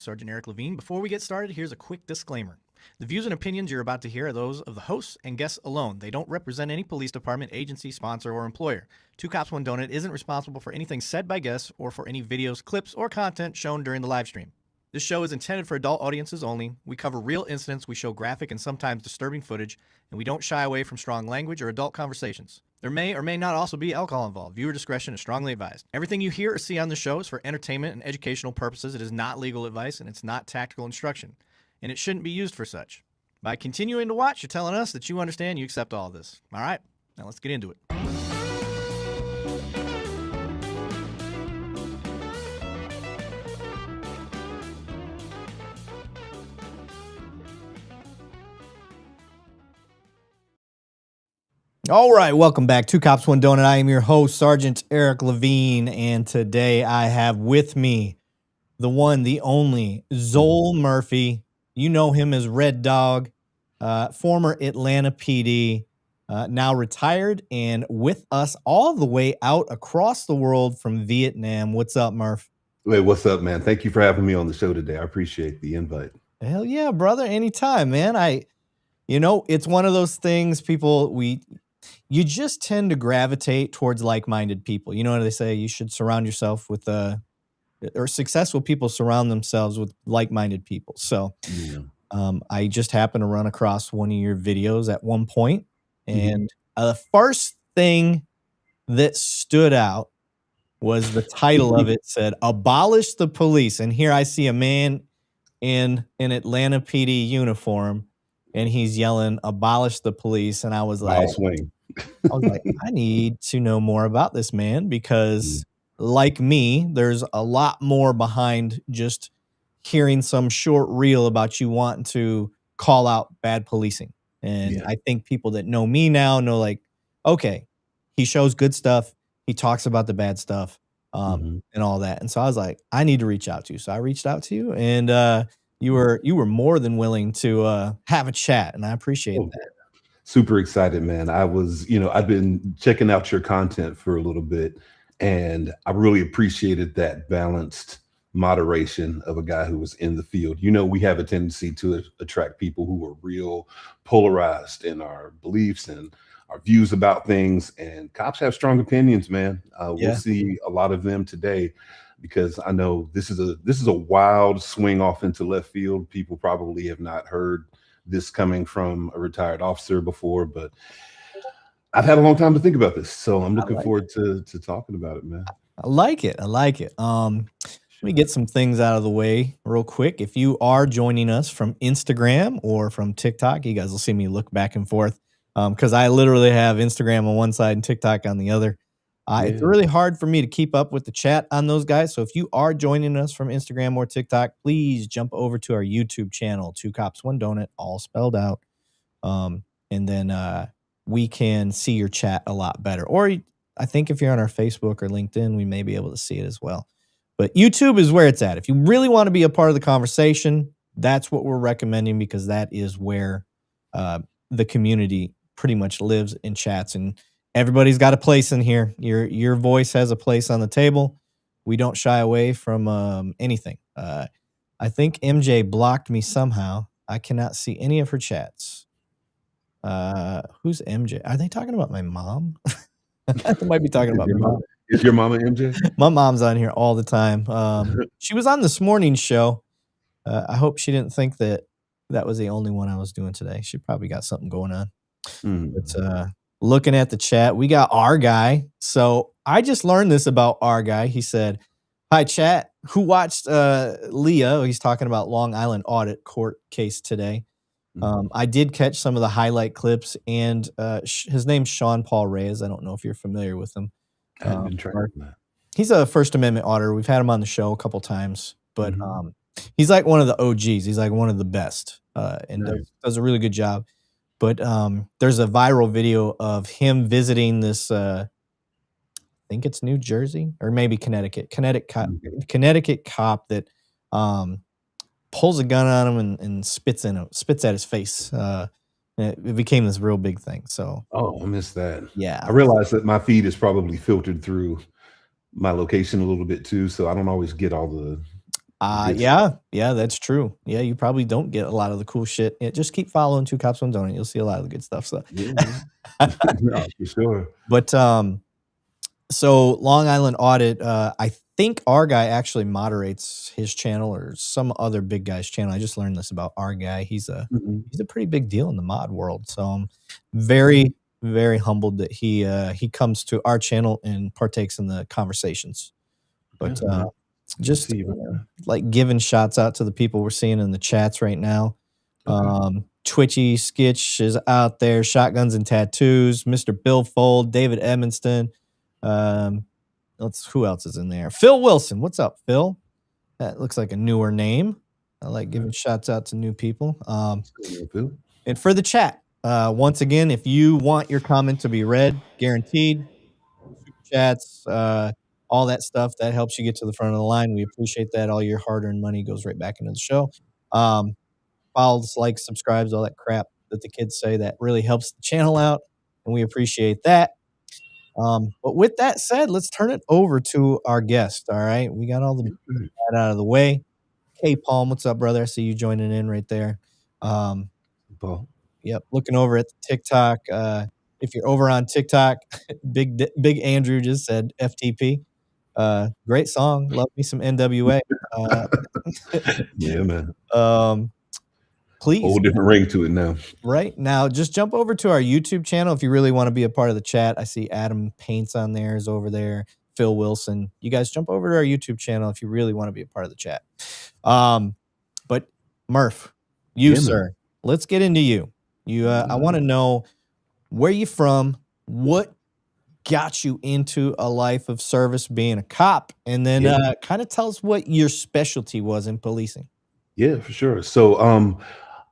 Sergeant Erik Lavigne. Before we get started, here's a quick disclaimer. The views and opinions you're about to hear are those of the hosts and guests alone. They don't represent any police department, agency, sponsor, or employer. Two Cops, One Donut isn't responsible for anything said by guests or for any videos, clips, or content shown during the live stream. This show is intended for adult audiences only. We cover real incidents, we show graphic and sometimes disturbing footage, and we don't shy away from strong language or adult conversations. There may or may not also be alcohol involved. Viewer discretion is strongly advised. Everything you hear or see on the show is for entertainment and educational purposes. It is not legal advice, and it's not tactical instruction, and it shouldn't be used for such. By continuing to watch, you're telling us that you understand, you accept all of this. All right, now let's get into it. All right, welcome back. Two Cops, One Donut. I am your host, Sergeant Erik Lavigne, and today I have with me the one, the only, Zoel Murphy. You know him as REDDOG, former Atlanta PD, now retired, and with us all the way out across the world from Vietnam. What's up, Murph? Wait, what's up, man? Thank you for having me on the show today. I appreciate the invite. Hell yeah, brother. Anytime, man. It's one of those things you just tend to gravitate towards like-minded people. You know what they say? You should surround yourself with, or successful people surround themselves with like-minded people. So I just happened to run across one of your videos at one point, and the first thing that stood out was the title of it said, "Abolish the Police." And here I see a man in an Atlanta PD uniform, and he's yelling, "Abolish the police." And I was like, I need to know more about this man, because like me, there's a lot more behind just hearing some short reel about you wanting to call out bad policing. And I think people that know me now know, like, okay, he shows good stuff. He talks about the bad stuff, and all that. And so I was like, I need to reach out to you. So I reached out to you, and you were more than willing to have a chat, and I appreciate that. Super excited, man. I've been checking out your content for a little bit, and I really appreciated that balanced moderation of a guy who was in the field. We have a tendency to attract people who are real polarized in our beliefs and our views about things, and cops have strong opinions, man. We'll see a lot of them today, because I know this is a wild swing off into left field. People probably have not heard this coming from a retired officer before, but I've had a long time to think about this, so I'm looking forward to talking about it, man. I like it. Let me get some things out of the way real quick. If you are joining us from Instagram or from TikTok, you guys will see me look back and forth, because I literally have Instagram on one side and TikTok on the other. It's really hard for me to keep up with the chat on those guys. So if you are joining us from Instagram or TikTok, please jump over to our YouTube channel, Two Cops, One Donut, all spelled out. And then we can see your chat a lot better. Or I think if you're on our Facebook or LinkedIn, we may be able to see it as well. But YouTube is where it's at. If you really want to be a part of the conversation, that's what we're recommending, because that is where the community pretty much lives and chats, and everybody's got a place in here. Your voice has a place on the table. We don't shy away from anything. I think MJ blocked me somehow. I cannot see any of her chats. Who's MJ? Are they talking about my mom? They might be talking about my mom. Is your mama MJ? My mom's on here all the time. She was on this morning's show. I hope she didn't think that was the only one I was doing today. She probably got something going on. But looking at the chat, we got our guy. So I just learned this about our guy. He said, "Hi, chat. Who watched Leah?" He's talking about Long Island audit court case today. I did catch some of the highlight clips, and his name's Sean Paul Reyes. I don't know if you're familiar with him. I've been tracking that. He's a First Amendment auditor. We've had him on the show a couple times, but he's like one of the OGs. He's like one of the best, and does a really good job. But there's a viral video of him visiting this, I think it's New Jersey or maybe Connecticut cop that pulls a gun on him and spits at his face. It became this real big thing. So I missed that. Yeah, I realized that my feed is probably filtered through my location a little bit too, so I don't always get all the Good stuff. Yeah, that's true. Yeah, you probably don't get a lot of the cool shit. Yeah, just keep following Two Cops One Donut. You'll see a lot of the good stuff. So, Yeah, man. No, for sure. but so Long Island Audit, I think our guy actually moderates his channel or some other big guy's channel. I just learned this about our guy. Mhm. He's a pretty big deal in the mod world. So I'm Okay. very, very humbled that he comes to our channel and partakes in the conversations. Yeah, But man. I just see you, man. like giving shouts out to the people we're seeing in the chats right now. Okay. Twitchy Skitch is out there, Shotguns and Tattoos, Mr. Bill Fold, David Edmonston. Um, who else is in there? Phil Wilson. What's up, Phil? That looks like a newer name. I like giving shouts out to new people. What's going on, Phil? And for the chat, once again, if you want your comment to be read, guaranteed, super chats, all that stuff that helps you get to the front of the line. We appreciate that. All your hard-earned money goes right back into the show. Follows, likes, subscribes, all that crap that the kids say that really helps the channel out, and we appreciate that. But with that said, let's turn it over to our guest. All right, we got all the Okay. that out of the way. K Palm, what's up, brother? I see you joining in right there. Um, Paul. Yep, looking over at the TikTok. If you're over on TikTok, Big Andrew just said FTP. Great song. Love me some NWA. Uh, Yeah, man. Please, Whole different ring to it now. right now, just jump over to our YouTube channel if you really want to be a part of the chat. I see Adam Paints on there is over there. Phil Wilson. You guys jump over to our YouTube channel if you really want to be a part of the chat. But Murph, you, Yeah, man. sir, let's get into you. I want to know where you from, what got you into a life of service being a cop, and then Yeah. kind of tell us what your specialty was in policing. Yeah, for sure. So,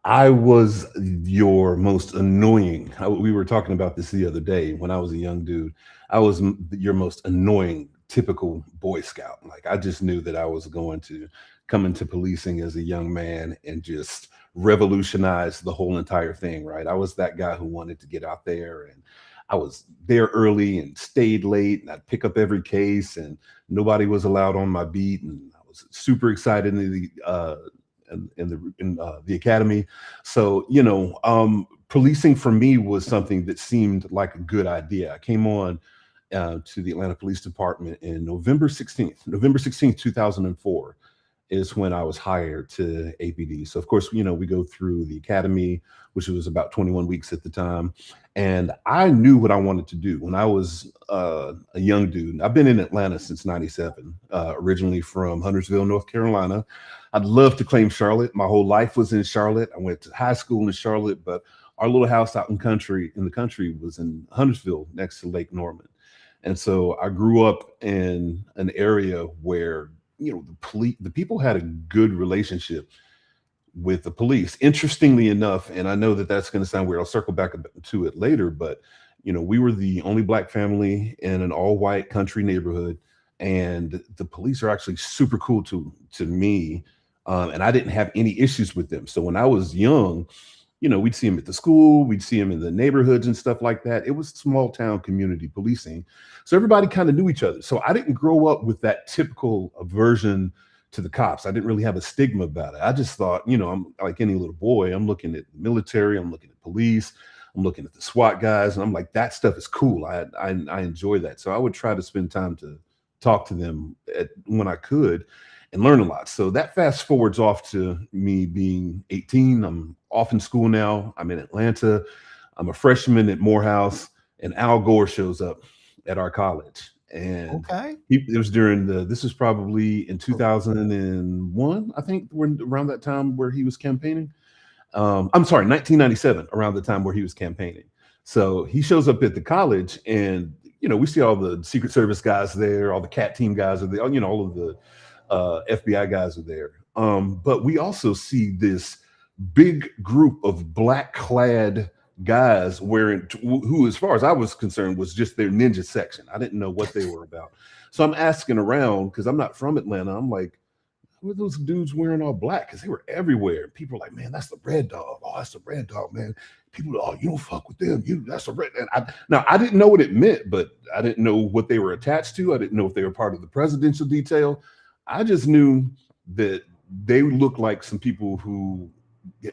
I was your most annoying. We were talking about this the other day when I was a young dude. I was your most annoying typical Boy Scout. Like I just knew that I was going to come into policing as a young man and just revolutionize the whole entire thing. Right. I was that guy who wanted to get out there, and I was there early and stayed late, and I'd pick up every case, and nobody was allowed on my beat, and I was super excited in the academy. So, policing for me was something that seemed like a good idea. I came on to the Atlanta Police Department in November 16th, 2004 is when I was hired to APD. So of course, we go through the academy, which was about 21 weeks at the time. And I knew what I wanted to do when I was a young dude. I've been in Atlanta since 97, originally from Huntersville, North Carolina. I'd love to claim Charlotte. My whole life was in Charlotte. I went to high school in Charlotte, but our little house out in the country was in Huntersville next to Lake Norman. And so I grew up in an area where the people had a good relationship with the police. Interestingly enough, and I know that that's going to sound weird, I'll circle back to it later, but we were the only Black family in an all-white country neighborhood, and the police are actually super cool to me, and I didn't have any issues with them. So when I was young, we'd see them at the school, we'd see them in the neighborhoods and stuff like that. It was small town community policing. So everybody kind of knew each other. So I didn't grow up with that typical aversion to the cops. I didn't really have a stigma about it. I just thought, I'm like any little boy, I'm looking at military, I'm looking at police, I'm looking at the SWAT guys, and I'm like, that stuff is cool. I enjoy that. So I would try to spend time to talk to them when I could and learn a lot. So that fast forwards off to me being 18. I'm off in school now. I'm in Atlanta. I'm a freshman at Morehouse, and Al Gore shows up at our college. And it was this was probably in 2001, I think, around that time where he was campaigning. I'm sorry, 1997, around the time where he was campaigning. So he shows up at the college, and we see all the Secret Service guys there, all the CAT team guys are there, all of the FBI guys are there. But we also see this big group of Black clad guys who, as far as I was concerned, was just their ninja section. I didn't know what they were about. So I'm asking around because I'm not from Atlanta. I'm like, who are those dudes wearing all black? Because they were everywhere. People are like, man, that's the Red Dog. Oh, that's the Red Dog, man. People, oh, you don't fuck with them. That's the Red. And now I didn't know what it meant, but I didn't know what they were attached to. I didn't know if they were part of the presidential detail. I just knew that they look like some people who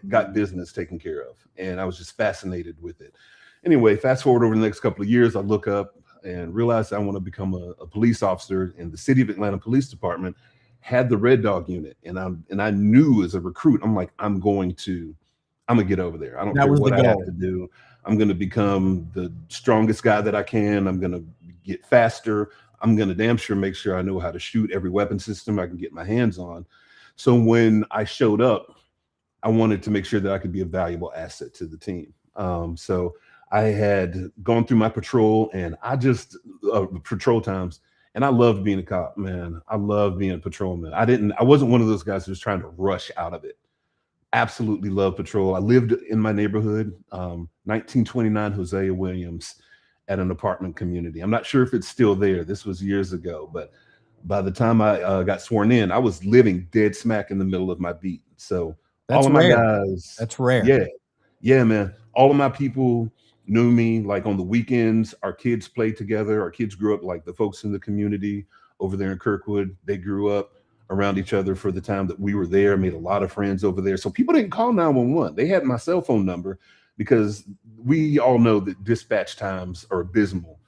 got business taken care of. And I was just fascinated with it. Anyway, fast forward over the next couple of years, I look up and realize I want to become a police officer, and the city of Atlanta Police Department had the Red Dog unit. And I knew as a recruit, I'm like, I'm gonna get over there. I don't care what I have to do. I'm going to become the strongest guy that I can. I'm going to get faster. I'm going to damn sure make sure I know how to shoot every weapon system I can get my hands on. So when I showed up, I wanted to make sure that I could be a valuable asset to the team. So I had gone through my patrol, and I just patrol times, and I loved being a cop, man. I loved being a patrolman. I wasn't one of those guys who was trying to rush out of it. Absolutely love patrol. I lived in my neighborhood, 1929 Hosea Williams, at an apartment community. I'm not sure if it's still there. This was years ago, but by the time I got sworn in, I was living dead smack in the middle of my beat. So all of my guys, that's rare. Yeah, man. All of my people knew me. Like on the weekends, our kids played together. Our kids grew up like the folks in the community over there in Kirkwood. They grew up around each other for the time that we were there, made a lot of friends over there. So people didn't call 911. They had my cell phone number, because we all know that dispatch times are abysmal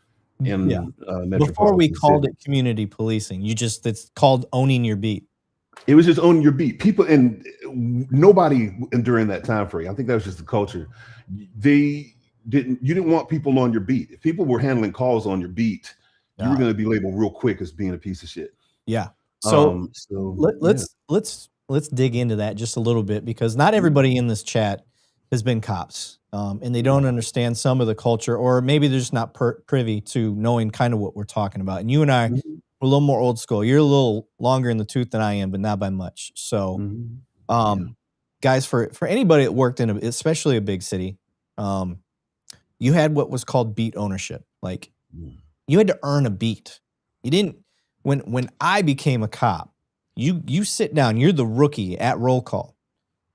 in metropolitan Before we called it community policing, it's called owning your beat. It was just owning your beat. People, and nobody during that time frame, I think that was just the culture. You didn't want people on your beat. If people were handling calls on your beat, you were going to be labeled real quick as being a piece of shit. Yeah. So let's dig into that just a little bit, because not everybody in this chat has been cops, and they don't understand some of the culture, or maybe they're just not privy to knowing kind of what we're talking about. And you and I, we're a little more old school. You're a little longer in the tooth than I am, but not by much. So, guys, for anybody that worked in especially a big city, you had what was called beat ownership. Like you had to earn a beat. You didn't. When I became a cop, you sit down, you're the rookie at roll call,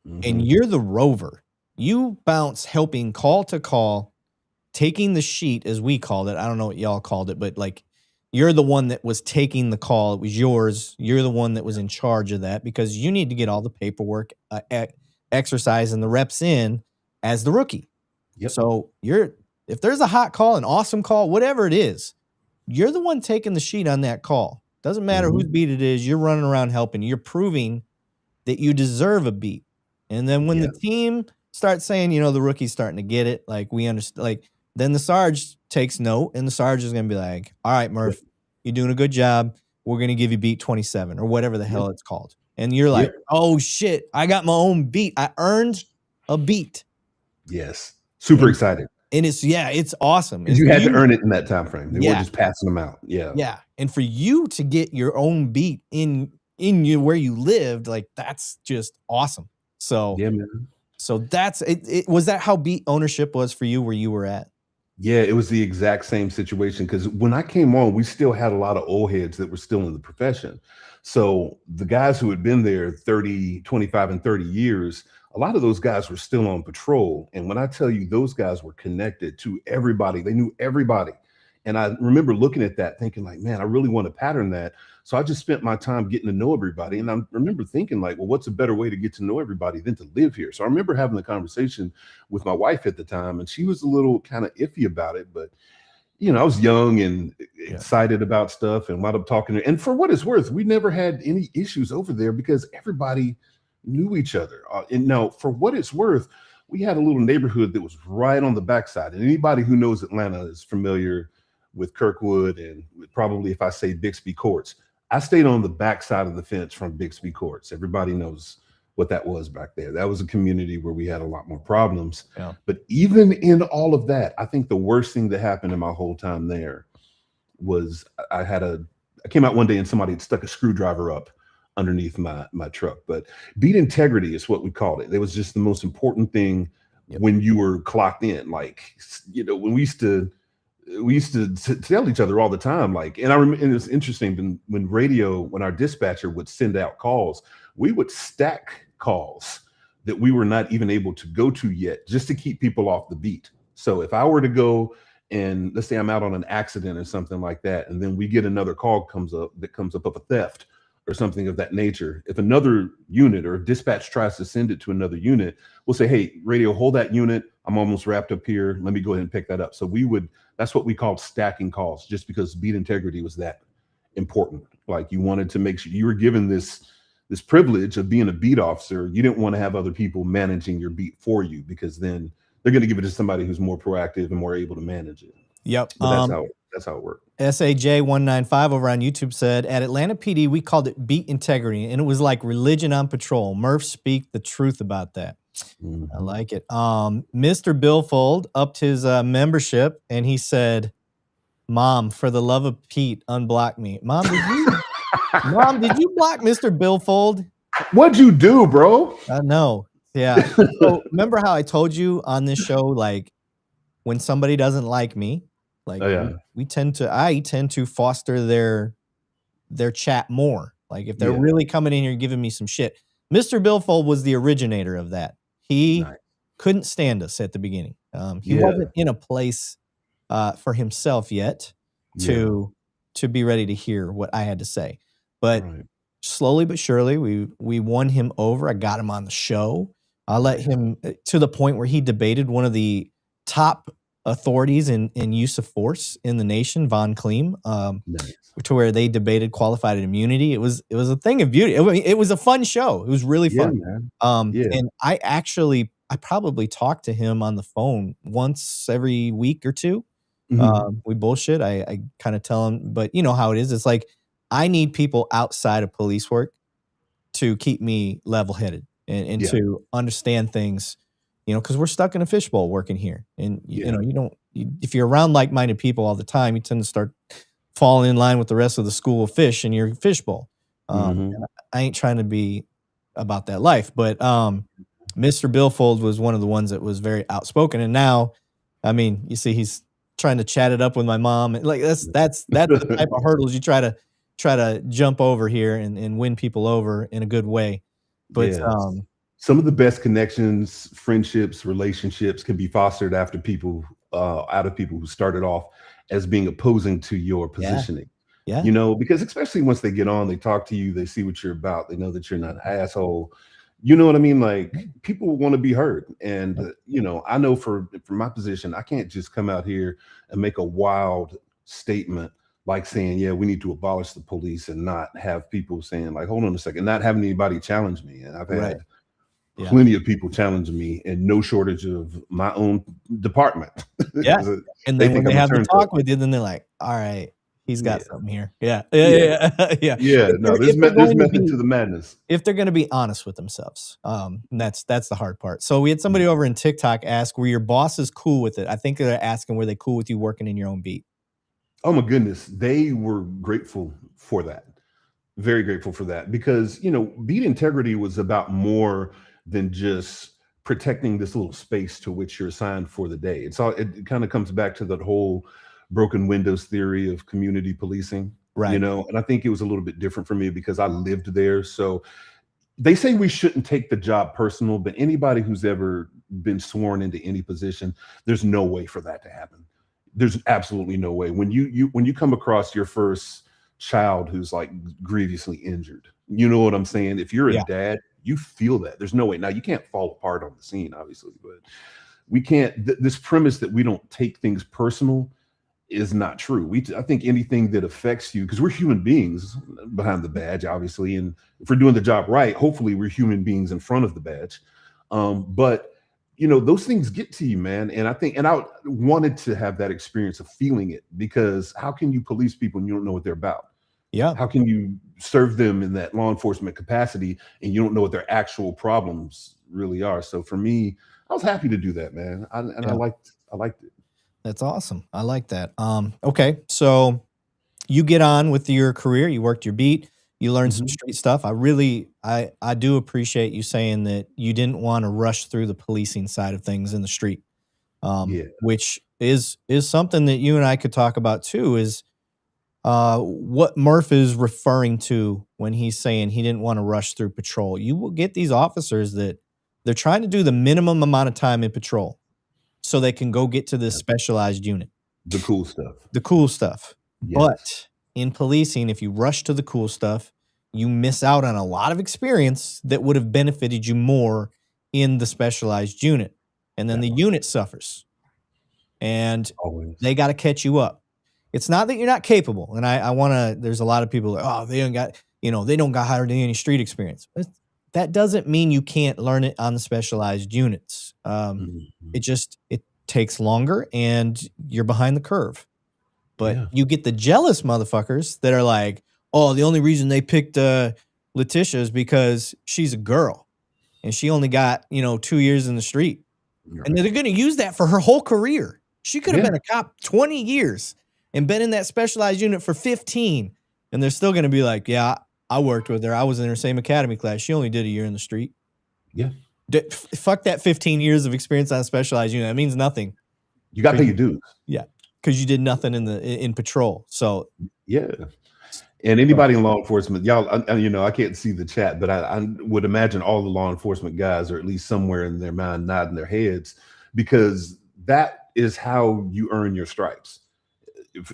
and you're the rover. You bounce helping call to call, taking the sheet, as we called it. I don't know what y'all called it, but like you're the one that was taking the call. It was yours. You're the one that was in charge of that, because you need to get all the paperwork, exercise, and the reps in as the rookie. Yep. So if there's a hot call, an awesome call, whatever it is, you're the one taking the sheet on that call. Doesn't matter whose beat it is. You're running around helping. You're proving that you deserve a beat. And then when the team starts saying, the rookie's starting to get it, like we understand, like then the Sarge takes note, and the Sarge is going to be like, all right, Murph, you're doing a good job. We're going to give you beat 27 or whatever the hell it's called. And you're like, oh shit, I got my own beat. I earned a beat. Yes. Super excited. And it's awesome. And you had to earn it in that time frame. They weren't just passing them out. Yeah. Yeah. And for you to get your own beat in where you lived, like that's just awesome. So yeah, man. So that's it. Was that how beat ownership was for you where you were at? Yeah, it was the exact same situation, because when I came on, we still had a lot of old heads that were still in the profession. So the guys who had been there 25 and 30 years, a lot of those guys were still on patrol. And when I tell you, those guys were connected to everybody, they knew everybody. And I remember looking at that thinking like, man, I really want to pattern that. So I just spent my time getting to know everybody. And I remember thinking like, well, what's a better way to get to know everybody than to live here? So I remember having a conversation with my wife at the time, and she was a little kind of iffy about it, but I was young and excited about stuff and wound up talking to her. And for what it's worth, we never had any issues over there because everybody knew each other. And now for what it's worth, we had a little neighborhood that was right on the backside. And anybody who knows Atlanta is familiar with Kirkwood and probably if I say Bixby Courts. I stayed on the backside of the fence from Bixby Courts. Everybody knows what that was back there. That was a community where we had a lot more problems. Yeah. But even in all of that, I think the worst thing that happened in my whole time there was I came out one day and somebody had stuck a screwdriver up underneath my truck. But beat integrity is what we called it. It was just the most important thing when you were clocked in. Like, when we used to tell each other all the time, like, and I remember, and it's interesting when our dispatcher would send out calls, we would stack calls that we were not even able to go to yet, just to keep people off the beat. So if I were to go and let's say I'm out on an accident or something like that, and then we get another call comes up of a theft or something of that nature, if another unit or dispatch tries to send it to another unit, we'll say, hey, radio, hold that unit. I'm almost wrapped up here. Let me go ahead and pick that up. So that's what we called stacking calls, just because beat integrity was that important. Like, you wanted to make sure you were given this privilege of being a beat officer. You didn't want to have other people managing your beat for you, because then they're going to give it to somebody who's more proactive and more able to manage it. Yep. But that's how it worked. SAJ195 over on YouTube said, at Atlanta PD, we called it beat integrity, and it was like religion on patrol. Murph speak the truth about that. I like it. Mr. Billfold upped his membership, and he said, Mom, for the love of Pete, unblock me. Mom, did you block Mr. Billfold? What'd you do, bro? No. Yeah. So remember how I told you on this show, like, when somebody doesn't like me, like, I tend to foster their chat more. Like, if they're really coming in here giving me some shit. Mr. Billfold was the originator of that. He couldn't stand us at the beginning. He wasn't in a place for himself yet to be ready to hear what I had to say. But slowly but surely, we won him over. I got him on the show. I let him to the point where he debated one of the top authorities in use of force in the nation, Von Kleem, to where they debated qualified immunity. It was a thing of beauty. It was a fun show. It was really fun. And I probably talk to him on the phone once every week or two. We bullshit. I kind of tell him, but you know how it is. It's like, I need people outside of police work to keep me level-headed and to understand things, you know, because we're stuck in a fishbowl working here. And, you know, if you're around like-minded people all the time, you tend to start falling in line with the rest of the school of fish in your fishbowl. I ain't trying to be about that life, but Mr. Billfold was one of the ones that was very outspoken. And now, I mean, you see, he's trying to chat it up with my mom. Like, that's the type of hurdles you try to jump over here and win people over in a good way. But some of the best connections, friendships, relationships can be fostered out of people who started off as being opposing to your positioning. You know, because especially once they get on, they talk to you, they see what you're about, they know that you're not an asshole. You know what I mean? Like, people want to be heard. And, you know, I know for my position, I can't just come out here and make a wild statement like saying, yeah, we need to abolish the police, and not have people saying, like, hold on a second, not having anybody challenge me. And I've had plenty of people challenge me, and no shortage of my own department. And then when they have to talk with you, then they're like, all right, he's got something here. No, there's method to the madness. If they're going to be honest with themselves, that's the hard part. So we had somebody over in TikTok ask, were your bosses cool with it? I think they're asking, were they cool with you working in your own beat? Oh my goodness, they were grateful for that. Very grateful for that, because, you know, beat integrity was about more than just protecting this little space to which you're assigned for the day. It kind of comes back to that whole broken windows theory of community policing, you know, and I think it was a little bit different for me because I lived there. So they say we shouldn't take the job personal, but anybody who's ever been sworn into any position, there's no way for that to happen. There's absolutely no way. When you come across your first child who's like grievously injured, you know what I'm saying? If you're a dad, you feel that. There's no way. Now, you can't fall apart on the scene, obviously, but we can't. This premise that we don't take things personal is not true. I think anything that affects you, because we're human beings behind the badge, obviously, and if we're doing the job right, hopefully we're human beings in front of the badge. But you know, those things get to you, man. And I wanted to have that experience of feeling it, because how can you police people and you don't know what they're about? How can you serve them in that law enforcement capacity and you don't know what their actual problems really are? So for me, I was happy to do that, man. I liked it. That's awesome. I like that. Okay, so you get on with your career. You worked your beat. You learned some street stuff. I do appreciate you saying that you didn't want to rush through the policing side of things in the street, which is something that you and I could talk about too. Is what Murph is referring to when he's saying he didn't want to rush through patrol. You will get these officers that they're trying to do the minimum amount of time in patrol so they can go get to this specialized unit. The cool stuff. The cool stuff. Yes. But in policing, if you rush to the cool stuff, you miss out on a lot of experience that would have benefited you more in the specialized unit. And then the unit suffers. And they got to catch you up. It's not that you're not capable. And I want to, there's a lot of people that, oh, they don't got, they don't got hired any street experience. That doesn't mean you can't learn it on the specialized units. It takes longer and you're behind the curve. But you get the jealous motherfuckers that are like, oh, the only reason they picked Letitia is because she's a girl and she only got, 2 years in the street. Right. And they're going to use that for her whole career. She could have been a cop 20 years and been in that specialized unit for 15. And they're still going to be like, yeah, I worked with her. I was in her same academy class. She only did a year in the street. Yeah. Fuck that 15 years of experience on a specialized unit. That means nothing. You got to pay your dues. Yeah. Because you did nothing in patrol. So yeah. And anybody in law enforcement, y'all, I can't see the chat, but I would imagine all the law enforcement guys are at least somewhere in their mind nodding their heads, because that is how you earn your stripes.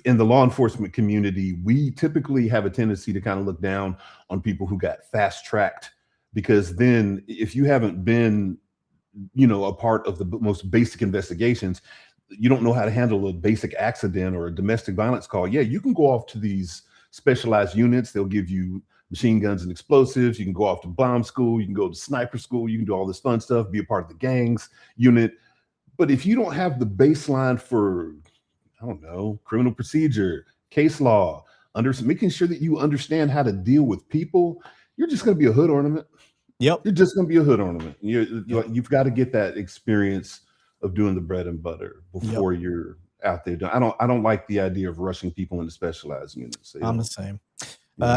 In the law enforcement community, we typically have a tendency to kind of look down on people who got fast tracked, because then if you haven't been, a part of the most basic investigations, you don't know how to handle a basic accident or a domestic violence call. Yeah, you can go off to these specialized units. They'll give you machine guns and explosives. You can go off to bomb school. You can go to sniper school. You can do all this fun stuff, be a part of the gangs unit. But if you don't have the baseline for, I don't know, criminal procedure, case law, making sure that you understand how to deal with people, you're just going to be a hood ornament. Yep. You're just going to be a hood ornament. You've got to get that experience of doing the bread and butter before you're out there. I don't like the idea of rushing people into specialized units. I'm the same.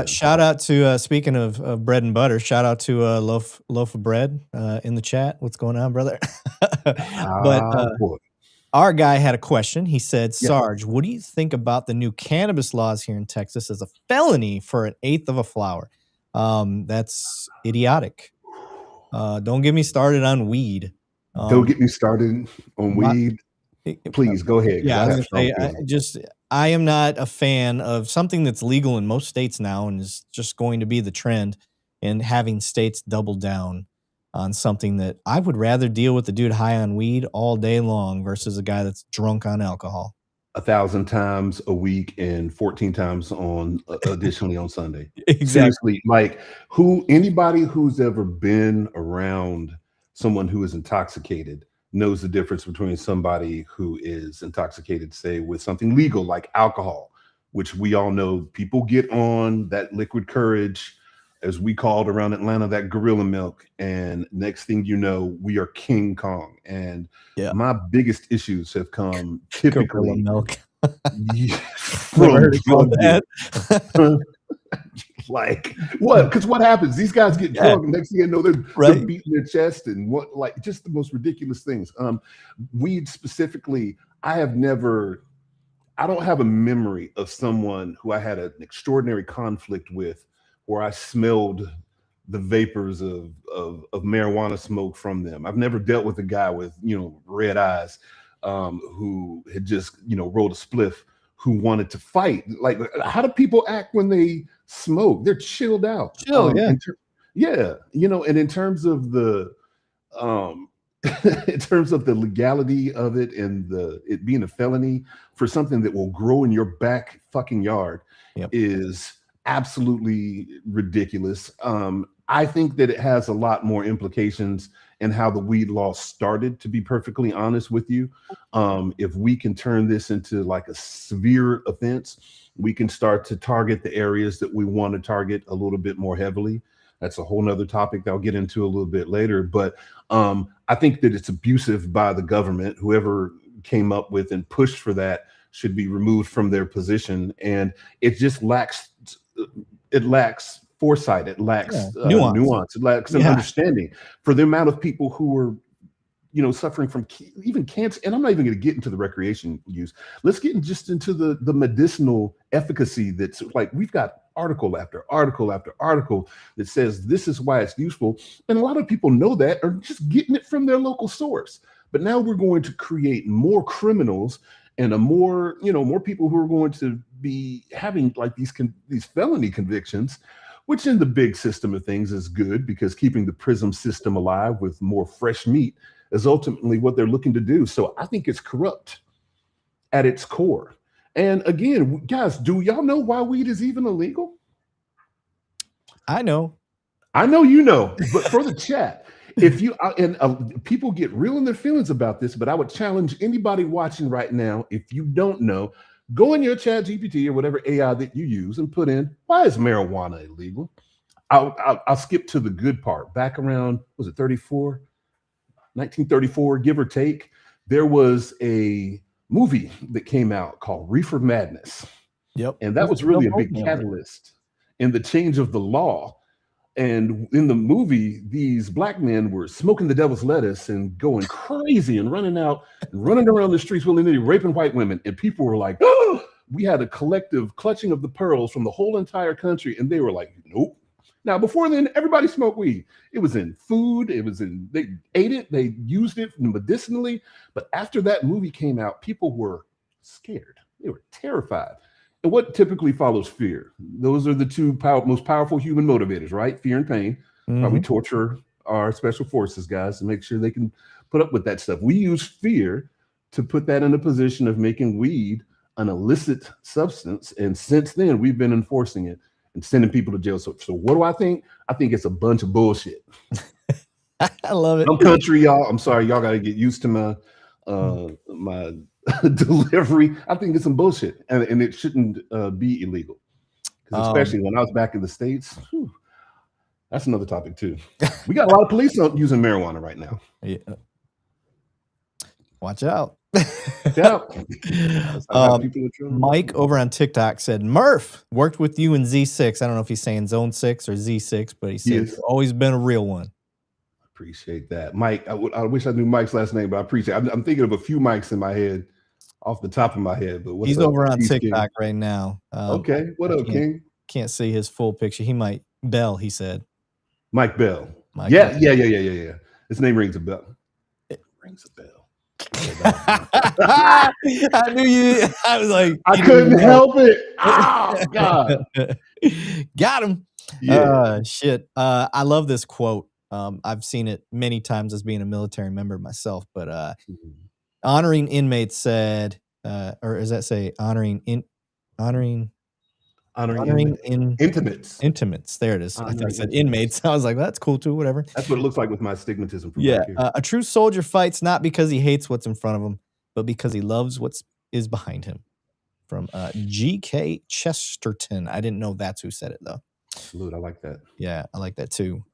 Shout out to speaking of bread and butter. Shout out to loaf of bread in the chat. What's going on, brother? Our guy had a question. He said, Sarge, what do you think about the new cannabis laws here in Texas as a felony for an eighth of a flower? That's idiotic. Don't get me started on weed. Don't get me started on weed. Please go ahead. Yeah, I am not a fan of something that's legal in most states now and is just going to be the trend, and having states double down on something that I would rather deal with the dude high on weed all day long versus a guy that's drunk on alcohol. 1,000 times a week and 14 times additionally on Sunday. Exactly. Seriously, like anybody who's ever been around someone who is intoxicated knows the difference between somebody who is intoxicated, say, with something legal like alcohol, which we all know people get on that liquid courage, as we called around Atlanta, that gorilla milk. And next thing you know, we are King Kong. And my biggest issues have come typically milk. from like what? Because what happens? These guys get drunk, and next thing you know, they're beating their chest and just the most ridiculous things. Weed specifically, I don't have a memory of someone who I had an extraordinary conflict with, where I smelled the vapors of marijuana smoke from them. I've never dealt with a guy with red eyes who had just rolled a spliff, who wanted to fight. Like, how do people act when they smoke? They're chilled out. And in terms of the in terms of the legality of it and it being a felony for something that will grow in your back fucking yard is absolutely ridiculous. I think that it has a lot more implications in how the weed law started, to be perfectly honest with you. If we can turn this into like a severe offense, we can start to target the areas that we want to target a little bit more heavily. That's a whole nother topic that I'll get into a little bit later. But I think that it's abusive by the government. Whoever came up with and pushed for that should be removed from their position. And it just lacks foresight. It lacks nuance. It lacks an understanding for the amount of people who are, suffering from even cancer. And I'm not even going to get into the recreation use. Let's get into the medicinal efficacy. That's like, we've got article after article after article that says this is why it's useful. And a lot of people know that, are just getting it from their local source. But now we're going to create more criminals and more people who are going to be having like these felony convictions, which in the big system of things is good, because keeping the prison system alive with more fresh meat is ultimately what they're looking to do. So I think it's corrupt at its core. And again, guys, do y'all know why weed is even illegal? I know. I know you know, but for the chat, if you people get real in their feelings about this, but I would challenge anybody watching right now, if you don't know, go in your chat GPT or whatever AI that you use and put in, why is marijuana illegal? I'll skip to the good part. Back around, was it 1934, give or take, there was a movie that came out called Reefer Madness. Yep. And that was really a big catalyst in the change of the law. And in the movie, these black men were smoking the devil's lettuce and going crazy and running out and running around the streets willy-nilly, raping white women. And people were like, oh, we had a collective clutching of the pearls from the whole entire country. And they were like, nope. Now, before then, everybody smoked weed. It was in food. They ate it. They used it medicinally. But after that movie came out, people were scared. They were terrified. And what typically follows fear? Those are the two most powerful human motivators, right? Fear and pain. We torture our special forces guys to make sure they can put up with that stuff. We use fear to put that in a position of making weed an illicit substance. And since then, we've been enforcing it and sending people to jail. So what do I think? I think it's a bunch of bullshit. I love it. Some country, y'all. I'm sorry, y'all got to get used to my my delivery. I think it's some bullshit, and it shouldn't be illegal. Especially when I was back in the States. Whew, that's another topic too. We got a lot of police using marijuana right now. Yeah. Watch out. Yeah. Mike over on TikTok said, Murph worked with you in Z6. I don't know if he's saying Zone 6 or Z6, but he said, yes, always been a real one. Appreciate that, Mike. I wish I knew Mike's last name, but I appreciate it. I'm thinking of a few Mikes in my head off the top of my head. But he's over on TikTok right now. Okay, what up, King? Can't see his full picture. He might Bell. He said Mike Bell. Yeah. His name rings a bell. It rings a bell. I knew you. I was like, I couldn't help it. Oh God, got him. Yeah. Shit. I love this quote. I've seen it many times as being a military member myself, but honoring inmates said, or does that say honoring intimates? Intimates. There it is. I think I said inmates. I was like, that's cool too. Whatever. That's what it looks like with my stigmatism. From yeah. A true soldier fights not because he hates what's in front of him, but because he loves what is behind him. From G.K. Chesterton. I didn't know that's who said it though. Salute. I like that. Yeah, I like that too.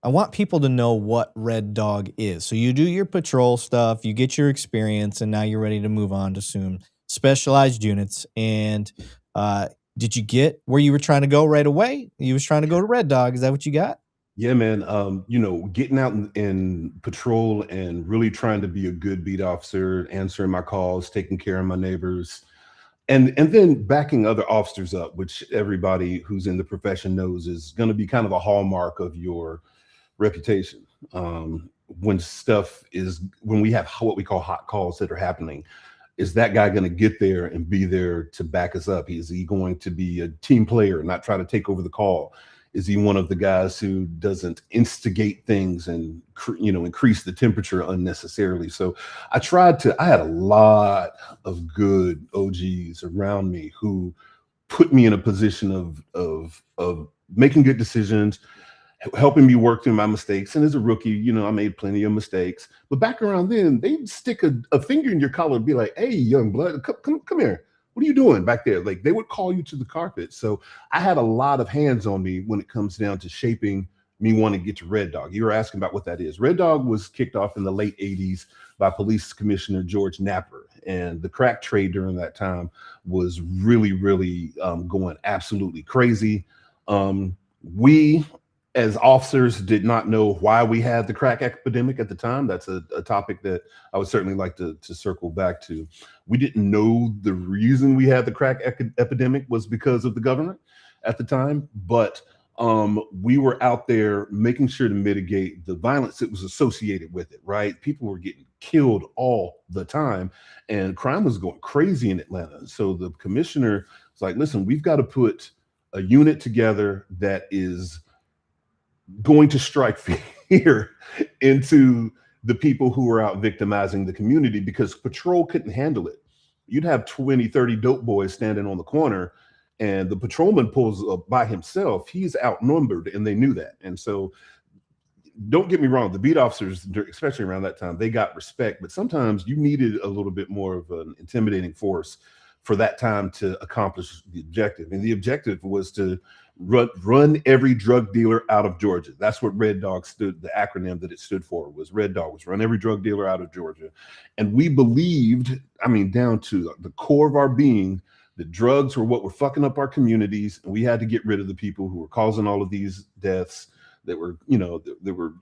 I want people to know what Red Dog is. So you do your patrol stuff, you get your experience, and now you're ready to move on to some specialized units. And did you get where you were trying to go right away? You was trying to go to Red Dog. Is that what you got? Yeah, man. Getting out in patrol and really trying to be a good beat officer, answering my calls, taking care of my neighbors. And then backing other officers up, which everybody who's in the profession knows is going to be kind of a hallmark of your reputation. When we have what we call hot calls that are happening, is that guy going to get there and be there to back us up? Is he going to be a team player and not try to take over the call? Is he one of the guys who doesn't instigate things and increase the temperature unnecessarily? So I had a lot of good OGs around me who put me in a position of making good decisions, helping me work through my mistakes. And as a rookie, I made plenty of mistakes. But back around then, they'd stick a finger in your collar and be like, hey, young blood, come here. What are you doing back there? Like, they would call you to the carpet. So I had a lot of hands on me when it comes down to shaping me wanting to get to Red Dog. You were asking about what that is. Red Dog was kicked off in the late 80s by Police Commissioner George Napper. And the crack trade during that time was really, really going absolutely crazy. We, as officers, did not know why we had the crack epidemic at the time. That's a topic that I would certainly like to circle back to. We didn't know the reason we had the crack epidemic was because of the government at the time, but we were out there making sure to mitigate the violence that was associated with it, right? People were getting killed all the time, and crime was going crazy in Atlanta. So the commissioner was like, listen, we've got to put a unit together that is going to strike fear into the people who are out victimizing the community, because patrol couldn't handle it. You'd have 20, 30 dope boys standing on the corner, and the patrolman pulls up by himself. He's outnumbered, and they knew that. And so, don't get me wrong, the beat officers, especially around that time, they got respect, but sometimes you needed a little bit more of an intimidating force for that time to accomplish the objective. And the objective was to run every drug dealer out of Georgia. That's what REDDOG stood, the acronym that it stood for was REDDOG, was run every drug dealer out of Georgia. And we believed, I mean, down to the core of our being, that drugs were what were fucking up our communities, and we had to get rid of the people who were causing all of these deaths, that were, you know, that were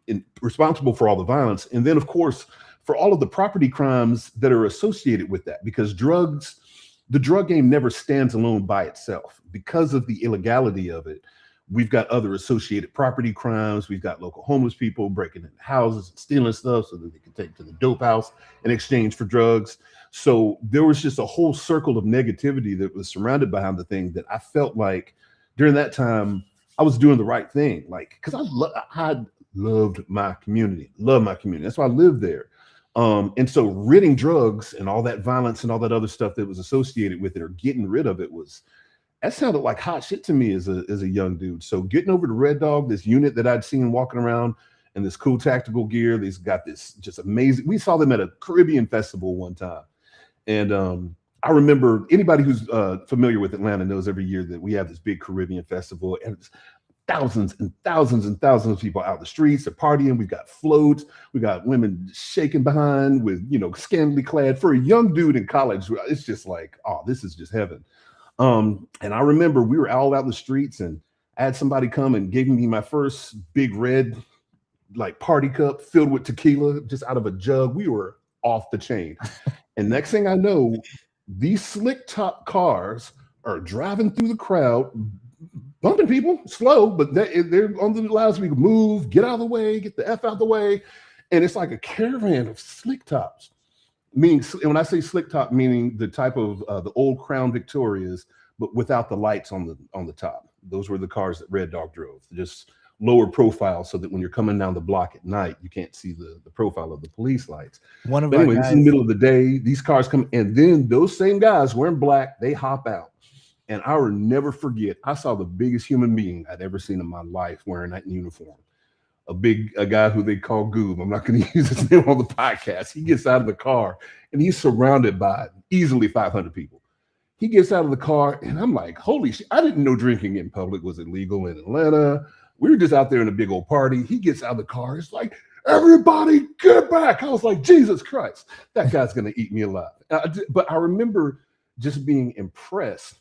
responsible for all the violence. And then, of course, for all of the property crimes that are associated with that, because the drug game never stands alone by itself. Because of the illegality of it, we've got other associated property crimes. We've got local homeless people breaking into houses and stealing stuff so that they can take to the dope house in exchange for drugs. So there was just a whole circle of negativity that was surrounded behind the thing, that I felt like during that time I was doing the right thing. Like, because I loved my community, That's why I lived there. And so ridding drugs and all that violence and all that other stuff that was associated with it, or getting rid of it, that sounded like hot shit to me as a young dude. So getting over to REDDOG, this unit that I'd seen walking around in this cool tactical gear, they've got this just amazing. We saw them at a Caribbean festival one time. And I remember, anybody who's familiar with Atlanta knows every year that we have this big Caribbean festival, and it's thousands and thousands and thousands of people out the streets are partying. We've got floats, we got women shaking behind with, you know, scantily clad. For a young dude in college, it's just like, oh, this is just heaven. And I remember we were all out in the streets, and I had somebody come and gave me my first big red, like, party cup filled with tequila, just out of a jug. We were off the chain. And next thing I know, these slick top cars are driving through the crowd, bumping people slow, but they're on the loudspeaker, move, get out of the way, get the F out of the way. And it's like a caravan of slick tops. Meaning, when I say slick top, meaning the type of the old Crown Victorias, but without the lights on the top. Those were the cars that REDDOG drove, just lower profile, so that when you're coming down the block at night, you can't see the profile of the police lights. But anyway, this is in the middle of the day. These cars come, and then those same guys wearing black, they hop out. And I will never forget, I saw the biggest human being I'd ever seen in my life wearing that uniform. A guy who they call Goob. I'm not going to use his name on the podcast. He gets out of the car, and he's surrounded by easily 500 people. He gets out of the car, and I'm like, holy shit. I didn't know drinking in public was illegal in Atlanta. We were just out there in a big old party. He gets out of the car. It's like, everybody get back. I was like, Jesus Christ, that guy's going to eat me alive. But I remember just being impressed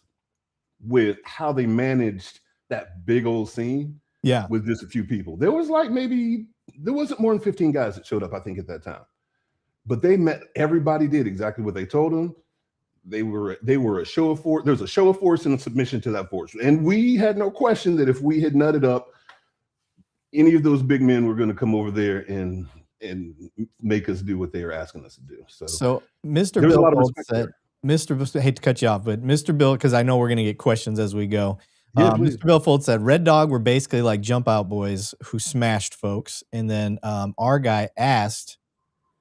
with how they managed that big old scene. Yeah, with just a few people. There was like, maybe there wasn't more than 15 guys that showed up, I think, at that time. But everybody did exactly what they told them. They were a show of force. There's a show of force and a submission to that force. And we had no question that if we had nutted up, any of those big men were going to come over there and make us do what they were asking us to do. So Mr. Bill said, I hate to cut you off, but Mr. Bill, because I know we're going to get questions as we go. Yeah, Mr. Bill Fold said REDDOG were basically like jump out boys who smashed folks. And then our guy asked,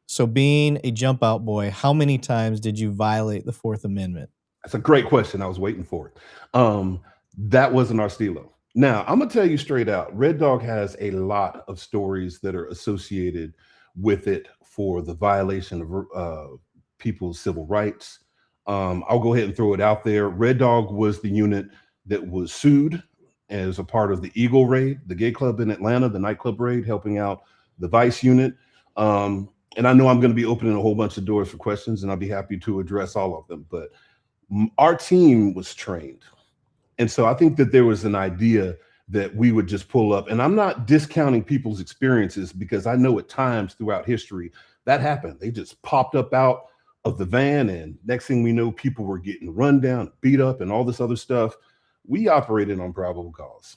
so being a jump out boy, how many times did you violate the Fourth Amendment? That's a great question. I was waiting for it. That wasn't our stilo. Now, I'm going to tell you straight out, REDDOG has a lot of stories that are associated with it for the violation of people's civil rights. I'll go ahead and throw it out there. REDDOG was the unit that was sued as a part of the Eagle Raid, the gay club in Atlanta, the nightclub raid, helping out the Vice unit. And I know I'm going to be opening a whole bunch of doors for questions, and I'll be happy to address all of them. But our team was trained. And so I think that there was an idea that we would just pull up. And I'm not discounting people's experiences, because I know at times throughout history that happened. They just popped up out of the van, and next thing we know, people were getting run down, beat up, and all this other stuff. We operated on probable cause,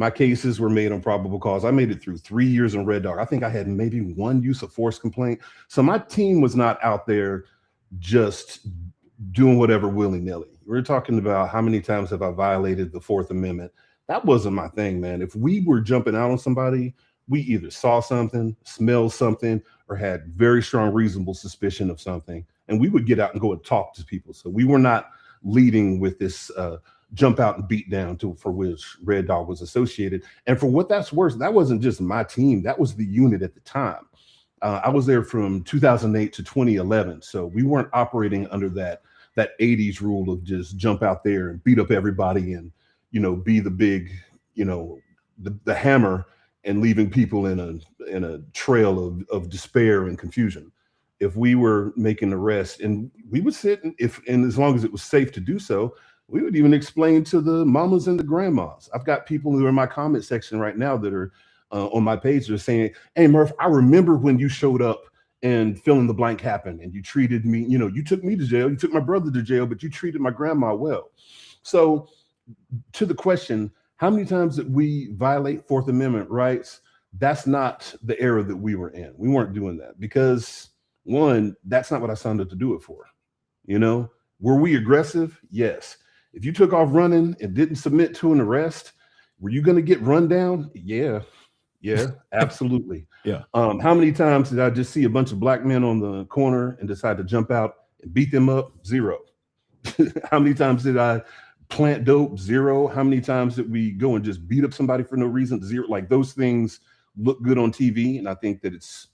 My cases were made on probable cause. I made it through 3 years in Red Dog. I think I had maybe one use of force complaint. So my team was not out there just doing whatever willy-nilly. We're talking about how many times have I violated the Fourth Amendment. That wasn't my thing, man. If we were jumping out on somebody, we either saw something, smelled something, or had very strong reasonable suspicion of something, and we would get out and go and talk to people. So we were not leading with this jump out and beat down for which Red Dog was associated. And for what that's worth, that wasn't just my team, that was the unit at the time. I was there from 2008 to 2011. So we weren't operating under that 80s rule of just jump out there and beat up everybody and, be the big, the hammer and leaving people in a trail of despair and confusion. If we were making arrests, and we would sit and as long as it was safe to do so, we would even explain to the mamas and the grandmas. I've got people who are in my comment section right now that are on my page. They're saying, "Hey, Murph, I remember when you showed up and fill in the blank happened and you treated me, you took me to jail, you took my brother to jail, but you treated my grandma well." So to the question, how many times did we violate Fourth Amendment rights? That's not the era that we were in. We weren't doing that because, one, that's not what I signed up to do it for. Were we aggressive? Yes. If you took off running and didn't submit to an arrest, were you going to get run down? Yeah, absolutely. Yeah. How many times did I just see a bunch of black men on the corner and decide to jump out and beat them up? Zero. How many times did I plant dope? Zero. How many times did we go and just beat up somebody for no reason? Zero. Like, those things look good on TV, and I think that it's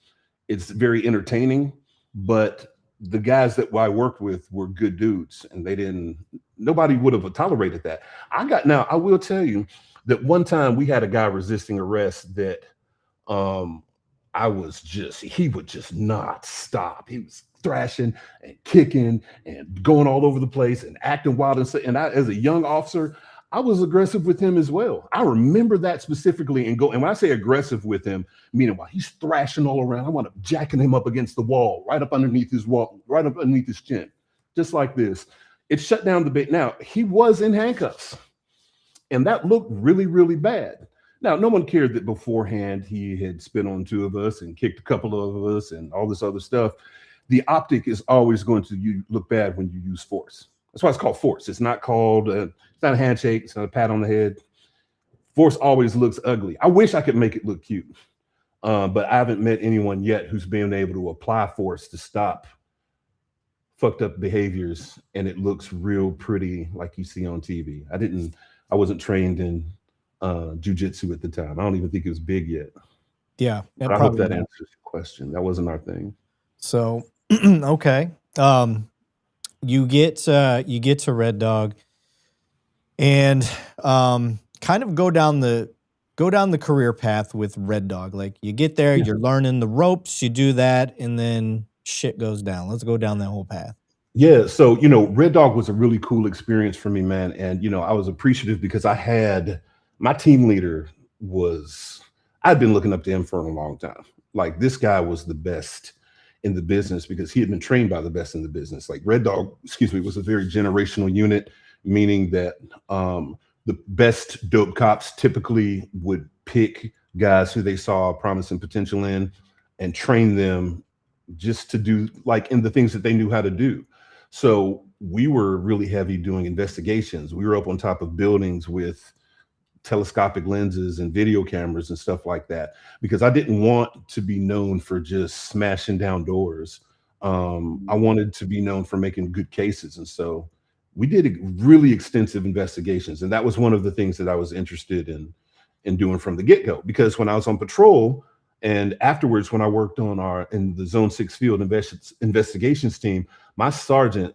very entertaining, but the guys that I worked with were good dudes, and nobody would have tolerated that. I will tell you that one time we had a guy resisting arrest that he would just not stop. He was thrashing and kicking and going all over the place and acting wild. And I, as a young officer, I was aggressive with him as well. I remember that specifically. And when I say aggressive with him, meaning while he's thrashing all around, I want to jacking him up against the wall, right up underneath his chin, just like this. It shut down the debate. Now, he was in handcuffs, and that looked really, really bad. Now, no one cared that beforehand he had spit on two of us and kicked a couple of us and all this other stuff. The optic is always going to look bad when you use force. That's why it's called force. It's not called, it's not a handshake. It's not a pat on the head. Force always looks ugly. I wish I could make it look cute, but I haven't met anyone yet who's been able to apply force to stop fucked up behaviors, and it looks real pretty like you see on TV. I wasn't trained in jujitsu at the time. I don't even think it was big yet. Yeah. But I hope that answers your question. That wasn't our thing. So, okay. You get to Red Dog and kind of go down the career path with Red Dog. Like, you get there, you're learning the ropes, you do that, and then shit goes down. Let's go down that whole path. Yeah. So, Red Dog was a really cool experience for me, man. And, I was appreciative because I had my team leader I'd been looking up to him for a long time. Like, this guy was the best in the business because he had been trained by the best in the business. Like, Red Dog, was a very generational unit, meaning that the best dope cops typically would pick guys who they saw promising potential in and train them just to do like in the things that they knew how to do. So we were really heavy doing investigations. We were up on top of buildings with telescopic lenses and video cameras and stuff like that, because I didn't want to be known for just smashing down doors. I wanted to be known for making good cases. And so we did really extensive investigations. And that was one of the things that I was interested in doing from the get-go, because when I was on patrol and afterwards, when I worked on in the Zone 6 field investigations team, my Sergeant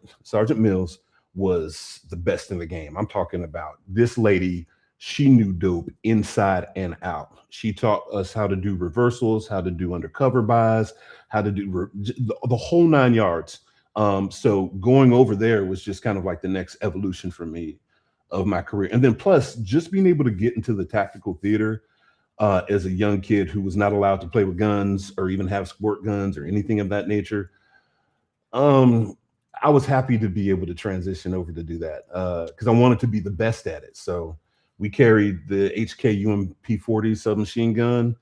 Mills was the best in the game. I'm talking about this lady. She knew dope inside and out. She taught us how to do reversals, how to do undercover buys, how to do the whole 9 yards. So going over there was just kind of like the next evolution for me of my career. And then plus just being able to get into the tactical theater as a young kid who was not allowed to play with guns or even have squirt guns or anything of that nature. I was happy to be able to transition over to do that because I wanted to be the best at it. So We carried the HK UMP-40 submachine gun.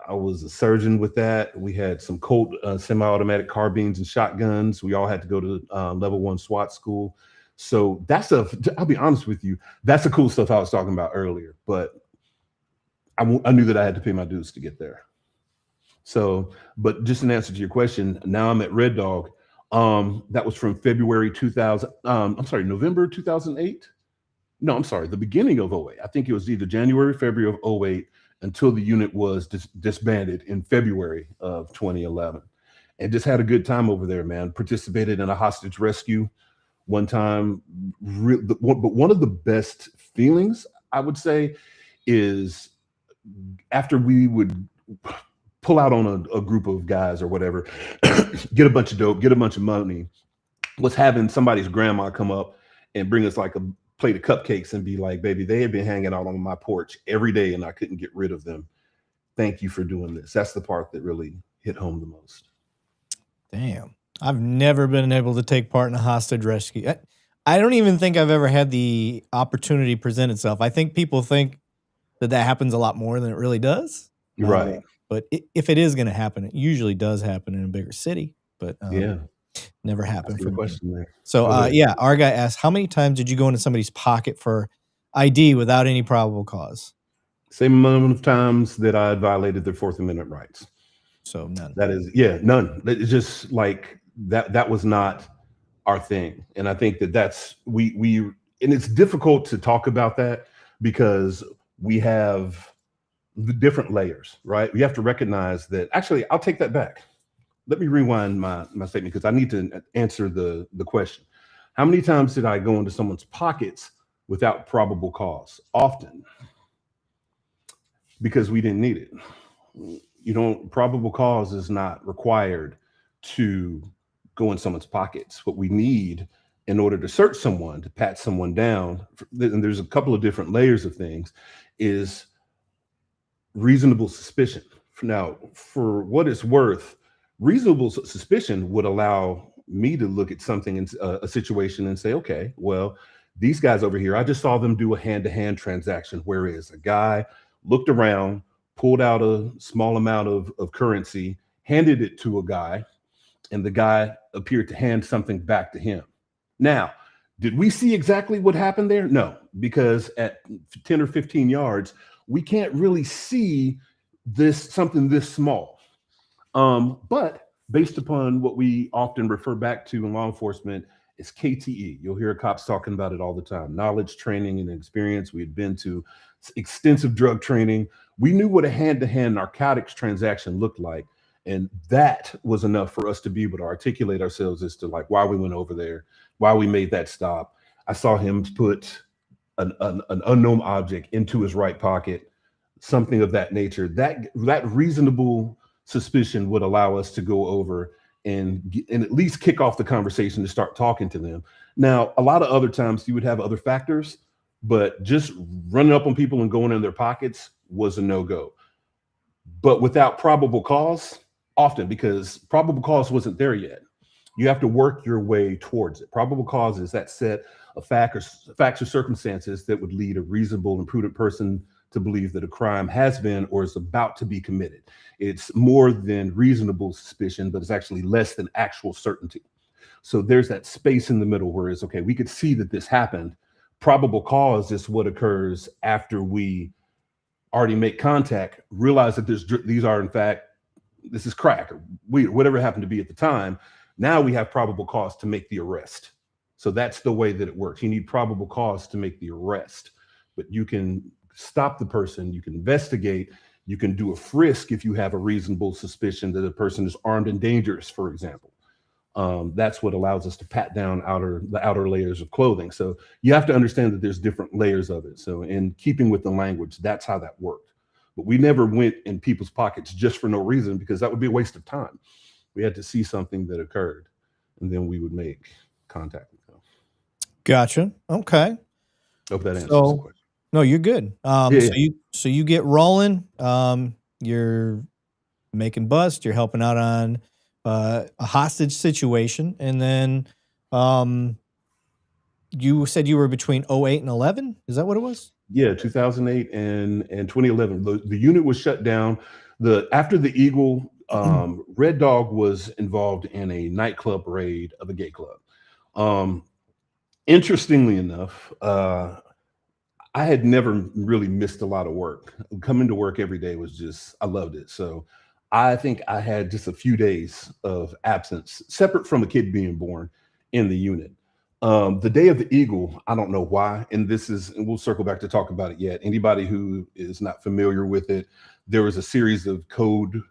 I was a surgeon with that. We had some Colt semi-automatic carbines and shotguns. We all had to go to level 1 SWAT school. So that's stuff, I'll be honest with you, that's the cool stuff I was talking about earlier, but I knew that I had to pay my dues to get there. So, but just an answer to your question, now I'm at REDDOG. That was from February 2000, November 2008. No, I'm sorry, the beginning of 08. I think it was either January, February of 08 until the unit was disbanded in February of 2011. And just had a good time over there, man. Participated in a hostage rescue one time. But one of the best feelings, I would say, is after we would pull out on a group of guys or whatever, get a bunch of dope, get a bunch of money, was having somebody's grandma come up and bring us like a plate of cupcakes and be like, baby, they had been hanging out on my porch every day and I couldn't get rid of them. Thank you for doing this. That's the part that really hit home the most. Damn. I've never been able to take part in a hostage rescue. I don't even think I've ever had the opportunity present itself. I think people think that happens a lot more than it really does. Right. But if it is going to happen, it usually does happen in a bigger city. But yeah, never happened for me. Question there. So yeah, our guy asked, how many times did you go into somebody's pocket for ID without any probable cause? Same amount of times that I had violated their Fourth Amendment rights. So none. That is, yeah, none. It's just like that was not our thing. And I think that's and it's difficult to talk about that because we have the different layers, right? We have to recognize that. Actually, I'll take that back. Let me rewind my statement because I need to answer the question. How many times did I go into someone's pockets without probable cause? Often. Because we didn't need it. Probable cause is not required to go in someone's pockets. What we need in order to search someone, to pat someone down, and there's a couple of different layers of things, is reasonable suspicion. Now, for what it's worth, reasonable suspicion would allow me to look at something in a situation and say, okay, well, these guys over here, I just saw them do a hand-to-hand transaction, whereas a guy looked around, pulled out a small amount of currency, handed it to a guy, and the guy appeared to hand something back to him. Now, did we see exactly what happened there? No, because at 10 or 15 yards, we can't really see something this small. But based upon what we often refer back to in law enforcement is KTE. You'll hear cops talking about it all the time. Knowledge, training, and experience. We had been to extensive drug training. We knew what a hand-to-hand narcotics transaction looked like. And that was enough for us to be able to articulate ourselves as to like why we went over there, why we made that stop. I saw him put an unknown object into his right pocket, something of that nature. That reasonable suspicion would allow us to go over and at least kick off the conversation to start talking to them. Now, a lot of other times you would have other factors, but just running up on people and going in their pockets was a no-go. But without probable cause, often, because probable cause wasn't there yet. You have to work your way towards it. Probable cause is that set of facts or circumstances that would lead a reasonable and prudent person to believe that a crime has been or is about to be committed. It's more than reasonable suspicion, but it's actually less than actual certainty. So there's that space in the middle where it's, okay, we could see that this happened. Probable cause is what occurs after we already make contact, realize that these are in fact, this is crack or weed or whatever it happened to be at the time. Now we have probable cause to make the arrest. So that's the way that it works. You need probable cause to make the arrest, but you can stop the person, you can investigate, you can do a frisk if you have a reasonable suspicion that a person is armed and dangerous, for example. That's what allows us to pat down the outer layers of clothing. So you have to understand that there's different layers of it. So in keeping with the language, that's how that worked. But we never went in people's pockets just for no reason, because that would be a waste of time. We had to see something that occurred, and then we would make contact with them. Gotcha. Okay. Hope that answers the question. No, you're good. So you get rolling. You're making bust. You're helping out on a hostage situation, and then you said you were between 08 and 11. Is that what it was? Yeah, 2008 and 2011. The unit was shut down. After the Eagle, Red Dog was involved in a nightclub raid of a gay club. Interestingly enough, I had never really missed a lot of work. Coming to work every day was just, I loved it. So I think I had just a few days of absence, separate from a kid being born in the unit. The day of the Eagle, I don't know why, and we'll circle back to talk about it yet. Anybody who is not familiar with it, there was a series of code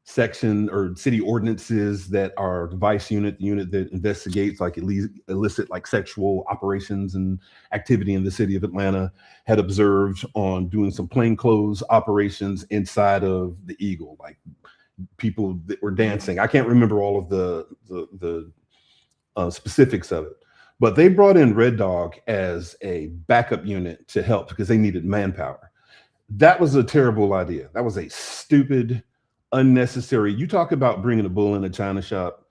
section or city ordinances that are the vice unit, the unit that investigates like illicit like sexual operations and activity in the city of Atlanta, had observed on doing some plainclothes operations inside of the Eagle, like people that were dancing. I can't remember all of the specifics of it, but they brought in Red Dog as a backup unit to help because they needed manpower. That was a terrible idea. That was a stupid, unnecessary. You talk about bringing a bull in a china shop.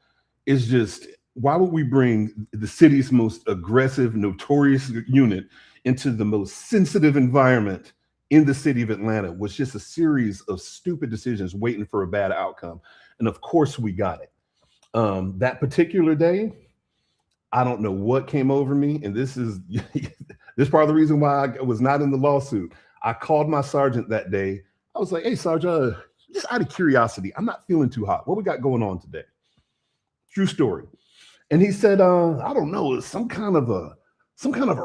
It's just, why would we bring the city's most aggressive, notorious unit into the most sensitive environment in the city of Atlanta? Was just a series of stupid decisions waiting for a bad outcome. And of course we got it. That particular day, I don't know what came over me. And this is part of the reason why I was not in the lawsuit. I called my sergeant that day. I was like, hey, Sergeant, just out of curiosity, I'm not feeling too hot. What we got going on today? True story. And he said, I don't know, it's some kind of a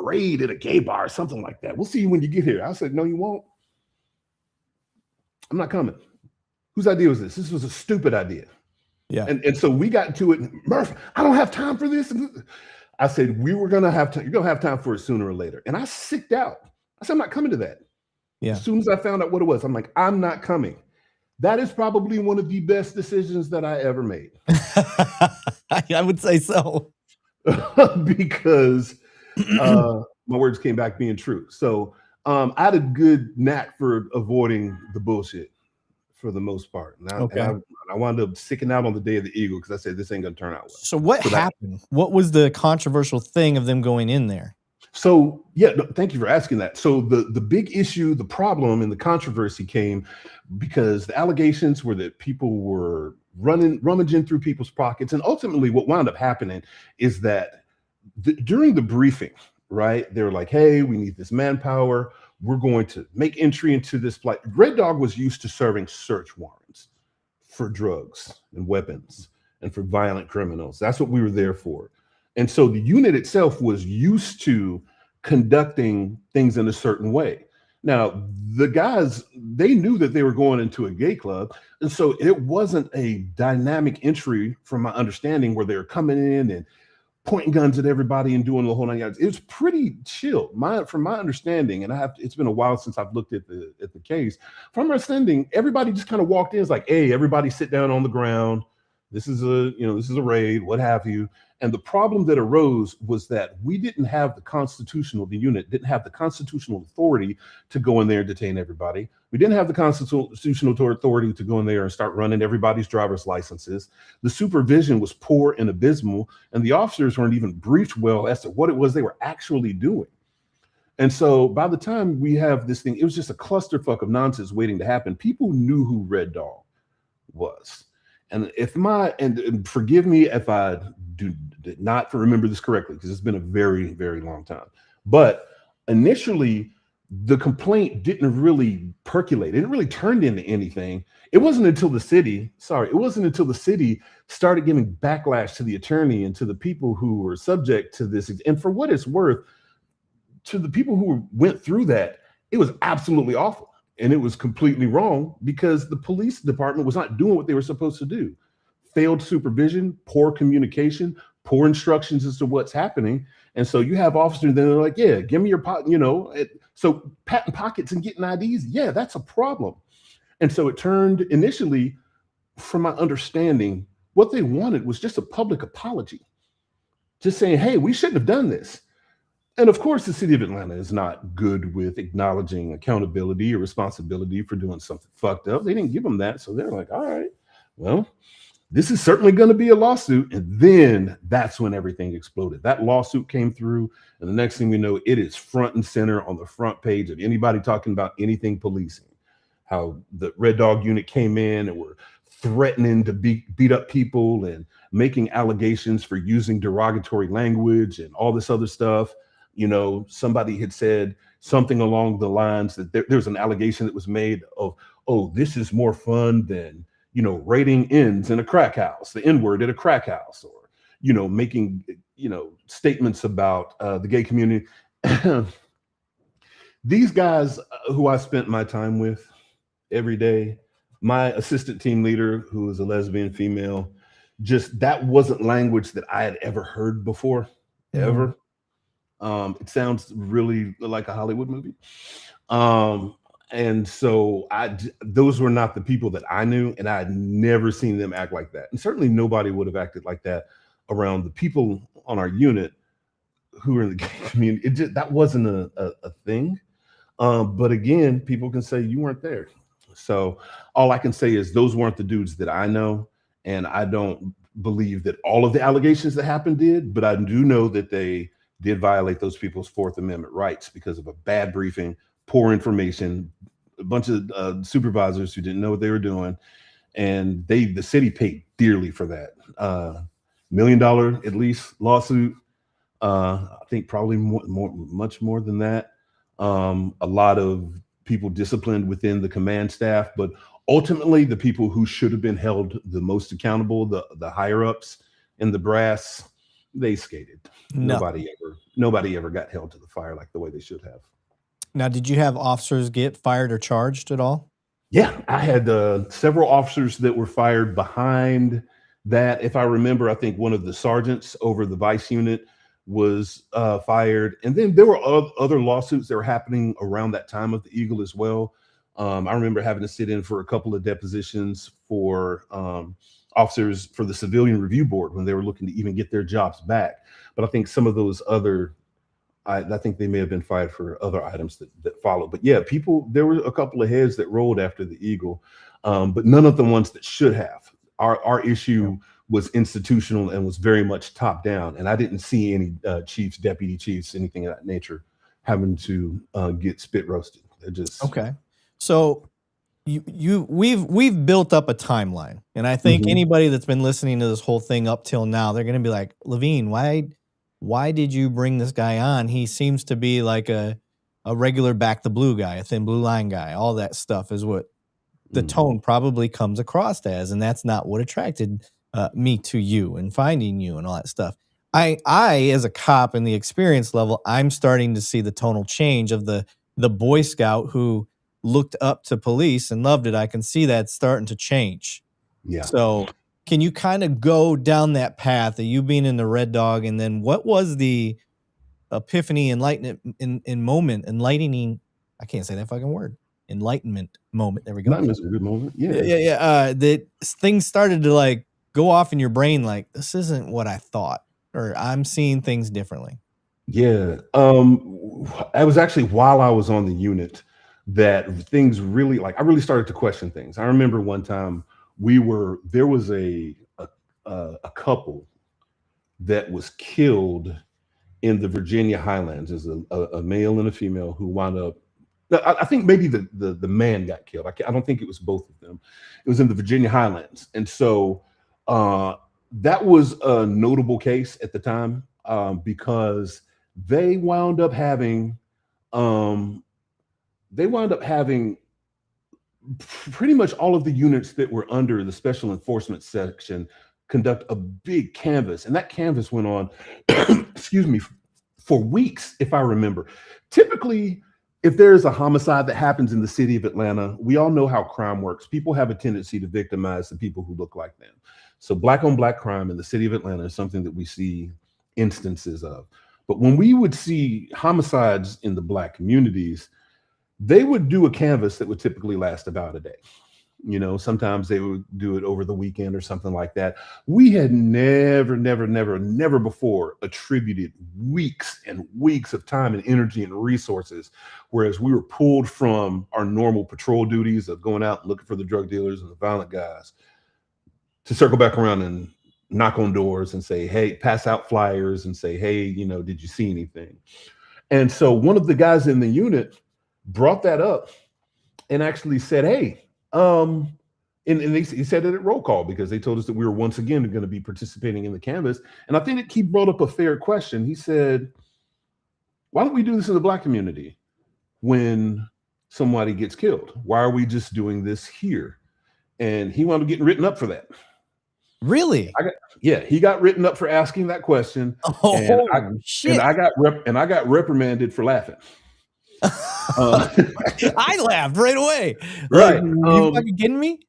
raid at a gay bar or something like that. We'll see you when you get here. I said, no, you won't. I'm not coming. Whose idea was this? This was a stupid idea. Yeah. And so we got to it. Murph, I don't have time for this. I said, you're going to have time for it sooner or later. And I sicked out. I said, I'm not coming to that. Yeah. As soon as I found out what it was, I'm like, I'm not coming. That is probably one of the best decisions that I ever made. I would say so. Because my words came back being true. So I had a good knack for avoiding the bullshit for the most part. And I wound up sticking out on the day of the Eagle because I said, this ain't going to turn out well. So what happened? What was the controversial thing of them going in there? So, yeah, thank you for asking that. So the big issue, the problem and the controversy came because the allegations were that people were rummaging through people's pockets. And ultimately what wound up happening is that during the briefing, right, they were like, hey, we need this manpower. We're going to make entry into this place. Red Dog was used to serving search warrants for drugs and weapons and for violent criminals. That's what we were there for. And so the unit itself was used to conducting things in a certain way. Now, the guys, they knew that they were going into a gay club. And so it wasn't a dynamic entry from my understanding where they were coming in and pointing guns at everybody and doing the whole 9 yards. It was pretty chill. From my understanding, and it's been a while since I've looked at the case. From my understanding, everybody just kind of walked in. It's like, hey, everybody sit down on the ground. This is a raid, what have you. And the problem that arose was that the unit didn't have the constitutional authority to go in there and detain everybody. We didn't have the constitutional authority to go in there and start running everybody's driver's licenses. The supervision was poor and abysmal, and the officers weren't even briefed well as to what it was they were actually doing. And so by the time we have this thing, it was just a clusterfuck of nonsense waiting to happen. People knew who Red Dog was. And and forgive me if I did not remember this correctly, because it's been a very, very long time. But initially, the complaint didn't really percolate. It didn't really turn into anything. It wasn't until the city started giving backlash to the attorney and to the people who were subject to this. And for what it's worth, to the people who went through that, it was absolutely awful. And it was completely wrong because the police department was not doing what they were supposed to do. Failed supervision, poor communication, poor instructions as to what's happening. And so you have officers that are like, yeah, give me your pot, so patting pockets and getting IDs, yeah, that's a problem. And so it turned initially, from my understanding, what they wanted was just a public apology. Just saying, hey, we shouldn't have done this. And of course, the city of Atlanta is not good with acknowledging accountability or responsibility for doing something fucked up. They didn't give them that. So they're like, all right, well, this is certainly going to be a lawsuit. And then that's when everything exploded. That lawsuit came through, and the next thing we know, it is front and center on the front page of anybody talking about anything policing. How the Red Dog unit came in and were threatening to beat up people and making allegations for using derogatory language and all this other stuff. You know, somebody had said something along the lines that there's an allegation that was made of, oh, this is more fun than, you know, raiding ends in a crack house, the N-word at a crack house, or, you know, making, you know, statements about the gay community. These guys who I spent my time with every day, my assistant team leader, who is a lesbian female, just that wasn't language that I had ever heard before, ever. It sounds really like a Hollywood movie. And so those were not the people that I knew, and I had never seen them act like that. And certainly nobody would have acted like that around the people on our unit who were in the gay community. That wasn't a thing. But again, people can say you weren't there. So all I can say is those weren't the dudes that I know. And I don't believe that all of the allegations that happened did, but I do know that they did violate those people's Fourth Amendment rights because of a bad briefing, poor information, a bunch of supervisors who didn't know what they were doing. And the city paid dearly for that. $1 million at least lawsuit. I think probably much more than that. A lot of people disciplined within the command staff, but ultimately the people who should have been held the most accountable, the higher ups and the brass, they skated. No. Nobody ever got held to the fire like the way they should have. Now, did you have officers get fired or charged at all? Yeah, I had several officers that were fired behind that. If I remember, I think one of the sergeants over the vice unit was fired. And then there were other lawsuits that were happening around that time of the Eagle as well. I remember having to sit in for a couple of depositions for officers for the Civilian Review Board when they were looking to even get their jobs back. But I think some of those other, I think they may have been fired for other items that followed. But yeah, there were a couple of heads that rolled after the Eagle, but none of the ones that should have. Our issue was institutional and was very much top down. And I didn't see any chiefs, deputy chiefs, anything of that nature having to get spit roasted. It just okay. So we've built up a timeline, and I think anybody that's been listening to this whole thing up till now, they're going to be like, Lavigne, why did you bring this guy on? He seems to be like a regular back the blue guy, a thin blue line guy. All that stuff is what the tone probably comes across as, and that's not what attracted me to you and finding you and all that stuff. I as a cop in the experience level, I'm starting to see the tonal change of the Boy Scout who looked up to police and loved it. I can see that starting to change. Yeah. So can you kind of go down that path of you being in the Red Dog, and then what was the epiphany, enlightening? I can't say that fucking word. Enlightenment moment. There we go. Enlightenment's a good moment. Yeah. Yeah. That things started to like go off in your brain, like this isn't what I thought, or I'm seeing things differently. Yeah. I was actually while I was on the unit that things really, like, I really started to question things. I remember one time there was a couple that was killed in the Virginia Highlands. There's a male and a female who wound up, I think maybe the man got killed. I don't think it was both of them. It was in the Virginia Highlands. And so that was a notable case at the time because they wound up having pretty much all of the units that were under the special enforcement section conduct a big canvass. And that canvass went on, excuse me, for weeks, if I remember. Typically, if there's a homicide that happens in the city of Atlanta, we all know how crime works. People have a tendency to victimize the people who look like them. So black on black crime in the city of Atlanta is something that we see instances of. But when we would see homicides in the black communities, they would do a canvass that would typically last about a day. You know, sometimes they would do it over the weekend or something like that. We had never before attributed weeks and weeks of time and energy and resources, whereas we were pulled from our normal patrol duties of going out and looking for the drug dealers and the violent guys to circle back around and knock on doors and say, hey, pass out flyers and say, hey, you know, did you see anything? And so one of the guys in the unit brought that up and actually said, hey, and he said it at roll call because they told us that we were once again going to be participating in the canvas. And I think that he brought up a fair question. He said, why don't we do this in the Black community when somebody gets killed? Why are we just doing this here? And he wound up getting written up for that. Really? Yeah, he got written up for asking that question. Oh, shit. And I got reprimanded for laughing. I laughed right away. Right. You fucking kidding me?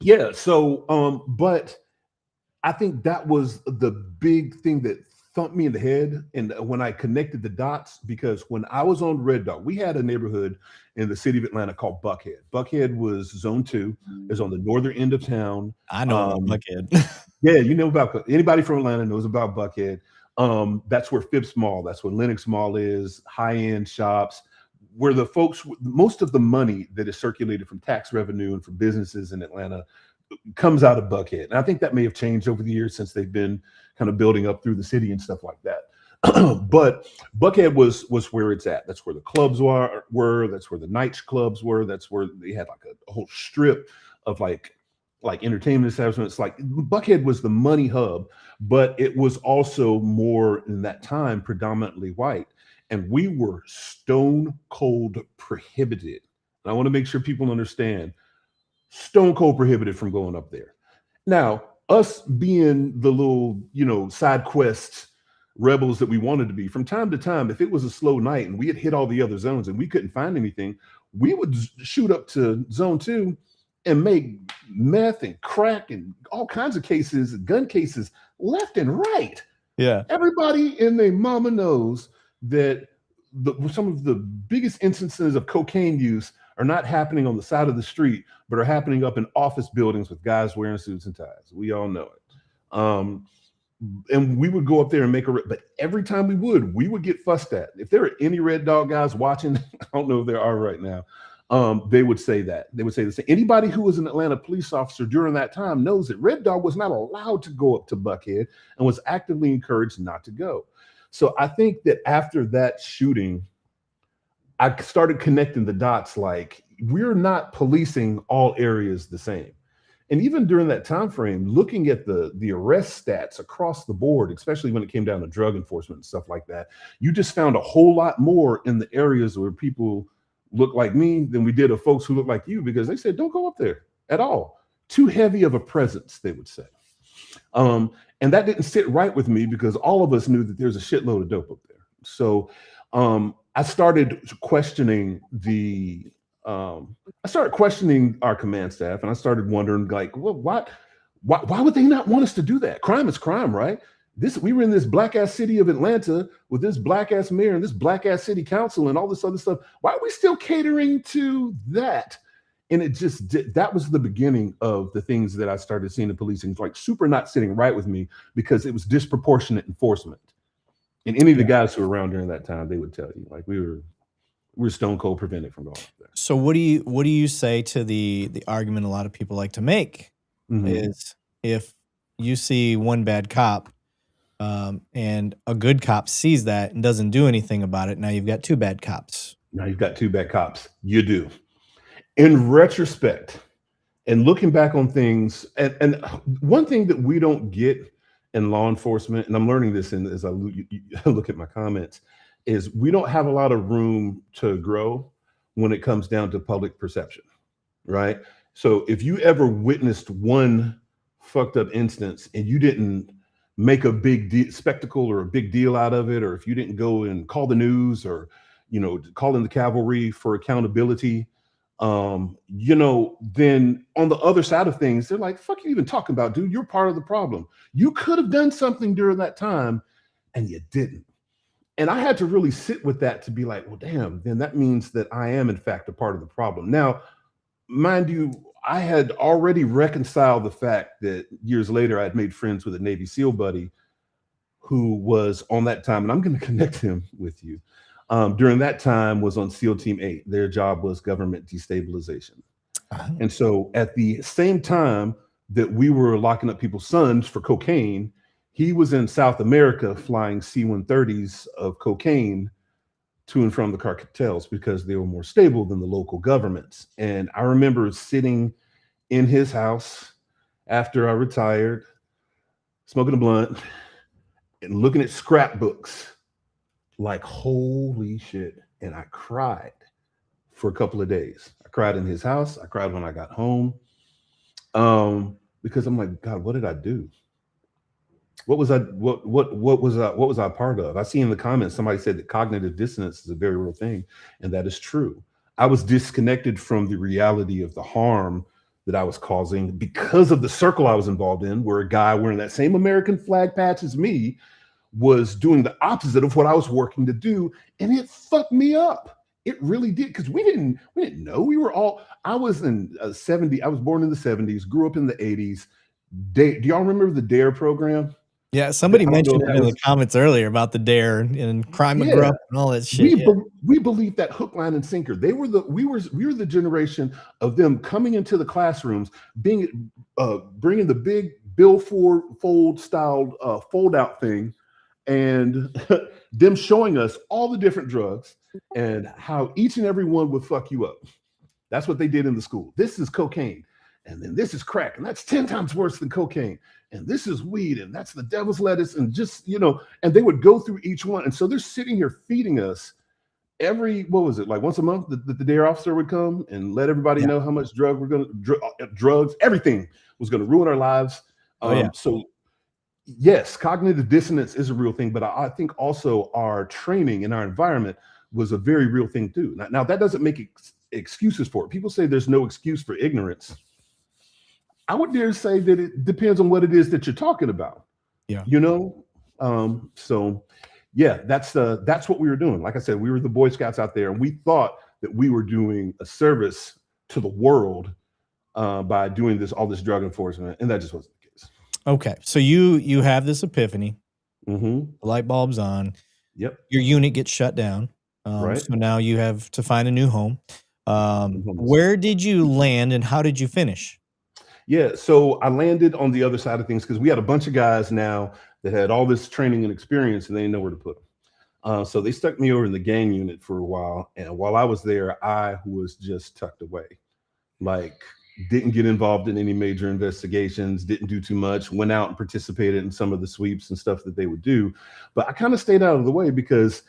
Yeah. So, but I think that was the big thing that thumped me in the head. And when I connected the dots, because when I was on REDDOG, we had a neighborhood in the city of Atlanta called Buckhead. Buckhead was zone 2. It's on the northern end of town. I know Buckhead. Yeah, you know about anybody from Atlanta knows about Buckhead. That's where Phipps Mall, that's where Lenox Mall is, high-end shops, where the folks, most of the money that is circulated from tax revenue and from businesses in Atlanta comes out of Buckhead. And I think that may have changed over the years since they've been kind of building up through the city and stuff like that. But Buckhead was where it's at. That's where the clubs were. That's where the night clubs were. That's where they had like a whole strip of like entertainment establishments. Like Buckhead was the money hub, but it was also more in that time predominantly white. And we were stone cold prohibited. And I want to make sure people understand, stone cold prohibited from going up there. Now, us being the little, you know, side quest rebels that we wanted to be, from time to time, if it was a slow night and we had hit all the other zones and we couldn't find anything, we would shoot up to zone 2 and make meth and crack and all kinds of cases, gun cases, left and right. Yeah. Everybody in their mama knows that some of the biggest instances of cocaine use are not happening on the side of the street, but are happening up in office buildings with guys wearing suits and ties. We all know it. And we would go up there and make but every time we would get fussed at. If there are any REDDOG guys watching, I don't know if there are right now, they would say that. They would say this. Anybody who was an Atlanta police officer during that time knows that REDDOG was not allowed to go up to Buckhead and was actively encouraged not to go. So I think that after that shooting, I started connecting the dots, like we're not policing all areas the same. And even during that time frame, looking at the arrest stats across the board, especially when it came down to drug enforcement and stuff like that, you just found a whole lot more in the areas where people look like me than we did of folks who look like you, because they said, don't go up there at all. Too heavy of a presence, they would say. And that didn't sit right with me because all of us knew that there's a shitload of dope up there. So I started questioning our command staff, and I started wondering, like, well, why would they not want us to do that? Crime is crime, right? We were in this black ass city of Atlanta with this black ass mayor and this black ass city council and all this other stuff. Why are we still catering to that? And it just that was the beginning of the things that I started seeing the policing like super not sitting right with me, because it was disproportionate enforcement. And any of the guys who were around during that time, they would tell you, like, we're stone cold prevented from going up there. So what do you say to the argument a lot of people like to make is, if you see one bad cop and a good cop sees that and doesn't do anything about it, now you've got two bad cops. Now you've got two bad cops. You do. In retrospect, and looking back on things, and one thing that we don't get in law enforcement, and I'm learning this as I look at my comments, is we don't have a lot of room to grow when it comes down to public perception, right? So if you ever witnessed one fucked up instance and you didn't make a big spectacle or a big deal out of it, or if you didn't go and call the news or, you know, call in the cavalry for accountability, you know, then on the other side of things, they're like, fuck you even talking about, dude, you're part of the problem. You could have done something during that time and you didn't. And I had to really sit with that to be like, well, damn, then that means that I am in fact a part of the problem. Now, mind you, I had already reconciled the fact that years later I had made friends with a Navy SEAL buddy who was on that time, and I'm going to connect him with you. During that time was on SEAL Team 8. Their job was government destabilization. And so at the same time, that we were locking up people's sons for cocaine. He was in South America flying C-130s of cocaine to and from the cartels because they were more stable than the local governments. And I remember sitting in his house after I retired, smoking a blunt and looking at scrapbooks like, holy shit. And I cried for a couple of days. I cried in his house. I cried when I got home. Because I'm like, God, what did I do? What was I part of? I see in the comments somebody said that cognitive dissonance is a very real thing, and that is true. I was disconnected from the reality of the harm that I was causing because of the circle I was involved in, where a guy wearing that same American flag patch as me was doing the opposite of what I was working to do, and it fucked me up. It really did, because we didn't know. We were all, I was in 70, I was born in the 70s, grew up in the 80s. Do y'all remember the DARE program? Yeah, somebody mentioned it in the comments earlier about the DARE and crime and growth and all that shit. We believed that hook, line, and sinker. We were the generation of them coming into the classrooms, bringing the big billboard fold-styled fold-out thing, and them showing us all the different drugs and how each and every one would fuck you up. That's what they did in the school. This is cocaine, and then this is crack, and that's 10 times worse than cocaine. And this is weed, and that's the devil's lettuce, and just, and they would go through each one. And so they're sitting here feeding us every, what was it, like once a month, the DARE officer would come and let everybody know how much drugs, everything was going to ruin our lives. So yes, cognitive dissonance is a real thing, but I think also our training and our environment was a very real thing too. Now that doesn't make excuses for it. People say there's no excuse for ignorance. I would dare say that it depends on what it is that you're talking about. Yeah. So yeah, that's what we were doing. Like I said, we were the Boy Scouts out there, and we thought that we were doing a service to the world by doing all this drug enforcement, and that just wasn't the case. Okay, so you have this epiphany. Mm-hmm. The light bulb's on. Yep. Your unit gets shut down. Right. So now you have to find a new home. Where did you land, and how did you finish? Yeah, so I landed on the other side of things because we had a bunch of guys now that had all this training and experience, and they didn't know where to put them. So they stuck me over in the gang unit for a while, and while I was there, I was just tucked away. Like, didn't get involved in any major investigations, didn't do too much, went out and participated in some of the sweeps and stuff that they would do. But I kind of stayed out of the way because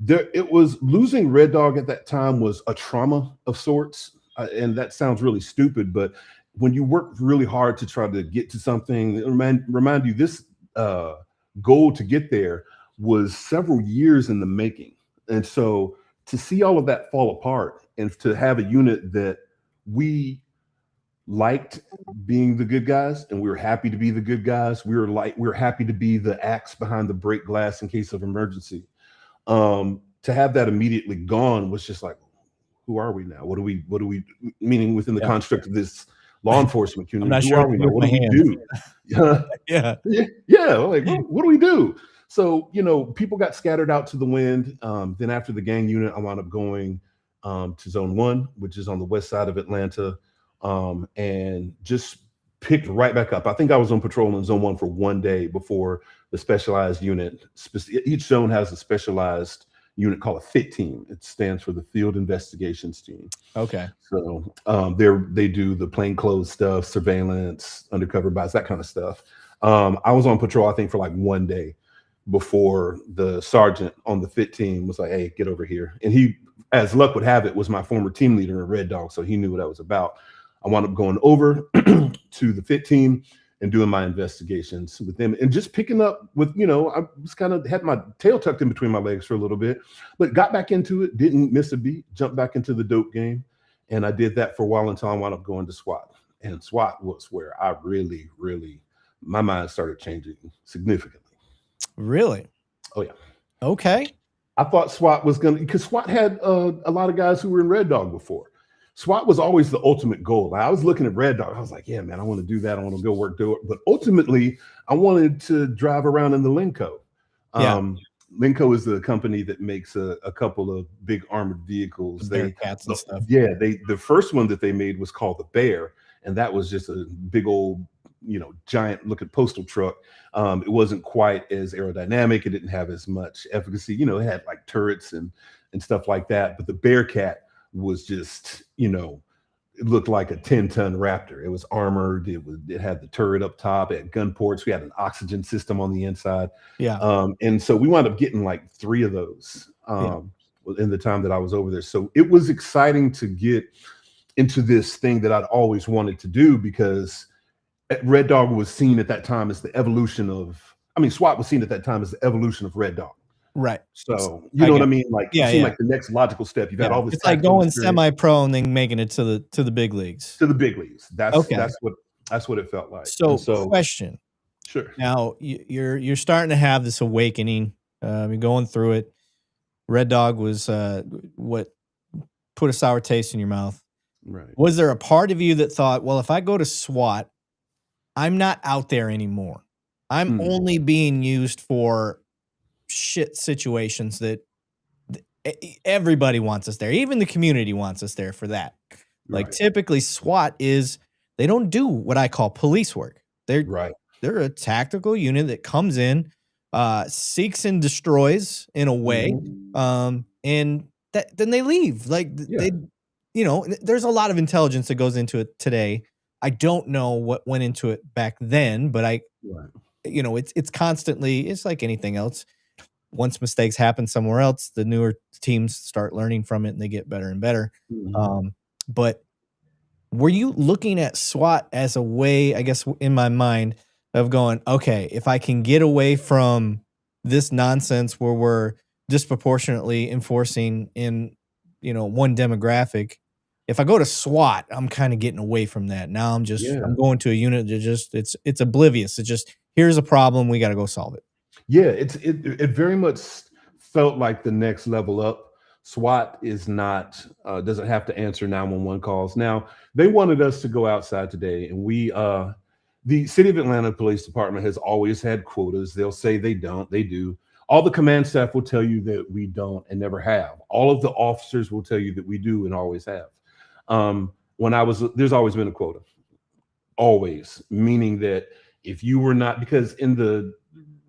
it was losing Red Dog at that time was a trauma of sorts. And that sounds really stupid, but when you work really hard to try to get to something, remind you this goal to get there was several years in the making. And so to see all of that fall apart and to have a unit that we liked being the good guys, and we were happy to be the good guys. We were happy to be the axe behind the break glass in case of emergency. To have that immediately gone was just like, who are we now? What do we meaning within the construct of this law enforcement community? Who are we now? What do we do? Yeah. Like, what do we do? So, people got scattered out to the wind. Then after the gang unit, I wound up going to Zone 1, which is on the west side of Atlanta, and just picked right back up. I think I was on patrol in Zone 1 for one day before the specialized unit. Each zone has a specialized unit called a FIT team. It stands for the Field Investigations Team. Okay. So they do the plainclothes stuff, surveillance, undercover buys, that kind of stuff. I was on patrol, I think, for like one day before the sergeant on the FIT team was like, hey, get over here. And he, as luck would have it, was my former team leader in Red Dog, so he knew what I was about. I wound up going over to the FIT team and doing my investigations with them and just picking up with, I was kind of had my tail tucked in between my legs for a little bit, but got back into it, didn't miss a beat, jumped back into the dope game. And I did that for a while until I wound up going to SWAT. And SWAT was where I really, my mind started changing significantly. Really? Oh, yeah. Okay. I thought SWAT was because SWAT had a lot of guys who were in Red Dog before. SWAT was always the ultimate goal. Like, I was looking at Red Dog. I was like, yeah, man, I want to do that. I want to go do it. But ultimately, I wanted to drive around in the Linco. Linco is the company that makes a couple of big armored vehicles. Cats and stuff. Yeah, the first one that they made was called the Bear, and that was just a big old giant looking postal truck. It wasn't quite as aerodynamic. It didn't have as much efficacy. It had like turrets and stuff like that. But the Bearcat was just, it looked like a 10-ton Raptor. It was armored. It had the turret up top. It had gun ports. We had an oxygen system on the inside. Yeah. And so we wound up getting like 3 of those in the time that I was over there. So it was exciting to get into this thing that I'd always wanted to do, because REDDOG was seen at that time as the evolution of, SWAT was seen at that time as the evolution of REDDOG. Right. So you know what I mean? Like, yeah, it seemed like the next logical step. You've got all this. It's like going semi-pro and then making it to the big leagues. To the big leagues. That's what it felt like. So question. Sure. Now you're starting to have this awakening. You're going through it. REDDOG was what put a sour taste in your mouth. Right. Was there a part of you that thought, well, if I go to SWAT, I'm not out there anymore. I'm only being used for shit situations that everybody wants us there. Even the community wants us there for that. Like typically SWAT they don't do what I call police work. They're a tactical unit that comes in, seeks and destroys in a way. And then they leave. Like there's a lot of intelligence that goes into it today. I don't know what went into it back then, but it's constantly, it's like anything else. Once mistakes happen somewhere else, the newer teams start learning from it and they get better and better. But were you looking at SWAT as a way, I guess, in my mind, of going, okay, if I can get away from this nonsense where we're disproportionately enforcing in, one demographic, if I go to SWAT, I'm kind of getting away from that. Now I'm going to a unit that it's oblivious. It's just, here's a problem, we got to go solve it. Yeah, it very much felt like the next level up. SWAT is not doesn't have to answer 911 calls. Now, they wanted us to go outside today, and we the City of Atlanta Police Department has always had quotas. They'll say they don't, they do. All the command staff will tell you that we don't and never have. All of the officers will tell you that we do and always have. There's always been a quota. Always, meaning that if you were not, because in the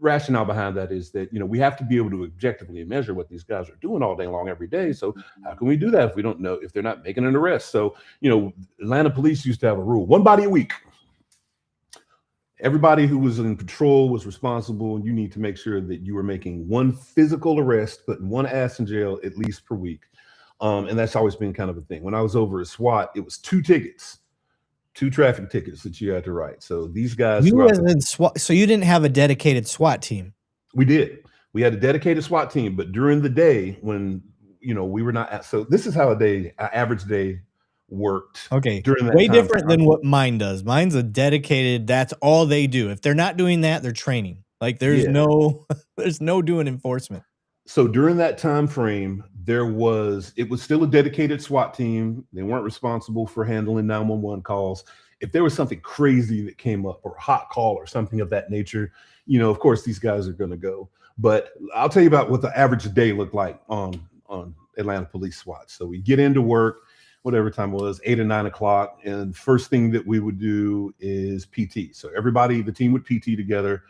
rationale behind that is that, we have to be able to objectively measure what these guys are doing all day long, every day. So how can we do that if we don't know if they're not making an arrest? So, Atlanta police used to have a rule, 1 body a week. Everybody who was in patrol was responsible, and you need to make sure that you were making 1 physical arrest, putting 1 ass in jail at least per week. And that's always been kind of a thing. When I was over at SWAT, it was 2 tickets. 2 traffic tickets that you had to write. So these guys. So you didn't have a dedicated SWAT team? We did. We had a dedicated SWAT team, but during the day when we were not. So this is how an average day worked. Okay. During that way different than what mine does. Mine's a dedicated. That's all they do. If they're not doing that, they're training. Like there's no doing enforcement. So during that time frame, it was still a dedicated SWAT team. They weren't responsible for handling 911 calls. If there was something crazy that came up, or a hot call or something of that nature, of course these guys are going to go. But I'll tell you about what the average day looked like on Atlanta Police SWAT. So we get into work, whatever time it was, 8 or 9 o'clock, and first thing that we would do is PT. So the team would PT together.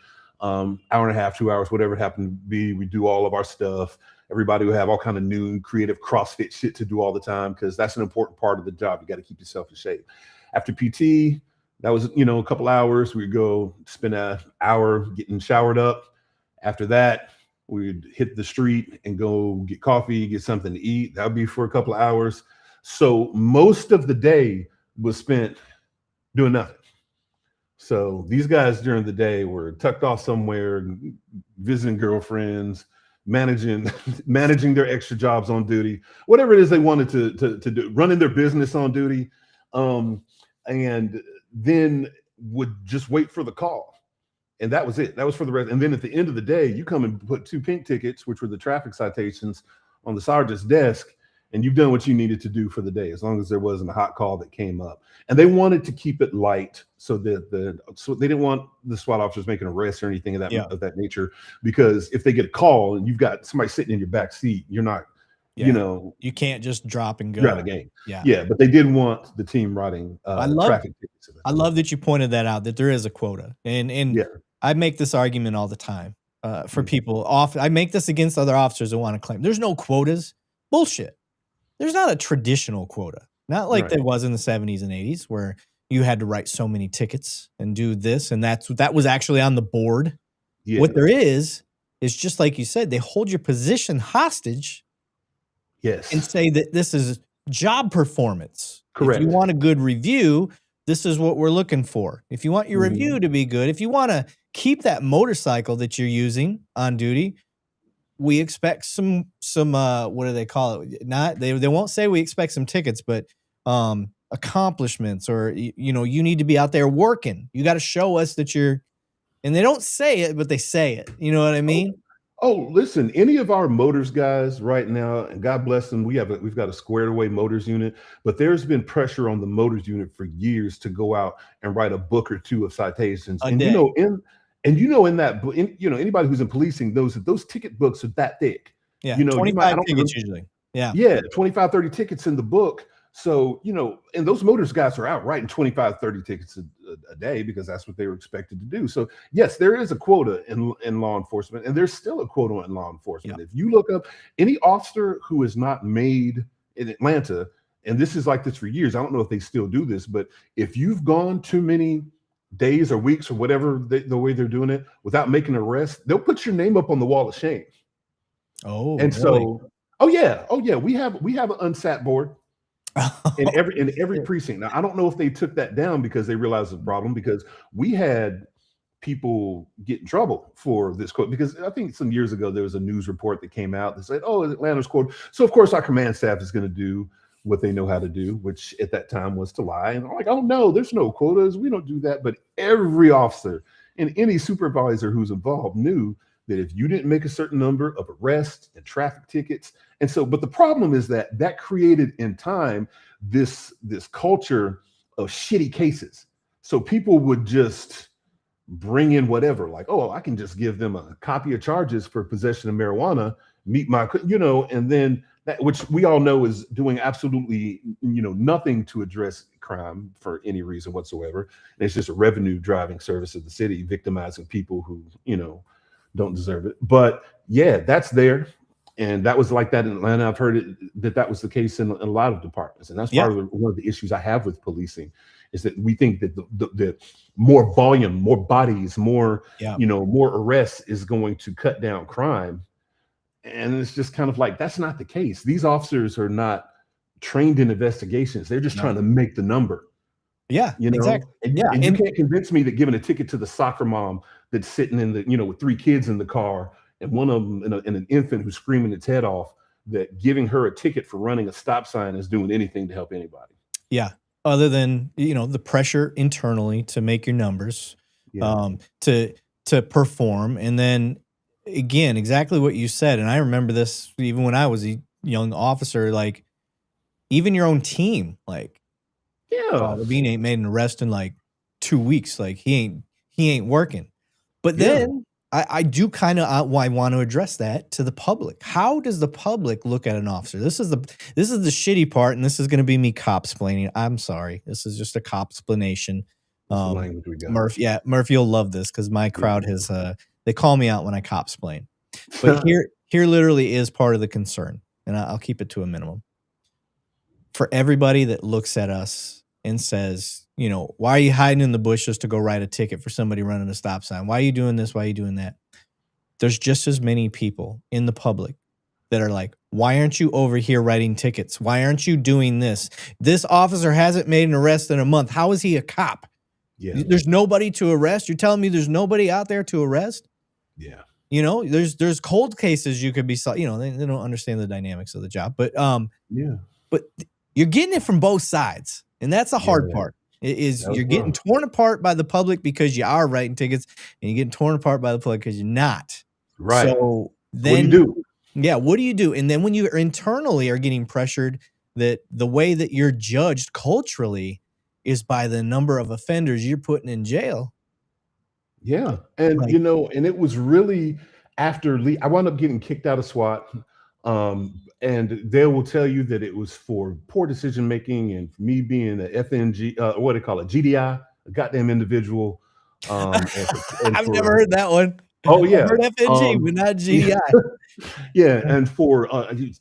Hour and a half, 2 hours, whatever it happened to be. We do all of our stuff. Everybody will have all kind of new creative CrossFit shit to do all the time, because that's an important part of the job. You got to keep yourself in shape. After PT, that was a couple hours. We'd go spend an hour getting showered up. After that, we'd hit the street and go get coffee, get something to eat. That would be for a couple of hours. So most of the day was spent doing nothing. So these guys during the day were tucked off somewhere, visiting girlfriends, managing their extra jobs on duty, whatever it is they wanted to do, running their business on duty, and then would just wait for the call. And that was it. That was for the rest. And then at the end of the day, you come and put 2 pink tickets, which were the traffic citations, on the sergeant's desk, and you've done what you needed to do for the day, as long as there wasn't a hot call that came up. And they wanted to keep it light, so that so they didn't want the SWAT officers making arrests or anything of that nature, because if they get a call and you've got somebody sitting in your back seat, you're not, you can't just drop and go. You're out of the game. Yeah. But they did want the team writing traffic tickets. I love that you pointed that out, that there is a quota. And Yeah. I make this argument all the time for people. I make this against other officers who want to claim there's no quotas. Bullshit. There's not a traditional quota. Not like there was in the 70s and 80s where you had to write so many tickets and do this, and that was actually on the board. Yeah. What there is just like you said, they hold your position hostage. Yes. And say that this is job performance. Correct. If you want a good review, this is what we're looking for. If you want your review to be good, if you want to keep that motorcycle that you're using on duty, we expect some what do they call it? Not they won't say we expect some tickets, but accomplishments, or you know, you need to be out there working. You got to show us that you're, and they don't say it, but they say it. You know what I mean? Oh, listen, any of our motors guys right now, and God bless them, we've got a squared away motors unit, but there's been pressure on the motors unit for years to go out and write a book or two of citations. And you know, in that, you know, anybody who's in policing knows that those ticket books are that thick. Yeah, you know, 25 tickets usually. Yeah, 25, 30 tickets in the book. So, you know, and those motors guys are out writing 25, 30 tickets a day because that's what they were expected to do. So, yes, there is a quota in law enforcement, and there's still a quota in law enforcement. If you look up any officer who is not made in Atlanta, and this is like this for years, I don't know if they still do this, but if you've gone too many days or weeks or whatever the way they're doing it without making an arrest, they'll put your name up on the wall of shame. Oh, and really? So, oh yeah, we have an unsat board. In every precinct. Now, I don't know if they took that down because they realized the problem, because we had people get in trouble for this quote, because I think some years ago there was a news report that came out that said, oh, Atlanta's quote. So of course our command staff is going to do what they know how to do, which at that time was to lie. And I'm like, oh no, there's no quotas. We don't do that. But every officer and any supervisor who's involved knew that if you didn't make a certain number of arrests and traffic tickets, and so, but the problem is that created in time this culture of shitty cases. So people would just bring in whatever, like, oh, I can just give them a copy of charges for possession of marijuana, meet my, you know, and then that, which we all know is doing absolutely, you know, nothing to address crime for any reason whatsoever. And it's just a revenue driving service of the city, victimizing people who, you know, don't deserve it. But yeah, that's there. And that was like that in Atlanta. I've heard that was the case in a lot of departments. And that's part of one of the issues I have with policing, is that we think that the more volume, more bodies, more, you know, more arrests is going to cut down crime. And it's just kind of like, that's not the case. These officers are not trained in investigations. They're just trying to make the number. Yeah, you know? Exactly. And you can't convince me that giving a ticket to the soccer mom that's sitting in the, you know, with 3 kids in the car, and one of them and an infant who's screaming its head off, that giving her a ticket for running a stop sign is doing anything to help anybody. Yeah. Other than, you know, the pressure internally to make your numbers, to perform. And then again, exactly what you said. And I remember this even when I was a young officer, like even your own team, like, Lavigne ain't made an arrest in like 2 weeks. Like he ain't working. But then I do kind of want to address that to the public. How does the public look at an officer? This is the shitty part, and this is going to be me cop-splaining. I'm sorry. This is just a cop-splanation. Murphy, you'll love this because my crowd has they call me out when I cop-splain. But here literally is part of the concern, and I'll keep it to a minimum. For everybody that looks at us and says, you know, why are you hiding in the bushes to go write a ticket for somebody running a stop sign? Why are you doing this? Why are you doing that? There's just as many people in the public that are like, why aren't you over here writing tickets? Why aren't you doing this? This officer hasn't made an arrest in a month. How is he a cop? Yeah. There's nobody to arrest. You're telling me there's nobody out there to arrest? Yeah. You know, there's cold cases you could be, you know, they don't understand the dynamics of the job, but but you're getting it from both sides. And that's the hard part. You're getting torn apart by the public because you are writing tickets, and you're getting torn apart by the public because you're not. Right. So then, what do you do? Yeah, what do you do? And then when you internally are getting pressured, that the way that you're judged culturally is by the number of offenders you're putting in jail. Yeah, and like, you know, and it was really after I wound up getting kicked out of SWAT. And they will tell you that it was for poor decision making and me being an FNG, what do they call it, GDI, goddamn individual. And I've never for heard that one. oh I've yeah, heard FNG, but not GDI. yeah, and for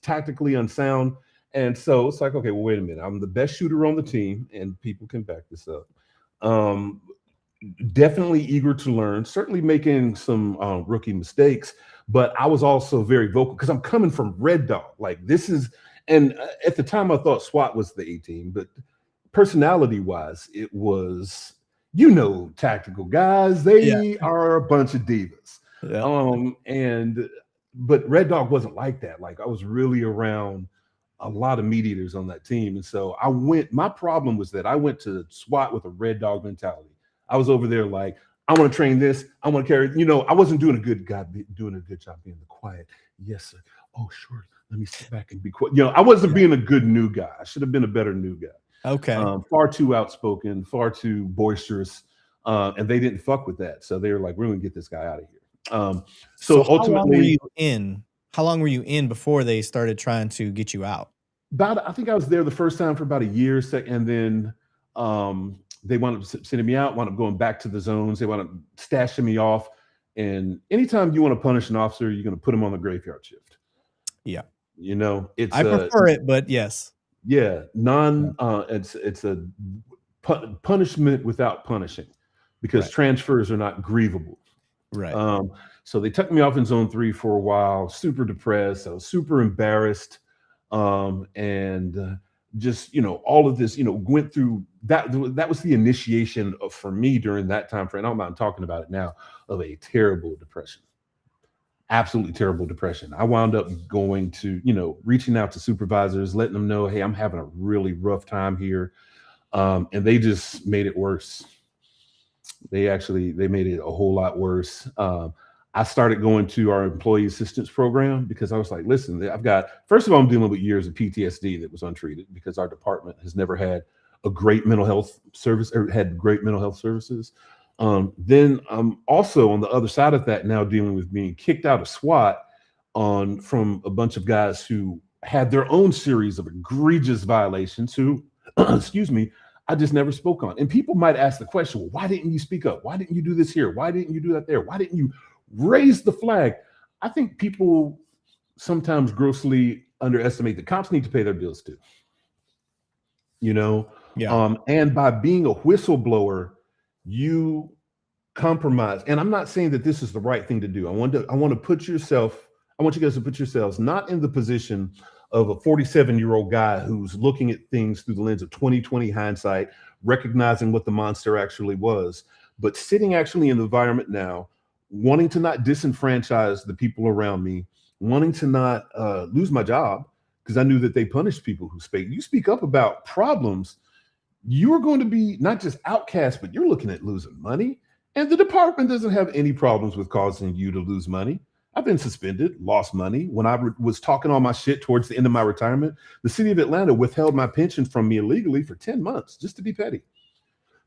tactically unsound. And so it's like, okay, well, wait a minute. I'm the best shooter on the team, and people can back this up. Um, Definitely eager to learn, certainly making some rookie mistakes, but I was also very vocal because I'm coming from REDDOG. Like this is, and at the time I thought SWAT was the A team, but personality wise, it was, tactical guys. They are a bunch of divas. Yeah. And but REDDOG wasn't like that. Like I was really around a lot of meat eaters on that team. And so my problem was that I went to SWAT with a REDDOG mentality. I was over there like, I want to train this. I want to carry, I wasn't doing a good job being the quiet. Yes, sir. Oh, sure. Let me sit back and be quiet. I wasn't being a good new guy. I should have been a better new guy. Okay. Far too outspoken, far too boisterous. And they didn't fuck with that. So they were like, we're going to get this guy out of here. So ultimately, how long were you in before they started trying to get you out? I think I was there the first time for about a year, and then they wound up sending me out, wound up going back to the zones. They wound up stashing me off. And anytime you want to punish an officer, you're going to put him on the graveyard shift. Yeah. I prefer it, but yes. Yeah. It's a punishment without punishing, because transfers are not grievable. Right. So they took me off in zone 3 for a while, super depressed. I was super embarrassed. And just, all of this, went through that. That was the initiation for me during that time frame. I'm not talking about it now, of a terrible depression, absolutely terrible depression. I wound up going to, reaching out to supervisors, letting them know, hey, I'm having a really rough time here. And they just made it worse. They made it a whole lot worse. I started going to our employee assistance program because I was like, listen, first of all, I'm dealing with years of PTSD that was untreated because our department has never had a great mental health service or had great mental health services. Then I'm also on the other side of that now dealing with being kicked out of SWAT from a bunch of guys who had their own series of egregious violations who, excuse me, I just never spoke on. And people might ask the question, well, why didn't you speak up? Why didn't you do this here? Why didn't you do that there? Why didn't you raise the flag? I think people sometimes grossly underestimate that cops need to pay their bills too. And by being a whistleblower, you compromise. And I'm not saying that this is the right thing to do. I want you guys to put yourselves not in the position of a 47-year-old guy who's looking at things through the lens of 20/20 hindsight, recognizing what the monster actually was, but sitting actually in the environment now, wanting to not disenfranchise the people around me, wanting to not lose my job, because I knew that they punished people who speak. You speak up about problems, you're going to be not just outcast, but you're looking at losing money. And the department doesn't have any problems with causing you to lose money. I've been suspended, lost money. When I was talking all my shit towards the end of my retirement, the city of Atlanta withheld my pension from me illegally for 10 months, just to be petty.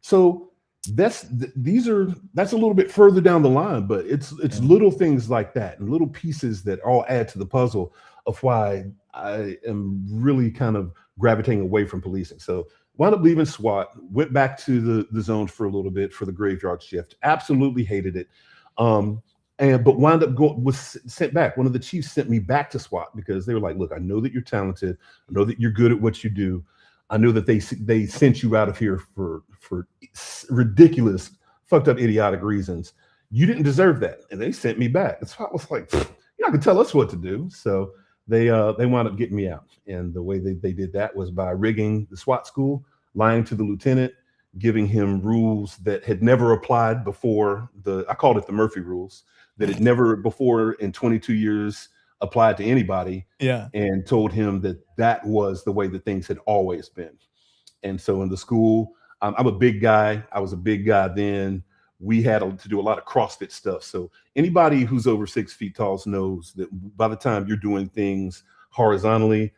So that's a little bit further down the line, but it's little things like that and little pieces that all add to the puzzle of why I am really kind of gravitating away from policing. So wound up leaving SWAT, went back to the zones for a little bit for the graveyard shift. Absolutely hated it. But wound up was sent back. One of the chiefs sent me back to SWAT because they were like, look, I know that you're talented. I know that you're good at what you do. I know that they sent you out of here for ridiculous, fucked up, idiotic reasons. You didn't deserve that. And they sent me back. So I was like, you're not gonna tell us what to do. So they wound up getting me out. And the way they did that was by rigging the SWAT school, lying to the lieutenant, giving him rules that had never applied before. I called it the Murphy rules, that had never before in 22 years applied to anybody. Yeah. And told him that was the way that things had always been. And so in the school, I'm a big guy. I was a big guy then. We had to do a lot of CrossFit stuff. So anybody who's over 6 feet tall knows that by the time you're doing things horizontally,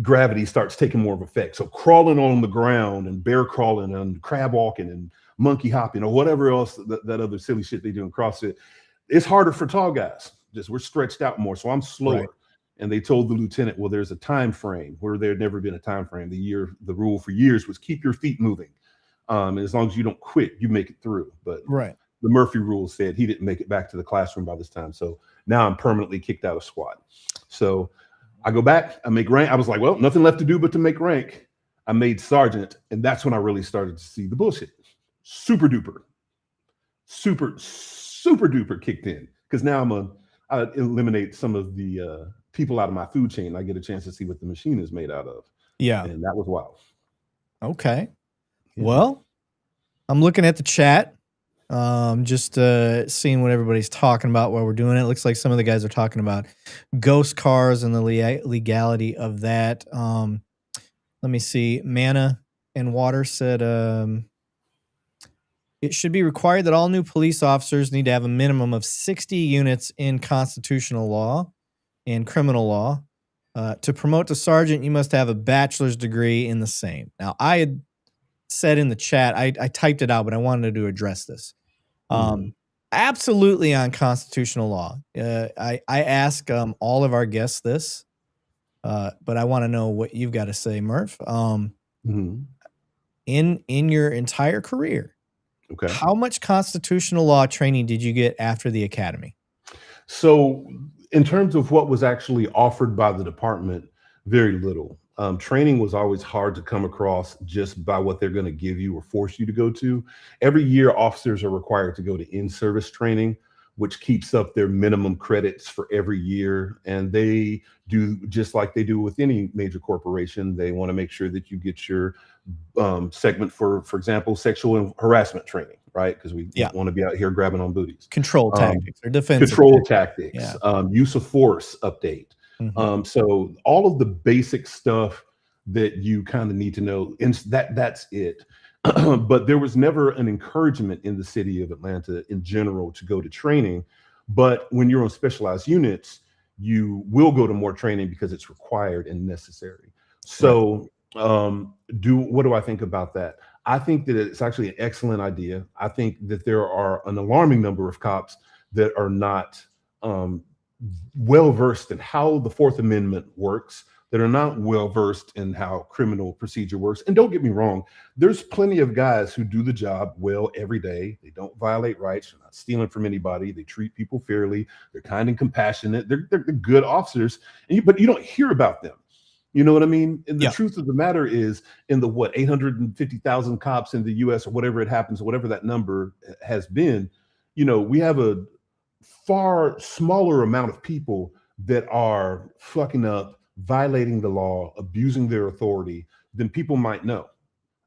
gravity starts taking more of effect. So crawling on the ground and bear crawling and crab walking and monkey hopping or whatever else that other silly shit they do in CrossFit, it's harder for tall guys. Just we're stretched out more. So I'm slower. Right. And they told the lieutenant, well, there's a time frame where there had never been a time frame. The rule for years was keep your feet moving. And as long as you don't quit, you make it through. But Right. the Murphy rule said he didn't make it back to the classroom by this time. So now I'm permanently kicked out of SWAT. So I go back, I make rank. I was like, well, nothing left to do but to make rank. I made sergeant, and that's when I really started to see the bullshit. Super duper kicked in, because now I eliminate some of the people out of my food chain. I get a chance to see what the machine is made out of. Yeah. And that was wild. Okay. Yeah. Well, I'm looking at the chat. Just seeing what everybody's talking about while we're doing it. Looks like some of the guys are talking about ghost cars and the legality of that. Let me see. Mana and Water said it should be required that all new police officers need to have a minimum of 60 units in constitutional law and criminal law. To promote to sergeant, you must have a bachelor's degree in the same. Now, I had said in the chat, I typed it out, but I wanted to address this. Absolutely on constitutional law. I ask all of our guests this, but I want to know what you've got to say, Murph. In your entire career, okay, how much constitutional law training did you get after the academy? So in terms of what was actually offered by the department, very little. Training was always hard to come across just by what they're going to give you or force you to go to. Every year, officers are required to go to in-service training, which keeps up their minimum credits for every year. And they do just like they do with any major corporation. They want to make sure that you get your segment for example, sexual harassment training, right? Because we don't want to be out here grabbing on booties. Control tactics or defense. Control tactics, use of force update. So all of the basic stuff that you kind of need to know, and that's it. But there was never an encouragement in the city of Atlanta in general to go to training. But when you're on specialized units, you will go to more training because it's required and necessary. So what do I think about that? I think that it's actually an excellent idea. I think that there are an alarming number of cops that are not well-versed in how the Fourth Amendment works, that are not well-versed in how criminal procedure works. And don't get me wrong, there's plenty of guys who do the job well every day. They don't violate rights. They're not stealing from anybody. They treat people fairly. They're kind and compassionate. They're good officers, but you don't hear about them. You know what I mean? And the truth of the matter is, in the 850,000 cops in the US or whatever it happens, whatever that number has been, we have a far smaller amount of people that are fucking up, violating the law, abusing their authority than people might know.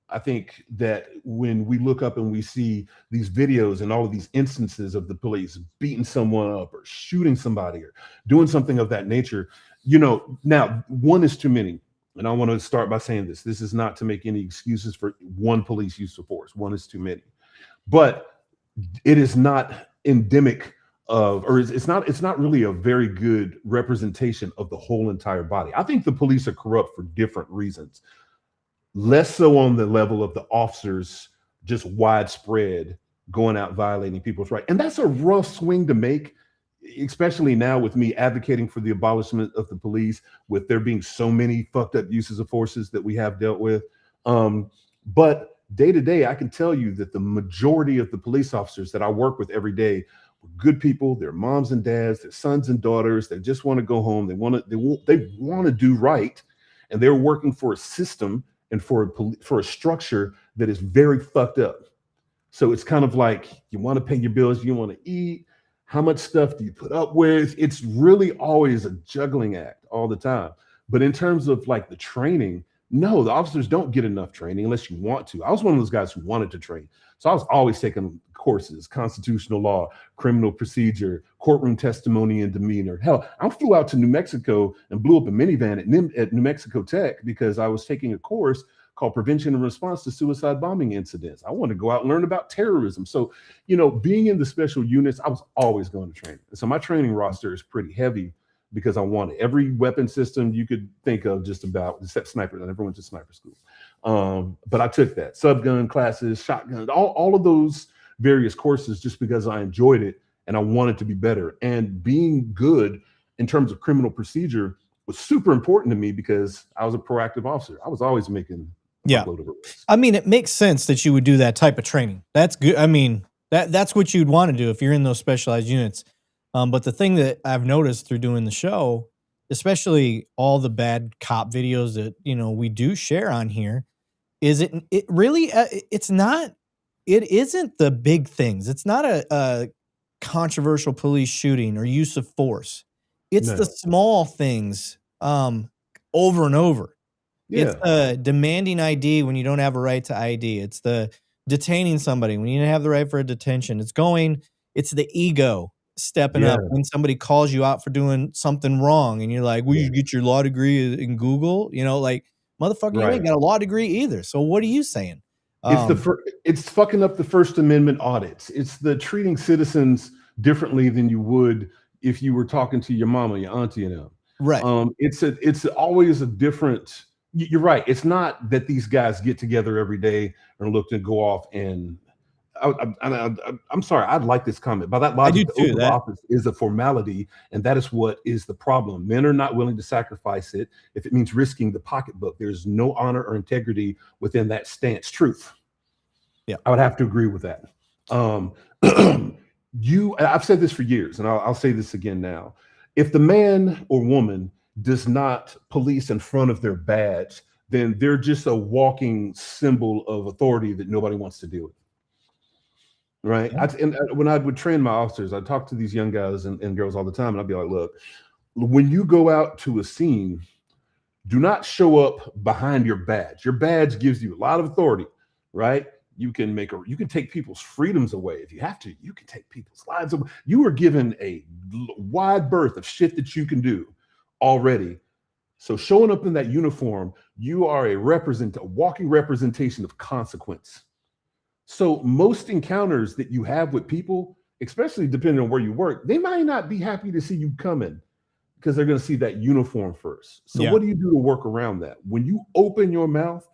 I think that when we look up and we see these videos and all of these instances of the police beating someone up or shooting somebody or doing something of that nature, now one is too many. And I want to start by saying this. This is not to make any excuses for one police use of force. One is too many. But it is not endemic of, or it's not really a very good representation of the whole entire body. I think the police are corrupt for different reasons. Less so on the level of the officers just widespread going out violating people's rights. And that's a rough swing to make, especially now with me advocating for the abolishment of the police, with there being so many fucked up uses of forces that we have dealt with. But day to day, I can tell you that the majority of the police officers that I work with every day were good people. They're moms and dads, they're sons and daughters. They just want to go home. They want to do right. And they're working for a system and for a structure that is very fucked up. So it's kind of like, you want to pay your bills, you want to eat. How much stuff do you put up with? It's really always a juggling act all the time. But in terms of like the training, no, the officers don't get enough training unless you want to. I was one of those guys who wanted to train. So I was always taking courses, constitutional law, criminal procedure, courtroom testimony and demeanor. Hell, I flew out to New Mexico and blew up a minivan at New Mexico Tech because I was taking a course called Prevention and Response to Suicide Bombing Incidents. I wanted to go out and learn about terrorism. So, being in the special units, I was always going to training. So my training roster is pretty heavy because I wanted every weapon system you could think of, just about, except sniper. I never went to sniper school. But I took that. Subgun classes, shotguns, all of those various courses just because I enjoyed it and I wanted to be better. And being good in terms of criminal procedure was super important to me because I was a proactive officer. I was always making Yeah. buttload of risk. I mean, it makes sense that you would do that type of training. That's good. I mean, that's what you'd want to do if you're in those specialized units. But the thing that I've noticed through doing the show, especially all the bad cop videos that, we do share on here, is it really, it's not, it isn't the big things. It's not a controversial police shooting or use of force. It's the No. small things, over and over. It's Yeah. demanding ID when you don't have a right to ID. It's the detaining somebody when you don't have the right for a detention. It's the ego stepping Yeah. up when somebody calls you out for doing something wrong and you're like, "Well, you get your law degree in Google?" Like, motherfucker, you ain't Right. got a law degree either. So what are you saying? It's fucking up the First Amendment audits. It's the treating citizens differently than you would if you were talking to your mama, your auntie, and them. Right. It's always a different. You're right. It's not that these guys get together every day and look to go off and. I'm sorry. I'd like this comment. By that logic, the oath of office is a formality, and that is what is the problem. Men are not willing to sacrifice it if it means risking the pocketbook. There's no honor or integrity within that stance. Truth. Yeah, I would have to agree with that. I've said this for years, and I'll say this again now. If the man or woman does not police in front of their badge, then they're just a walking symbol of authority that nobody wants to deal with. Right. Yeah. When I would train my officers, I talk to these young guys and girls all the time, and I'd be like, look, when you go out to a scene, do not show up behind your badge. Your badge gives you a lot of authority, right? You can take people's freedoms away if you have to. You can take people's lives away. You are given a wide berth of shit that you can do already. So showing up in that uniform, you are a walking representation of consequence. So most encounters that you have with people, especially depending on where you work, they might not be happy to see you coming because they're going to see that uniform first. So what do you do to work around that? When you open your mouth,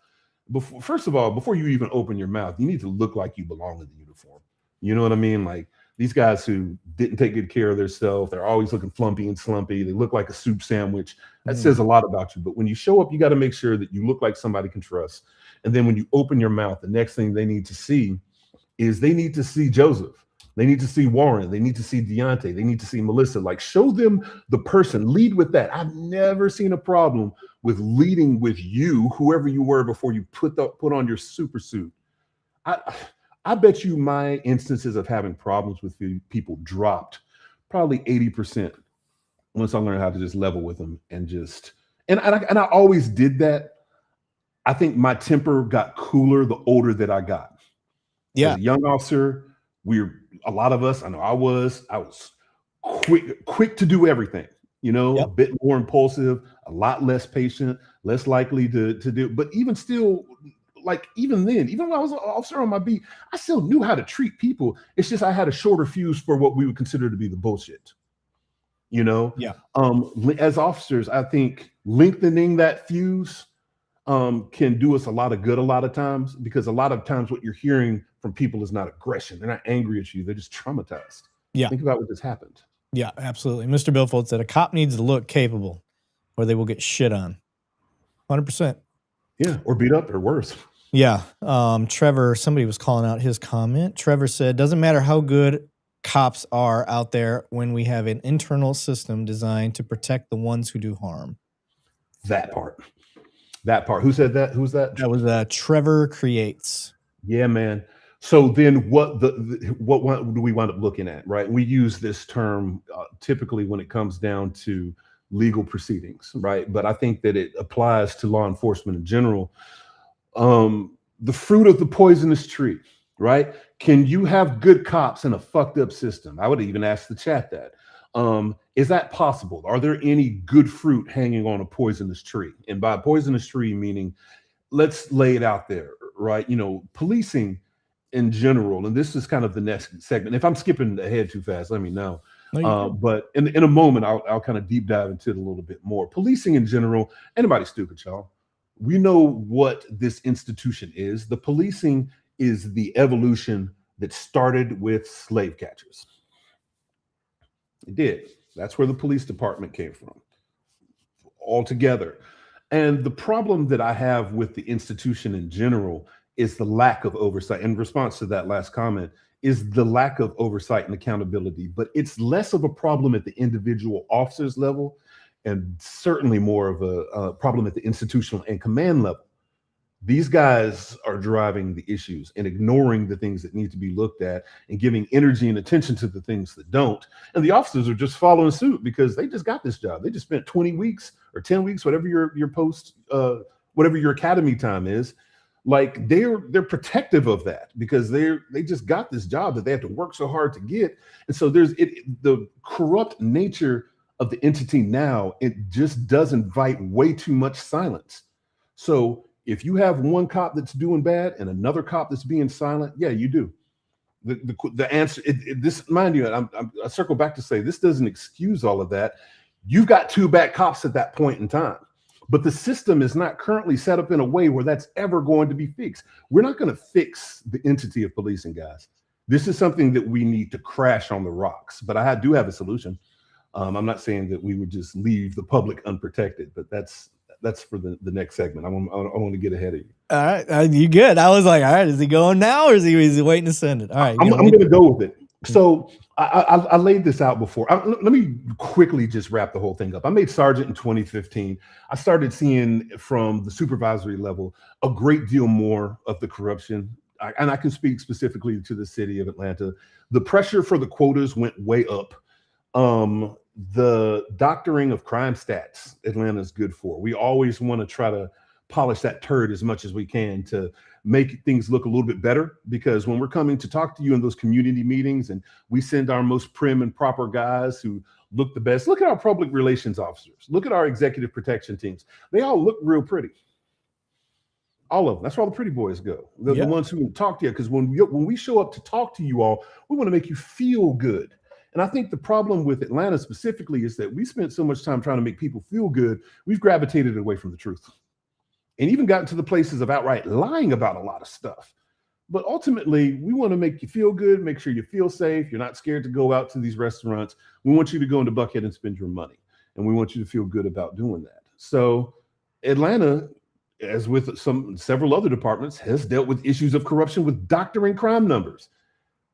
before you even open your mouth, you need to look like you belong in the uniform. You know what I mean? Like these guys who didn't take good care of themselves, they're always looking flumpy and slumpy. They look like a soup sandwich. That says a lot about you. But when you show up, you got to make sure that you look like somebody can trust. And then when you open your mouth, the next thing they need to see is they need to see Joseph. They need to see Warren. They need to see Deontay. They need to see Melissa. Like, show them the person. Lead with that. I've never seen a problem with leading with you, whoever you were before you put on your super suit. I bet you my instances of having problems with people dropped probably 80% once I learned how to just level with them and I always did that. I think my temper got cooler the older that I got. Yeah. As a young officer, a lot of us, I know I was quick to do everything, a bit more impulsive, a lot less patient, less likely to do. But even still, even when I was an officer on my beat, I still knew how to treat people. It's just I had a shorter fuse for what we would consider to be the bullshit. Yeah. As officers, I think lengthening that fuse can do us a lot of good a lot of times, because a lot of times what you're hearing from people is not aggression. They're not angry at you. They're just traumatized. Yeah. Think about what just happened. Yeah, absolutely. Mr. Billfold said a cop needs to look capable or they will get shit on. 100%. Yeah, or beat up or worse. Yeah. Trevor, somebody was calling out his comment. Trevor said, doesn't matter how good cops are out there when we have an internal system designed to protect the ones who do harm. That part. Who said that? Who's that? That was Trevor Creates. Yeah, man. So then what do we wind up looking at, right? We use this term typically when it comes down to legal proceedings, right? But I think that it applies to law enforcement in general. The fruit of the poisonous tree, right? Can you have good cops in a fucked up system? I would even ask the chat that. Is that possible? Are there any good fruit hanging on a poisonous tree? And by poisonous tree, meaning, let's lay it out there, right? Policing in general, and this is kind of the next segment. If I'm skipping ahead too fast, let me know. But in a moment, I'll kind of deep dive into it a little bit more. Policing in general, anybody stupid, y'all. We know what this institution is. The policing is the evolution that started with slave catchers. It did. That's where the police department came from altogether. And the problem that I have with the institution in general is the lack of oversight. In response to that last comment, is the lack of oversight and accountability. But it's less of a problem at the individual officers level, and certainly more of a problem at the institutional and command level. These guys are driving the issues and ignoring the things that need to be looked at and giving energy and attention to the things that don't. And the officers are just following suit because they just got this job. They just spent 20 weeks or 10 weeks, whatever your post, whatever your academy time is. Like they're protective of that because they just got this job that they have to work so hard to get. And so there's the corrupt nature of the entity now, it just does invite way too much silence. So if you have one cop that's doing bad and another cop that's being silent, yeah, you do. The answer, this, mind you, I circle back to say this doesn't excuse all of that. You've got two bad cops at that point in time, but the system is not currently set up in a way where that's ever going to be fixed. We're not going to fix the entity of policing, guys. This is something that we need to crash on the rocks, but I do have a solution. I'm not saying that we would just leave the public unprotected, but that's for the next segment. I want to get ahead of you. All right, you good? I was like, all right, is he going now, or is he waiting to send it? All right, I'm going to go with it. So I laid this out before. Let me quickly just wrap the whole thing up. I made sergeant in 2015. I started seeing from the supervisory level a great deal more of the corruption. And I can speak specifically to the city of Atlanta. The pressure for the quotas went way up. The doctoring of crime stats, Atlanta is good for. We always want to try to polish that turd as much as we can to make things look a little bit better, because when we're coming to talk to you in those community meetings and we send our most prim and proper guys who look the best, look at our public relations officers, look at our executive protection teams. They all look real pretty. All of them. That's where all the pretty boys go. They're the ones who talk to you, because when we show up to talk to you all, we want to make you feel good. And I think the problem with Atlanta specifically is that we spent so much time trying to make people feel good, we've gravitated away from the truth and even gotten to the places of outright lying about a lot of stuff. But ultimately, we want to make you feel good, make sure you feel safe. You're not scared to go out to these restaurants. We want you to go into Buckhead and spend your money. And we want you to feel good about doing that. So Atlanta, as with several other departments, has dealt with issues of corruption with doctoring crime numbers.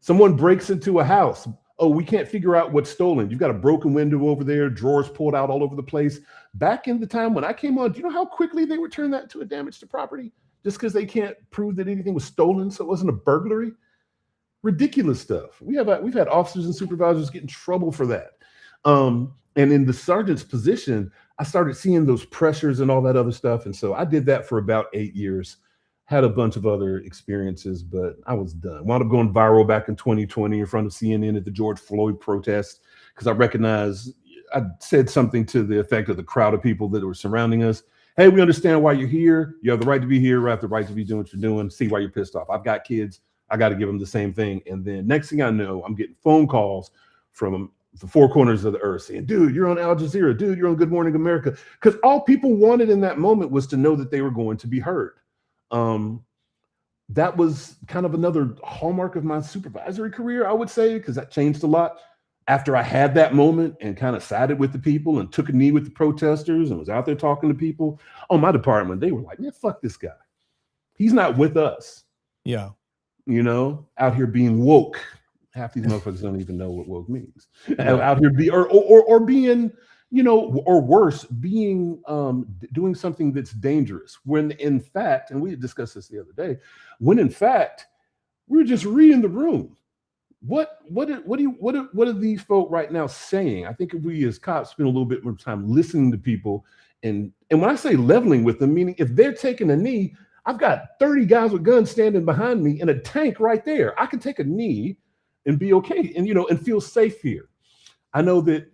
Someone breaks into a house. Oh, we can't figure out what's stolen. You've got a broken window over there, drawers pulled out all over the place. Back in the time when I came on, do you know how quickly they would turn that to a damage to property just because they can't prove that anything was stolen, so it wasn't a burglary? Ridiculous stuff. We've had officers and supervisors get in trouble for that. And in the sergeant's position, I started seeing those pressures and all that other stuff. And so I did that for about 8 years. Had a bunch of other experiences, but I was done. Wound up going viral back in 2020 in front of CNN at the George Floyd protest, because I recognized I said something to the effect of the crowd of people that were surrounding us. Hey, we understand why you're here. You have the right to be here. You have the right to be doing what you're doing. See why you're pissed off. I've got kids. I got to give them the same thing. And then next thing I know, I'm getting phone calls from the four corners of the earth saying, dude, you're on Al Jazeera. Dude, you're on Good Morning America. Because all people wanted in that moment was to know that they were going to be heard. That was kind of another hallmark of my supervisory career, I would say, because that changed a lot after I had that moment and kind of sided with the people and took a knee with the protesters and was out there talking to people. On my department, they were like, man, fuck this guy. He's not with us. Yeah. You know, out here being woke. Half these motherfuckers don't even know what woke means. Out here or being, you know, or worse, being doing something that's dangerous. When in fact, and we discussed this the other day, when in fact we're just reading the room. What are these folk right now saying? I think if we as cops spend a little bit more time listening to people, and when I say leveling with them, meaning if they're taking a knee, I've got 30 guys with guns standing behind me and a tank right there. I can take a knee and be okay, and and feel safe here. I know that,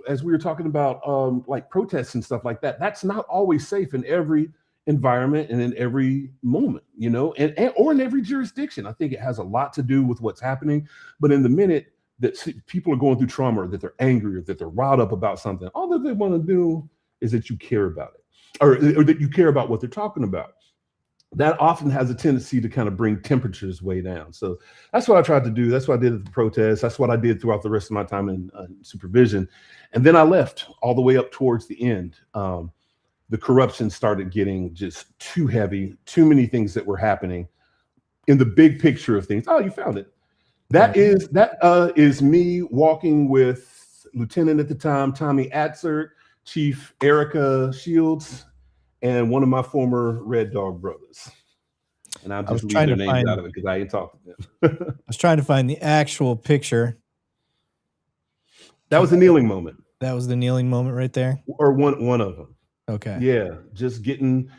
as we were talking about like protests and stuff like that, that's not always safe in every environment and in every moment, and or in every jurisdiction. I think it has a lot to do with what's happening. But in the minute that people are going through trauma, or that they're angry, or that they're riled up about something, all that they want to do is that you care about it, or that you care about what they're talking about. That often has a tendency to kind of bring temperatures way down. So that's what I tried to do. That's what I did at the protest. That's what I did throughout the rest of my time in supervision. And then I left all the way up towards the end. the corruption started getting just too heavy, too many things that were happening in the big picture of things. Oh, you found it. That is me walking with Lieutenant at the time, Tommy Atzert, Chief Erica Shields, and one of my former REDDOG brothers. And I'll just leave their names out of it because I ain't talked to them. I was trying to find the actual picture. That was a kneeling moment. That was the kneeling moment right there? Or one of them. Okay. Yeah, just getting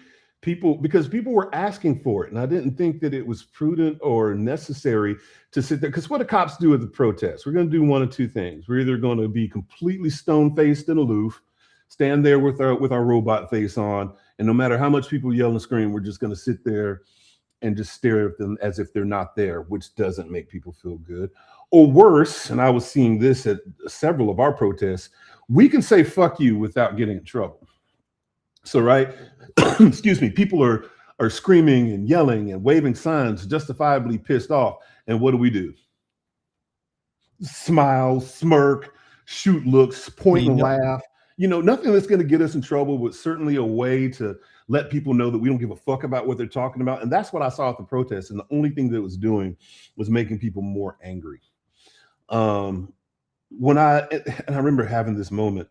people, because people were asking for it. And I didn't think that it was prudent or necessary to sit there. Because what do cops do at the protests? We're going to do one of two things. We're either going to be completely stone-faced and aloof, stand there with our robot face on, and no matter how much people yell and scream, we're just going to sit there and just stare at them as if they're not there, which doesn't make people feel good. Or worse, and I was seeing this at several of our protests, we can say fuck you without getting in trouble. So, right, excuse me, people are screaming and yelling and waving signs, justifiably pissed off. And what do? Smile, smirk, shoot looks, point and laugh. You know, nothing that's going to get us in trouble, but certainly a way to let people know that we don't give a fuck about what they're talking about. And that's what I saw at the protest. And the only thing that it was doing was making people more angry. When I remember having this moment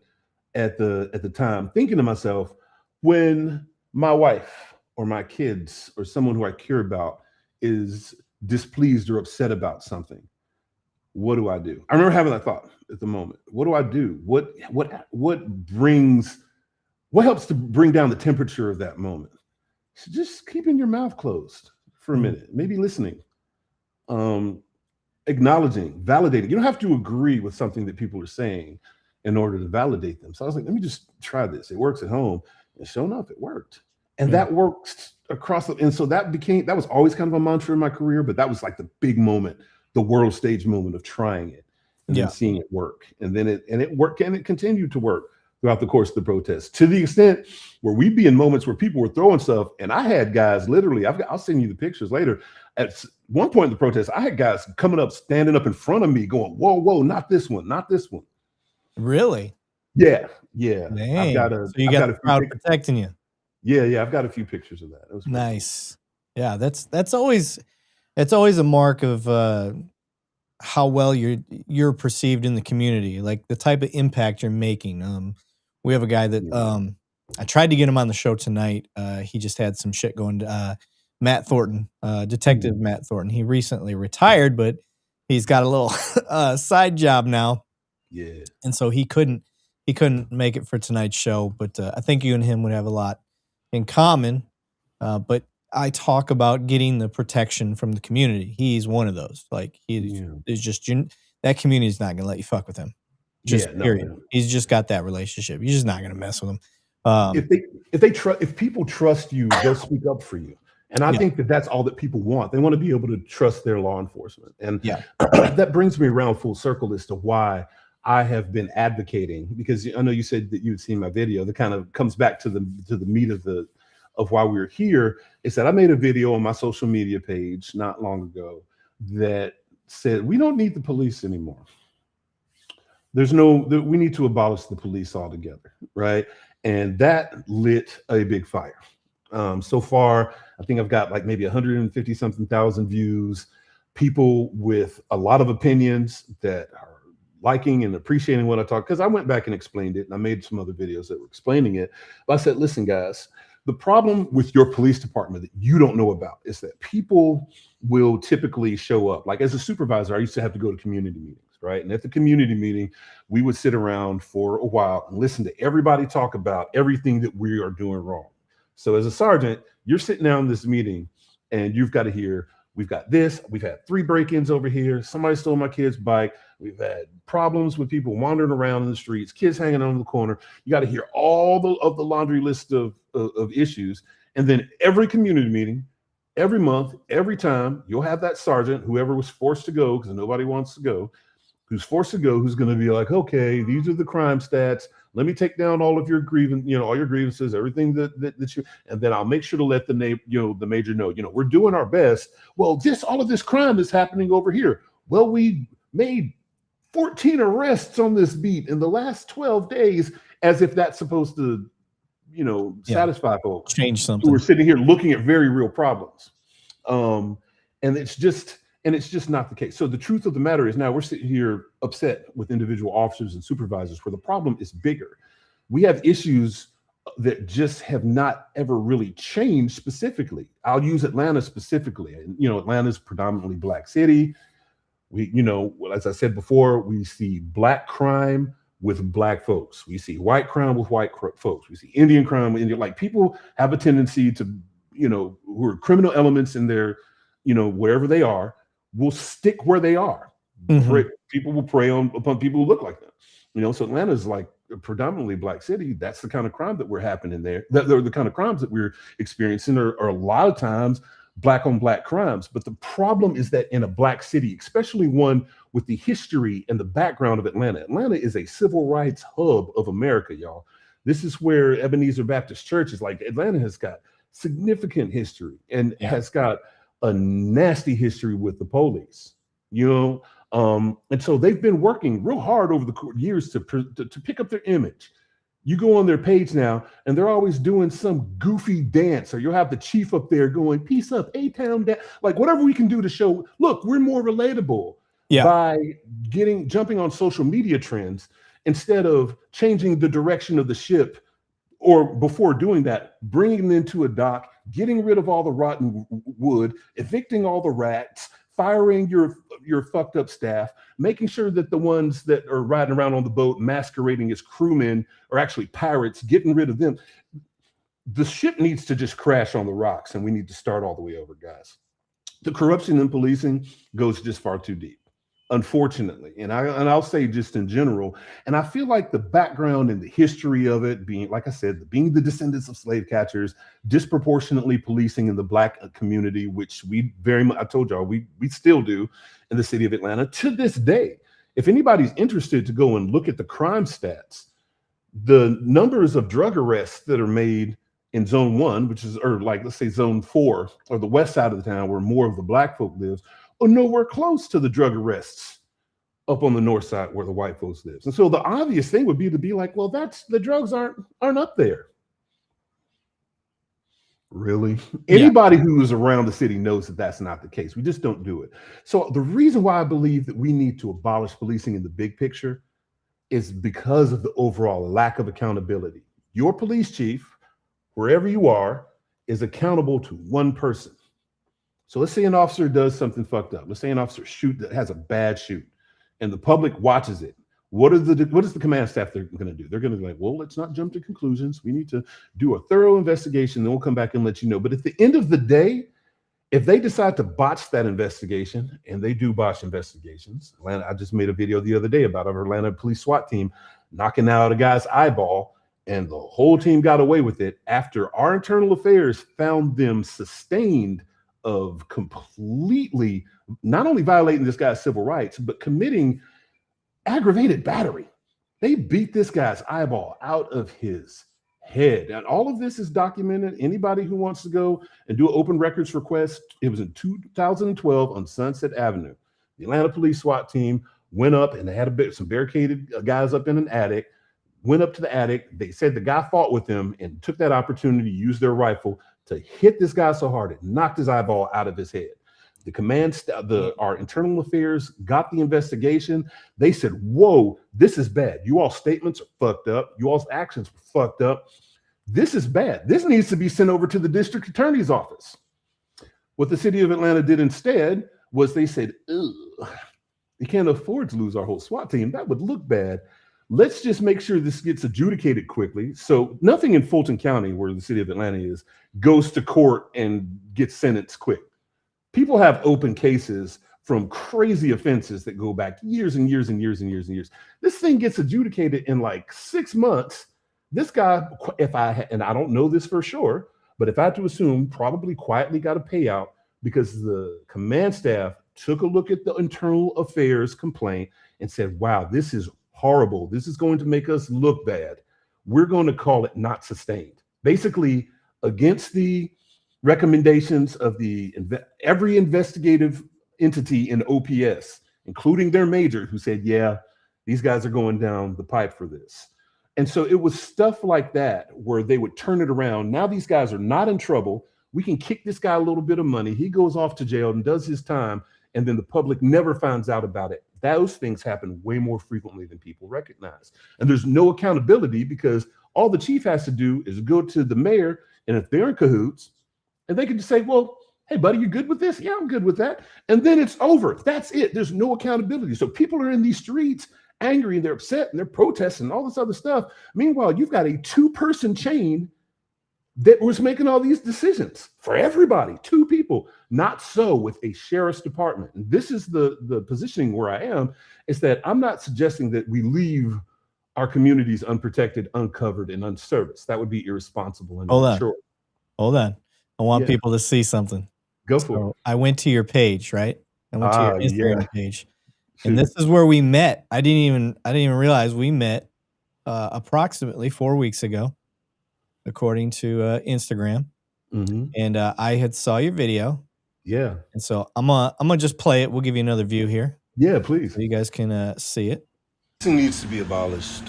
at the time, thinking to myself, when my wife or my kids or someone who I care about is displeased or upset about something, what do I do? I remember having that thought at the moment. What do I do? What helps to bring down the temperature of that moment? So just keeping your mouth closed for a minute, maybe listening, acknowledging, validating. You don't have to agree with something that people are saying in order to validate them. So I was like, let me just try this. It works at home. And sure enough, it worked. And that works across the, and so that was always kind of a mantra in my career, but that was like the big moment, the world stage moment of trying it and then seeing it work. And then it worked, and it continued to work throughout the course of the protest, to the extent where we'd be in moments where people were throwing stuff. And I had guys literally, I'll send you the pictures later. At one point in the protest, I had guys coming up, standing up in front of me going, whoa, whoa, not this one, not this one. Really? Yeah. Dang. So you got the crowd protecting you. Yeah. I've got a few pictures of that. It was nice. Cool. Yeah, that's always a mark of how well you're perceived in the community, like the type of impact you're making. We have a guy that I tried to get him on the show tonight. He just had some shit going. Matt Thornton, Detective Matt Thornton. He recently retired, but he's got a little side job now. Yeah, and so he couldn't make it for tonight's show. But I think you and him would have a lot in common. But I talk about getting the protection from the community. He's one of those. Like he is just that community is not going to let you fuck with him. Period. No. He's just got that relationship. You're just not going to mess with him. If people trust you, they'll speak up for you. And I think that's all that people want. They want to be able to trust their law enforcement. And that brings me around full circle as to why I have been advocating, because I know you said that you had seen my video. That kind of comes back to the meat of why we're here. Is that I made a video on my social media page not long ago that said we don't need the police anymore. We need to abolish the police altogether, right? And that lit a big fire. So far, I think I've got like maybe 150 something thousand views, people with a lot of opinions that are liking and appreciating what I talk, because I went back and explained it, and I made some other videos that were explaining it. But I said, listen, guys, the problem with your police department that you don't know about is that people will typically show up. Like as a supervisor, I used to have to go to community meetings, right? And at the community meeting, we would sit around for a while and listen to everybody talk about everything that we are doing wrong. So as a sergeant, you're sitting down in this meeting and you've got to hear, we've got this, we've had 3 break-ins over here, somebody stole my kid's bike, we've had problems with people wandering around in the streets, kids hanging on the corner. You got to hear all of the laundry list of issues. And then every community meeting, every month, every time, you'll have that sergeant, whoever was forced to go, because nobody wants to go, who's forced to go, who's going to be like, okay, these are the crime stats. Let me take down all of your all your grievances, everything that you, and then I'll make sure to let the major know, we're doing our best. Well, all of this crime is happening over here. Well, we made 14 arrests on this beat in the last 12 days, as if that's supposed to, satisfy folks change who something. are sitting here looking at very real problems. And it's just not the case. So the truth of the matter is, now we're sitting here upset with individual officers and supervisors where the problem is bigger. We have issues that just have not ever really changed specifically. I'll use Atlanta specifically. And, Atlanta's predominantly Black city. We, as I said before, we see Black crime with Black folks. We see white crime with white folks. We see Indian crime with Indian. Like, people have a tendency to, who are criminal elements in their, wherever they are, will stick where they are. Mm-hmm. People will prey upon people who look like them. So Atlanta is like a predominantly Black city. That's the kind of crime that we're happening there. The kind of crimes that we're experiencing are a lot of times Black on Black crimes. But the problem is that in a Black city, especially one with the history and the background of Atlanta is a civil rights hub of America, y'all. This is where Ebenezer Baptist Church is. Like, Atlanta has got significant history and has got a nasty history with the police, and so they've been working real hard over the years to pick up their image. You go on their page now, and they're always doing some goofy dance, or you'll have the chief up there going, "Peace up, A-Town," like whatever we can do to show, look, we're more relatable by jumping on social media trends instead of changing the direction of the ship, or before doing that, bringing them into a dock, getting rid of all the rotten wood, evicting all the rats, firing your fucked up staff, making sure that the ones that are riding around on the boat masquerading as crewmen are actually pirates, getting rid of them. The ship needs to just crash on the rocks, and we need to start all the way over, guys. The corruption in policing goes just far too deep, unfortunately. And I'll say just in general, and I feel like the background and the history of it being, like I said, being the descendants of slave catchers, disproportionately policing in the Black community, which we very much, I told y'all, we still do in the city of Atlanta to this day. If anybody's interested to go and look at the crime stats, the numbers of drug arrests that are made in zone 1, which is, or like, let's say zone 4, or the west side of the town where more of the Black folk lives, or nowhere close to the drug arrests up on the north side where the white folks lives. And so the obvious thing would be to be like, well, the drugs aren't up there. Really? Anybody who's around the city knows that that's not the case. We just don't do it. So the reason why I believe that we need to abolish policing in the big picture is because of the overall lack of accountability. Your police chief, wherever you are, is accountable to one person. So let's say an officer does something fucked up. Let's say an officer has a bad shoot, and the public watches it. What is the command staff they're going to do? They're going to be like, well, let's not jump to conclusions. We need to do a thorough investigation, then we'll come back and let you know. But at the end of the day, if they decide to botch that investigation, and they do botch investigations, I just made a video the other day about our Atlanta Police SWAT team knocking out a guy's eyeball, and the whole team got away with it after our internal affairs found them sustained of completely not only violating this guy's civil rights, but committing aggravated battery. They beat this guy's eyeball out of his head. And all of this is documented. Anybody who wants to go and do an open records request, it was in 2012 on Sunset Avenue. The Atlanta Police SWAT team went up, and they had some barricaded guys up in an attic, went up to the attic. They said the guy fought with them and took that opportunity to use their rifle to hit this guy so hard it knocked his eyeball out of his head. The our internal affairs got the investigation. They said, whoa, this is bad. You all statements are fucked up. You all's actions were fucked up. This is bad. This needs to be sent over to the district attorney's office. What the city of Atlanta did instead was they said, ugh, we can't afford to lose our whole SWAT team. That would look bad. Let's just make sure this gets adjudicated quickly. So nothing in Fulton County, where the city of Atlanta is, goes to court and gets sentenced quick. People have open cases from crazy offenses that go back years and years and years and years and years. This thing gets adjudicated in like 6 months. This guy, and I don't know this for sure, but if I had to assume, probably quietly got a payout because the command staff took a look at the internal affairs complaint and said, wow, this is horrible. This is going to make us look bad. We're going to call it not sustained. Basically, against the recommendations of every investigative entity in OPS, including their major, who said, yeah, these guys are going down the pipe for this. And so it was stuff like that where they would turn it around. Now these guys are not in trouble. We can kick this guy a little bit of money. He goes off to jail and does his time, and then the public never finds out about it. Those things happen way more frequently than people recognize. And there's no accountability because all the chief has to do is go to the mayor, and if they're in cahoots, and they can just say, well, hey, buddy, you good with this? Yeah, I'm good with that. And then it's over. That's it. There's no accountability. So people are in these streets angry and they're upset and they're protesting and all this other stuff. Meanwhile, you've got a 2-person chain that was making all these decisions for everybody, 2 people. Not so with a sheriff's department. And this is the positioning where I am, is that I'm not suggesting that we leave our communities unprotected, uncovered, and unserviced. That would be irresponsible and immature. Hold on. I want people to see something. Go for it. I went to your page, right? I went to your Instagram page. And this is where we met. I didn't even realize we met approximately 4 weeks ago, according to Instagram. And I had saw your video. Yeah. And so I'm gonna just play it. We'll give you another view here. Yeah, please. So you guys can see it. Policing needs to be abolished.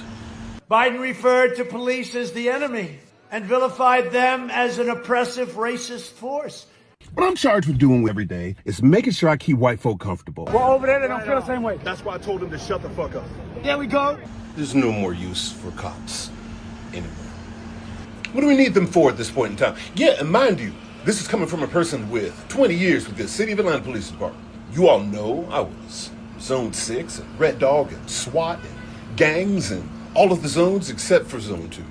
Biden referred to police as the enemy and vilified them as an oppressive racist force. What I'm charged with doing every day is making sure I keep white folk comfortable. Well, over there, they don't feel the same way. That's why I told him to shut the fuck up. There we go. There's no more use for cops anymore. What do we need them for at this point in time? Yeah, and mind you, this is coming from a person with 20 years with the City of Atlanta Police Department. You all know I was Zone 6 and REDDOG and SWAT and gangs and all of the zones except for Zone 2.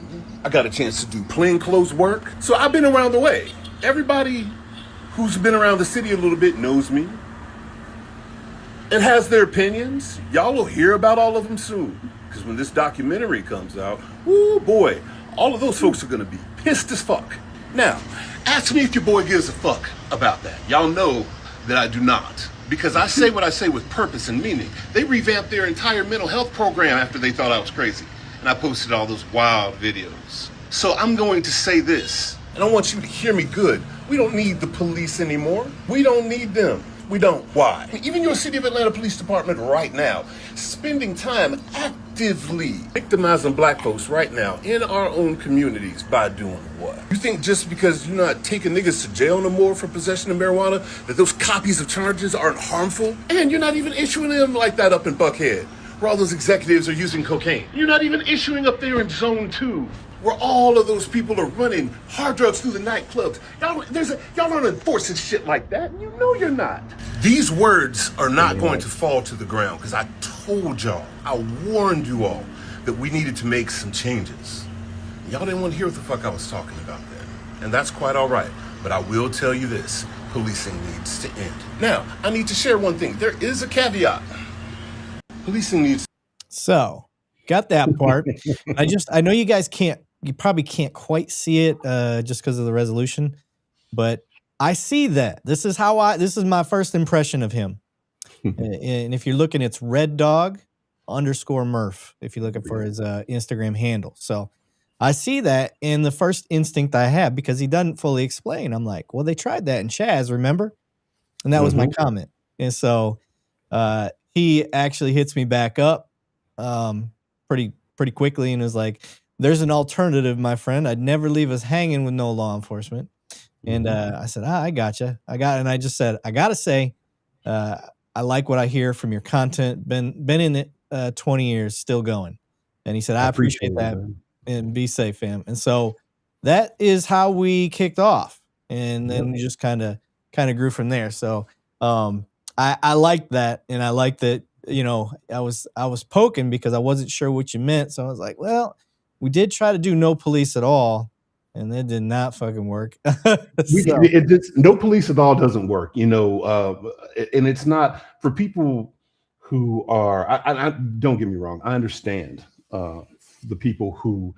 I got a chance to do plainclothes work, so I've been around the way. Everybody who's been around the city a little bit knows me and has their opinions. Y'all will hear about all of them soon, because when this documentary comes out, woo boy, all of those folks are gonna be pissed as fuck. Now, ask me if your boy gives a fuck about that. Y'all know that I do not, because I say what I say with purpose and meaning. They revamped their entire mental health program after they thought I was crazy, and I posted all those wild videos. So I'm going to say this, and I want you to hear me good. We don't need the police anymore. We don't need them. We don't. Why? Even your City of Atlanta Police Department right now, spending time actively victimizing black folks right now in our own communities by doing what? You think just because you're not taking niggas to jail no more for possession of marijuana, that those copies of charges aren't harmful? And you're not even issuing them like that up in Buckhead, where all those executives are using cocaine. You're not even issuing up there in Zone 2, where all of those people are running hard drugs through the nightclubs. Y'all aren't enforcing shit like that. You know you're not. These words are not going to fall to the ground, because I told y'all, I warned you all that we needed to make some changes. Y'all didn't want to hear what the fuck I was talking about then. And that's quite all right. But I will tell you this, policing needs to end. Now, I need to share one thing. There is a caveat. Policing needs. So, got that part. I know you guys you probably can't quite see it just because of the resolution, but I see that. This is my first impression of him. And if you're looking, it's REDDOG_Murph, if you're looking for his Instagram handle. So I see that, and the first instinct I have, because he doesn't fully explain, I'm like, well, they tried that in Chaz, remember? And that was my comment. And so he actually hits me back up pretty quickly and was like, there's an alternative, my friend. I'd never leave us hanging with no law enforcement. And I said, I gotcha. And I just said, I gotta say, I like what I hear from your content. Been in it 20 years, still going. And he said, I appreciate that, and be safe, fam. And so that is how we kicked off. And then we just kind of grew from there. So I liked that, and I liked that, you know, I was poking because I wasn't sure what you meant. So I was like, well, we did try to do no police at all, and that did not fucking work. No police at all doesn't work, you know, and it's not for people who are, I don't get me wrong, I understand the people who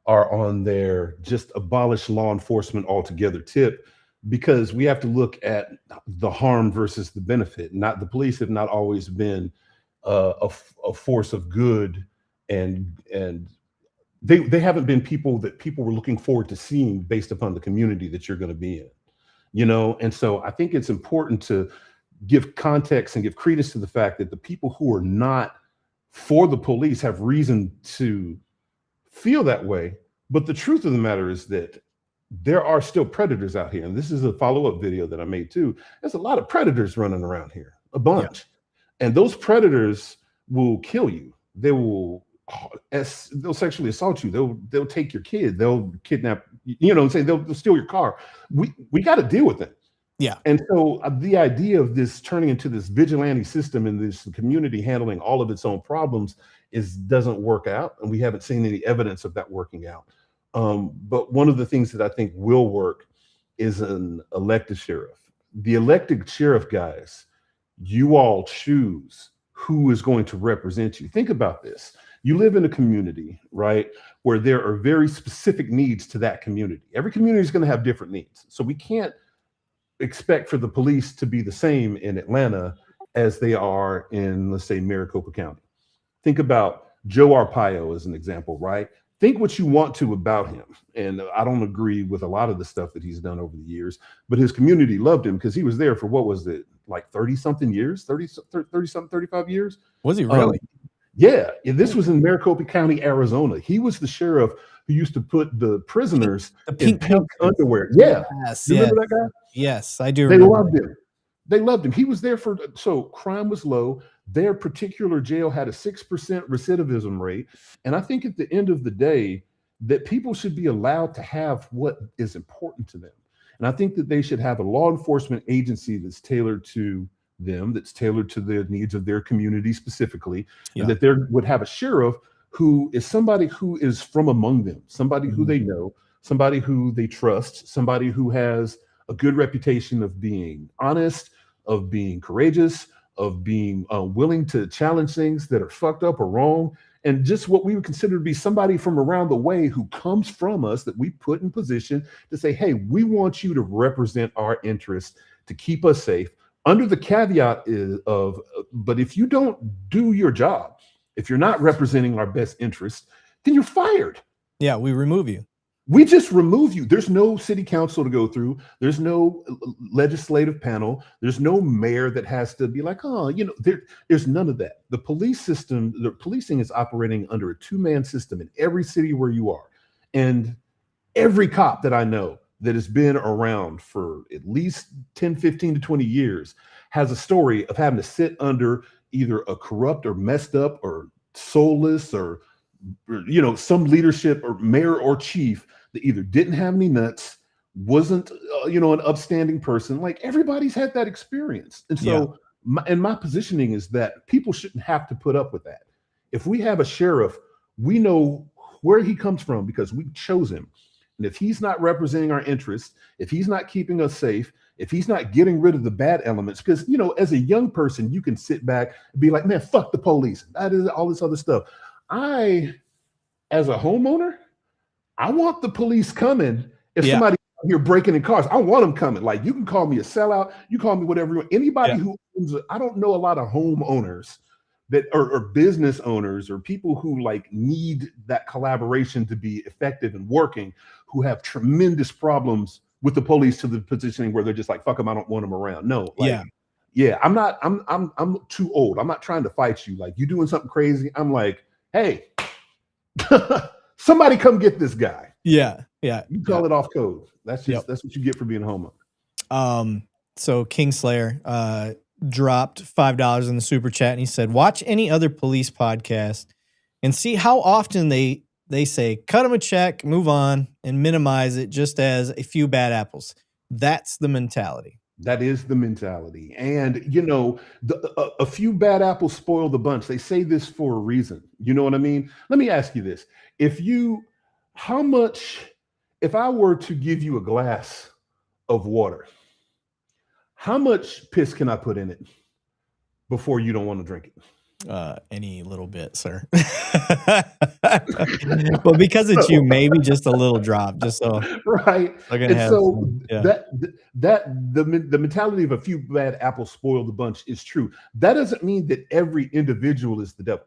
are on their just abolish law enforcement altogether tip, because we have to look at the harm versus the benefit. Not the police have not always been a force of good, and they haven't been people that people were looking forward to seeing based upon the community that you're going to be in, you know? And so I think it's important to give context and give credence to the fact that the people who are not for the police have reason to feel that way. But the truth of the matter is that there are still predators out here. And this is a follow-up video that I made too. There's a lot of predators running around here, a bunch. Yeah. And those predators will kill you. They'll sexually assault you. They'll take your kid. They'll kidnap, you know what I'm saying? They'll steal your car. We got to deal with it. Yeah. And so the idea of this turning into this vigilante system and this community handling all of its own problems doesn't work out. And we haven't seen any evidence of that working out. But one of the things that I think will work is an elected sheriff. The elected sheriff, guys, you all choose who is going to represent you. Think about this. You live in a community, right, where there are very specific needs to that community. Every community is going to have different needs. So we can't expect for the police to be the same in Atlanta as they are in, let's say, Maricopa County. Think about Joe Arpaio as an example, right? Think what you want to about him. And I don't agree with a lot of the stuff that he's done over the years, but his community loved him because he was there for, what was it, like 30-something years, 30-something, 35 years? Was he really? Yeah. This was in Maricopa County, Arizona. He was the sheriff who used to put the prisoners in pink underwear. Yeah. Yes. You remember that guy? Yes, I do. They loved him. They loved him. He was there so crime was low. Their particular jail had a 6% recidivism rate. And I think at the end of the day, that people should be allowed to have what is important to them. And I think that they should have a law enforcement agency that's tailored to them, that's tailored to the needs of their community specifically, and that there would have a sheriff who is somebody who is from among them, somebody who they know, somebody who they trust, somebody who has a good reputation of being honest, of being courageous, of being willing to challenge things that are fucked up or wrong, and just what we would consider to be somebody from around the way who comes from us that we put in position to say, hey, we want you to represent our interests, to keep us safe, under the caveat but if you don't do your job, if you're not representing our best interests, then you're fired. Yeah, we remove you. We just remove you. There's no city council to go through. There's no legislative panel. There's no mayor that has to be like, oh, you know, there's none of that. The police system, the policing is operating under a two-man system in every city where you are. And every cop that I know that has been around for at least 10, 15 to 20 years has a story of having to sit under either a corrupt or messed up or soulless or you know, some leadership or mayor or chief that either didn't have any nuts, wasn't, you know, an upstanding person. Like everybody's had that experience. And so my positioning is that people shouldn't have to put up with that. If we have a sheriff, we know where he comes from because we chose him. And if he's not representing our interests, if he's not keeping us safe, if he's not getting rid of the bad elements, because, you know, as a young person, you can sit back and be like, man, fuck the police. That is all this other stuff. As a homeowner, I want the police coming. If somebody here breaking in cars, I want them coming. Like, you can call me a sellout, you call me whatever you want. Anybody who owns I don't know a lot of homeowners that or business owners or people who like need that collaboration to be effective and working, who have tremendous problems with the police to the positioning where they're just like, fuck them, I don't want them around. No, like, I'm too old. I'm not trying to fight you. Like, you doing something crazy, I'm like, hey, somebody come get this guy. You call it off code. That's just that's what you get for being a homeowner. So Kingslayer dropped $5 in the super chat, and he said, watch any other police podcast and see how often they say cut them a check, move on, and minimize it just as a few bad apples. That's the mentality. That is the mentality. And, you know, a few bad apples spoil the bunch. They say this for a reason. You know what I mean? Let me ask you this. If I were to give you a glass of water, how much piss can I put in it before you don't want to drink it? Any little bit, sir. Well, because it's you, maybe just a little drop, just so right. And so the mentality of a few bad apples spoil the bunch is true. That doesn't mean that every individual is the devil.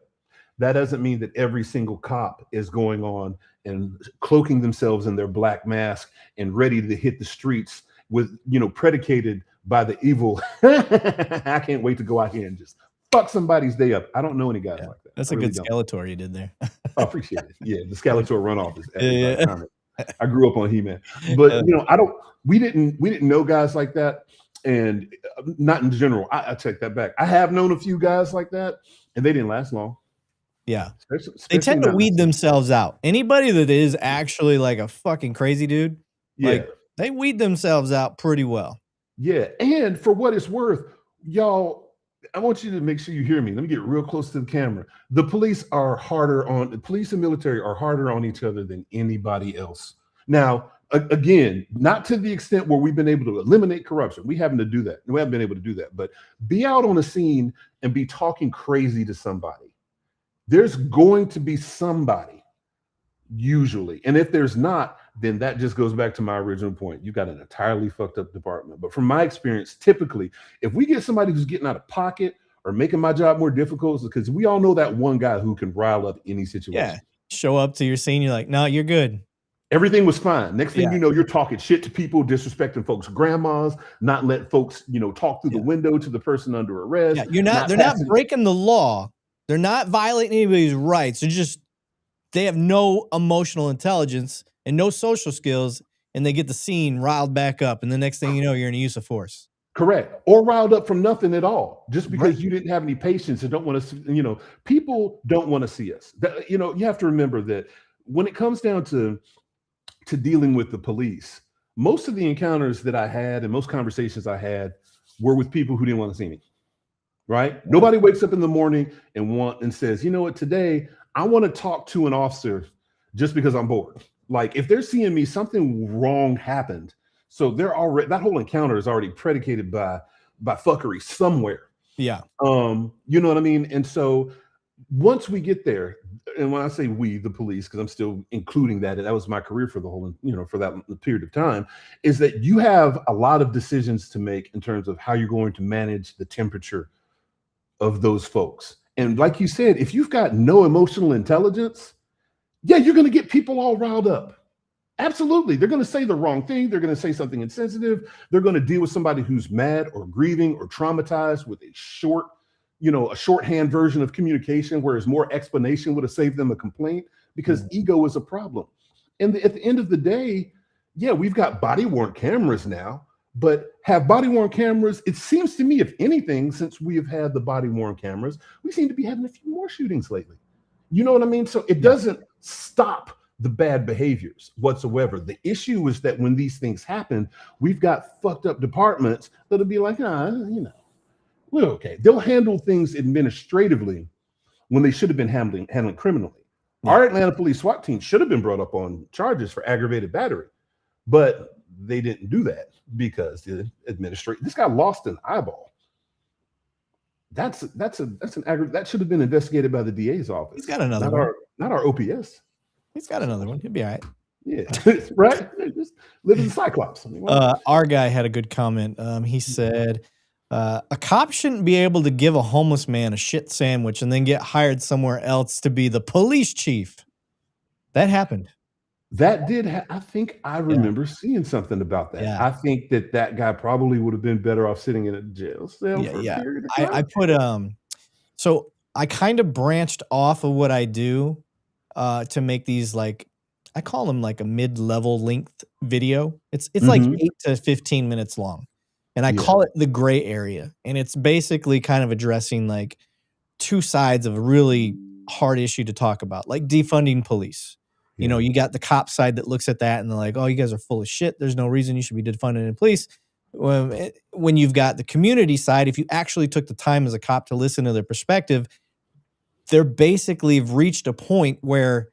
That doesn't mean that every single cop is going on and cloaking themselves in their black mask and ready to hit the streets with, you know, predicated by the evil. I can't wait to go out here and just fuck somebody's day up. I don't know any guys like that. That's I a really good don't. Skeletor you did there. I appreciate it. Yeah, the Skeletor runoff is Yeah. iconic. I grew up on He-Man, but you know, we didn't know guys like that, and not in general. I take that back. I have known a few guys like that, and they didn't last long. Yeah. Especially They tend to not weed necessarily. themselves out. Anybody that is actually like a fucking crazy dude, Yeah, like they weed themselves out pretty well. yeah. And for what it's worth, y'all, I want you to make sure you hear me. Let me get real close to the camera. The police and military are harder on each other than anybody else. Now, again, not to the extent where we've been able to eliminate corruption. We haven't been able to do that. But be out on a scene and be talking crazy to somebody. There's going to be somebody, usually. And if there's not, then that just goes back to my original point. You got an entirely fucked up department. But from my experience, typically, if we get somebody who's getting out of pocket or making my job more difficult, because we all know that one guy who can rile up any situation. Yeah. Show up to your scene, you're like, no, you're good. Everything was fine. Next thing you know, you're talking shit to people, disrespecting folks' grandmas, not letting folks, talk through the window to the person under arrest. Yeah, they're not breaking the law. They're not violating anybody's rights. They have no emotional intelligence and no social skills, and they get the scene riled back up. And the next thing you know, you're in a use of force. Correct. Or riled up from nothing at all, just because you didn't have any patience and don't want to, people don't want to see us. You have to remember that when it comes down to dealing with the police, most of the encounters that I had and most conversations I had were with people who didn't want to see me. Right? Yeah. Nobody wakes up in the morning and says, you know what, today I want to talk to an officer just because I'm bored. Like if they're seeing me, something wrong happened. So that whole encounter is already predicated by fuckery somewhere. Yeah. You know what I mean? And so once we get there, and when I say we, the police, because I'm still including that was my career for the whole, for that period of time, is that you have a lot of decisions to make in terms of how you're going to manage the temperature of those folks. And like you said, if you've got no emotional intelligence, you're going to get people all riled up. Absolutely. They're going to say the wrong thing. They're going to say something insensitive. They're going to deal with somebody who's mad or grieving or traumatized with a shorthand version of communication, whereas more explanation would have saved them a complaint, because ego is a problem. And at the end of the day, we've got body-worn cameras now, but have body-worn cameras, it seems to me, if anything, since we have had the body-worn cameras, we seem to be having a few more shootings lately. You know what I mean? So it doesn't stop the bad behaviors whatsoever. The issue is that when these things happen, we've got fucked up departments that'll be like, we're okay. They'll handle things administratively when they should have been handling criminally. Yeah. Our Atlanta Police SWAT team should have been brought up on charges for aggravated battery, but they didn't do that because the administration. This guy lost an eyeball. That should have been investigated by the DA's office. He's got another one. Not our OPS. He's got another one. He'll be all right. Yeah, right. Just live in the Cyclops. Our guy had a good comment. He said, a cop shouldn't be able to give a homeless man a shit sandwich and then get hired somewhere else to be the police chief. That happened. That did. I think I remember seeing something about that. Yeah. I think that guy probably would have been better off sitting in a jail cell for a period of time. I put so I kind of branched off of what I do to make these, like, I call them like a mid-level length video. It's like 8 to 15 minutes long. And I call it the gray area. And it's basically kind of addressing like two sides of a really hard issue to talk about, like defunding police. You know, you got the cop side that looks at that and they're like, oh, you guys are full of shit. There's no reason you should be defunding the police. When you've got the community side, if you actually took the time as a cop to listen to their perspective, they're basically reached a point where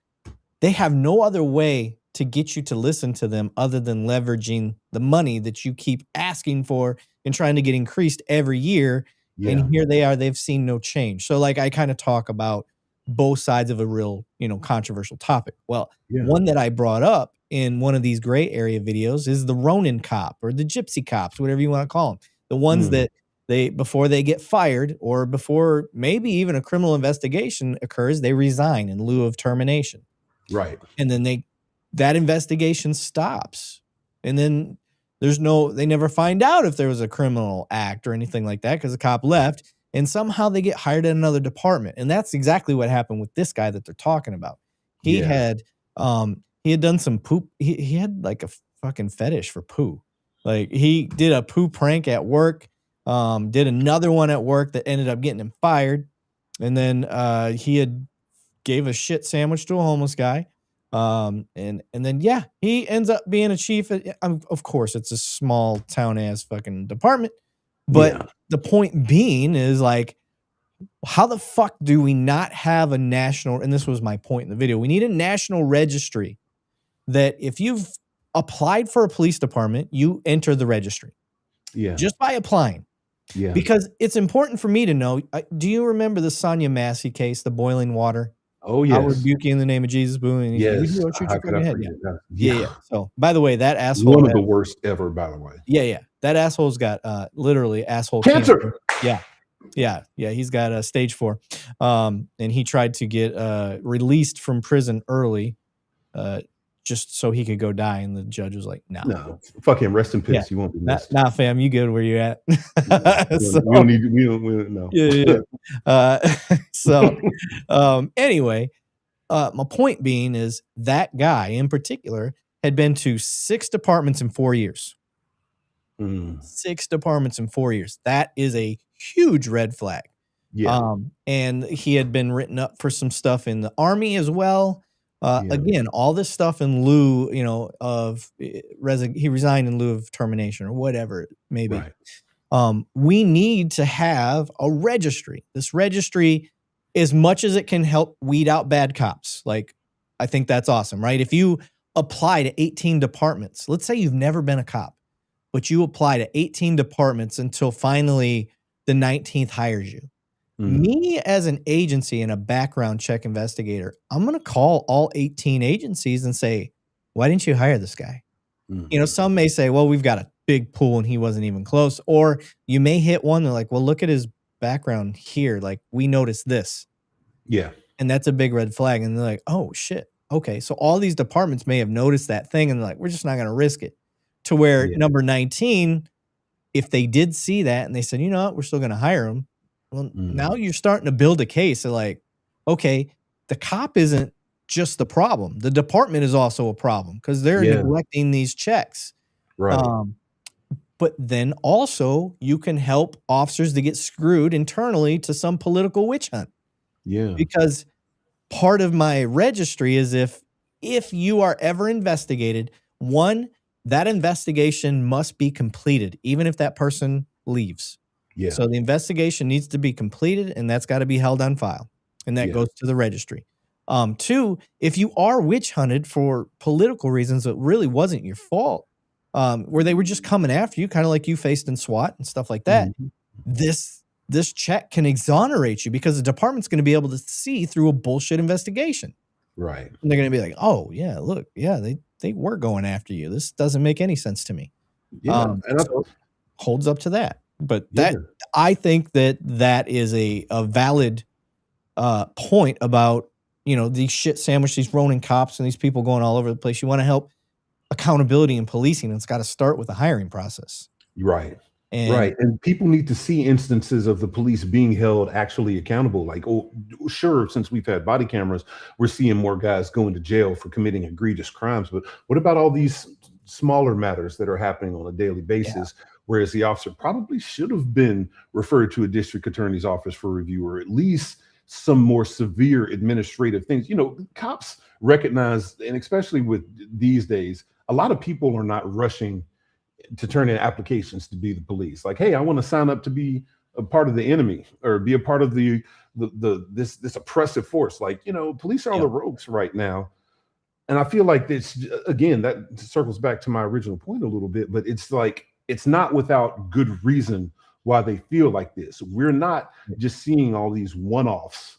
they have no other way to get you to listen to them other than leveraging the money that you keep asking for and trying to get increased every year. Yeah. And here they are, they've seen no change. So like I kind of talk about both sides of a real, controversial topic. Well, one that I brought up in one of these gray area videos is the Ronin cop or the gypsy cops, whatever you want to call them. The ones that before they get fired or before maybe even a criminal investigation occurs, they resign in lieu of termination. Right. And then that investigation stops. And then they never find out if there was a criminal act or anything like that because the cop left. and somehow they get hired at another department. And that's exactly what happened with this guy that they're talking about. He had done some poop. He had like a fucking fetish for poo. Like he did a poo prank at work, did another one at work that ended up getting him fired. And then he had gave a shit sandwich to a homeless guy. And then, yeah, he ends up being a chief. Of course, it's a small town ass fucking department. But the point being is like, how the fuck do we not have a national, and this was my point in the video, we need a national registry that if you've applied for a police department, you enter the registry. Yeah. Just by applying. Yeah. Because it's important for me to know, do you remember the Sonia Massey case, the boiling water? Oh, yes. I rebuke you in the name of Jesus. Boom. And yes. Yeah. So, by the way, that asshole. One of the worst ever, by the way. Yeah. That asshole's got literally asshole cancer. Yeah. He's got stage 4. And he tried to get released from prison early just so he could go die. And the judge was like, no. Fuck him. Rest in peace. Yeah. You won't be missed. Nah, fam. You good where you at? So, we don't need, no. So, anyway, my point being is that guy in particular had been to 6 departments in 4 years. 6 departments in 4 years. That is a huge red flag. Yeah. And he had been written up for some stuff in the Army as well. Again, all this stuff in lieu, of he resigned in lieu of termination or whatever it may be. Right. We need to have a registry. This registry, as much as it can help weed out bad cops, like I think that's awesome, right? If you apply to 18 departments, let's say you've never been a cop, but you apply to 18 departments until finally the 19th hires you. Me as an agency and a background check investigator, I'm going to call all 18 agencies and say, why didn't you hire this guy? Some may say, well, we've got a big pool and he wasn't even close. Or you may hit one. They're like, well, look at his background here. Like we noticed this. Yeah. And that's a big red flag. And they're like, oh shit. Okay. So all these departments may have noticed that thing and they're like, we're just not going to risk it. To where number 19, if they did see that and they said, you know what, we're still going to hire him. Well, now you're starting to build a case of like, okay, the cop isn't just the problem. The department is also a problem because they're neglecting these checks. Right. But then also you can help officers to get screwed internally to some political witch hunt. Yeah. Because part of my registry is if you are ever investigated, one, that investigation must be completed, even if that person leaves. Yeah. So the investigation needs to be completed, and that's got to be held on file, and that goes to the registry. 2, if you are witch hunted for political reasons that really wasn't your fault, where they were just coming after you, kind of like you faced in SWAT and stuff like that, this check can exonerate you because the department's going to be able to see through a bullshit investigation. Right. And they're going to be like, oh, yeah, look, yeah, they were going after you. This doesn't make any sense to me. Yeah. And so holds up to that. But I think that is a valid point about, these shit sandwich, these Ronin cops and these people going all over the place. You want to help accountability in policing. And it's got to start with the hiring process. Right. And people need to see instances of the police being held actually accountable. Like, oh, sure, since we've had body cameras, we're seeing more guys going to jail for committing egregious crimes. But what about all these smaller matters that are happening on a daily basis? Yeah. Whereas the officer probably should have been referred to a district attorney's office for review, or at least some more severe administrative things. Cops recognize, and especially with these days, a lot of people are not rushing to turn in applications to be the police. Like, hey, I want to sign up to be a part of the enemy or be a part of this oppressive force. Like, police are all the rogues right now. And I feel like this, again, that circles back to my original point a little bit, but it's like, it's not without good reason why they feel like this. We're not just seeing all these one-offs.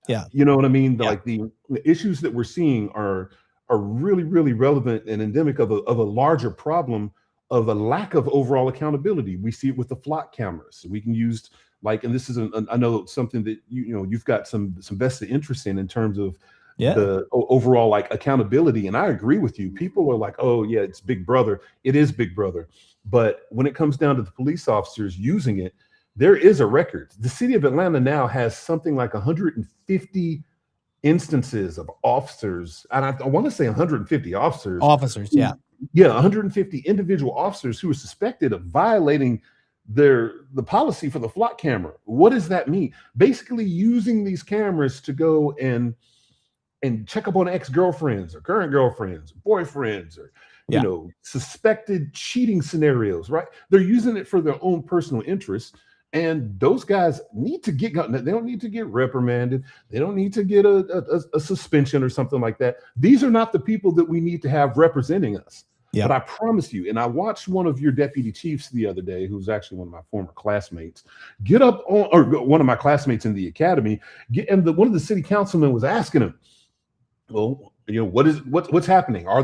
Yeah. You know what I mean? Yeah. Like the issues that we're seeing are really, really relevant and endemic of a larger problem of a lack of overall accountability. We see it with the flock cameras. We can use and this is I know something that you've got some vested interest in terms of the overall accountability. And I agree with you. People are like, oh yeah, it's Big Brother. It is Big Brother. But when it comes down to the police officers using it, there is a record. The city of Atlanta now has something like 150 instances of officers, and I want to say 150 officers. Officers, yeah. Yeah, 150 individual officers who are suspected of violating the policy for the flock camera. What does that mean? Basically using these cameras to go and check up on ex-girlfriends or current girlfriends, boyfriends, or you know, suspected cheating scenarios, right? They're using it for their own personal interests. And those guys need to get, they don't need to get reprimanded. They don't need to get a suspension or something like that. These are not the people that we need to have representing us. But I promise you, and I watched one of your deputy chiefs the other day, who's actually one of my former classmates, get up on, or one of my classmates in the academy, one of the city councilmen was asking him, well, you know, what's happening? Are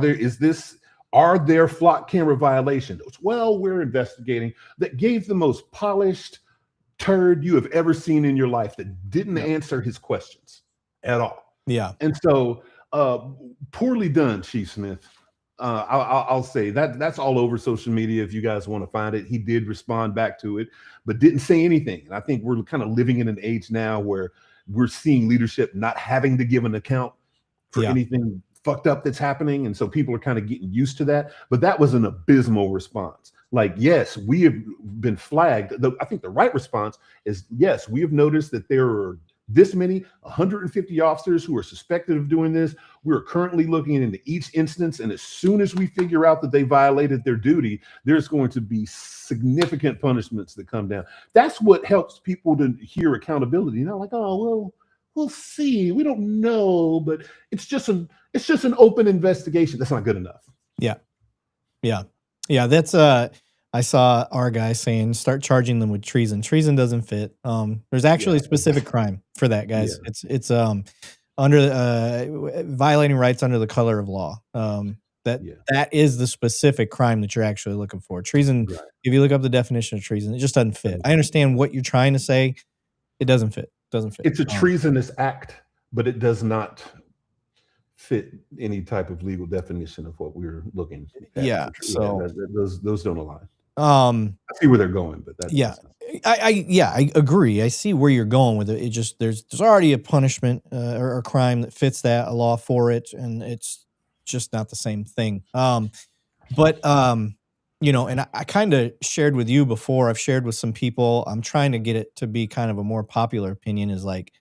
there flock camera violations? Well, we're investigating. That gave the most polished turd you have ever seen in your life that didn't answer his questions at all. Yeah. And so poorly done, Chief Smith. I'll say that's all over social media if you guys want to find it. He did respond back to it, but didn't say anything. And I think we're kind of living in an age now where we're seeing leadership not having to give an account for anything fucked up that's happening. And so people are kind of getting used to that. But that was an abysmal response. Like, yes, we have been flagged. I think the right response is, yes, we have noticed that there are this many, 150 officers who are suspected of doing this. We're currently looking into each instance. And as soon as we figure out that they violated their duty, there's going to be significant punishments that come down. That's what helps people to hear accountability. You know, like, oh, well, we'll see. We don't know, but it's just an open investigation. That's not good enough. Yeah. That's I saw our guy saying start charging them with treason. Treason doesn't fit. There's actually a specific crime for that, guys. It's under violating rights under the color of law. That is the specific crime that you're actually looking for. Treason. Right. If you look up the definition of treason, it just doesn't fit. I understand what you're trying to say. It doesn't fit. It's a treasonous act, but it does not fit any type of legal definition of what we're looking at. Yeah, so those don't align. I see where they're going, but that's I agree. I see where you're going with it. It just there's already a punishment or a crime that fits that, a law for it, and it's just not the same thing. You know, and I kind of shared with you before, I've shared with some people, I'm trying to get it to be kind of a more popular opinion is like,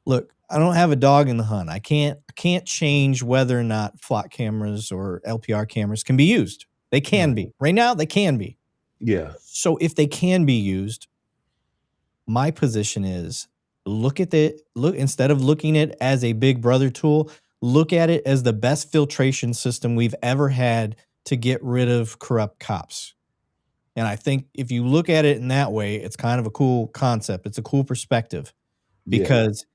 look, I don't have a dog in the hunt. I can't change whether or not flock cameras or LPR cameras can be used. They can be. Right now, they can be. Yeah. So if they can be used, my position is look instead of looking at it as a big brother tool, look at it as the best filtration system we've ever had to get rid of corrupt cops. And I think if you look at it in that way, it's kind of a cool concept. It's a cool perspective because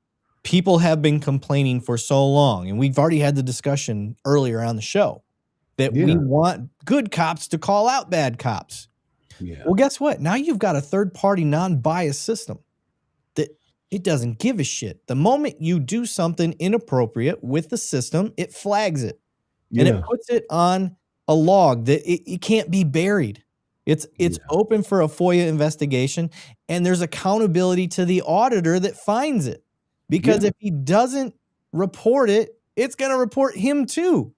people have been complaining for so long, and we've already had the discussion earlier on the show that we want good cops to call out bad cops. Yeah. Well, guess what? Now you've got a third-party, non-biased system that it doesn't give a shit. The moment you do something inappropriate with the system, it flags it. And it puts it on a log that it can't be buried. It's open for a FOIA investigation, and there's accountability to the auditor that finds it. Because if he doesn't report it, it's going to report him too.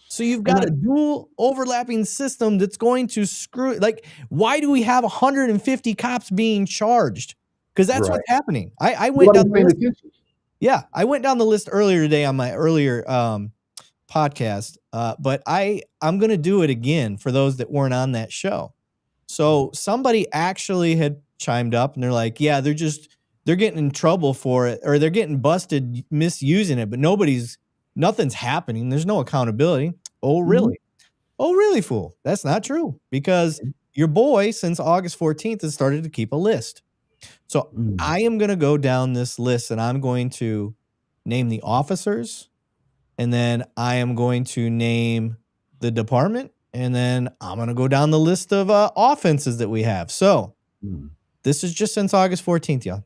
So you've got a dual overlapping system that's going to screw. Like, why do we have 150 cops being charged? Because that's what's happening. I went down the list. Yeah, I went down the list earlier today on my earlier podcast, but I'm going to do it again for those that weren't on that show. So somebody actually had chimed up, and they're like, yeah, they're getting in trouble for it, or they're getting busted misusing it, but nothing's happening. There's no accountability. Oh, really? Oh, really, fool? That's not true, because your boy, since August 14th, has started to keep a list. So I am going to go down this list, and I'm going to name the officers, and then I am going to name the department, and then I'm going to go down the list of offenses that we have. So this is just since August 14th, y'all.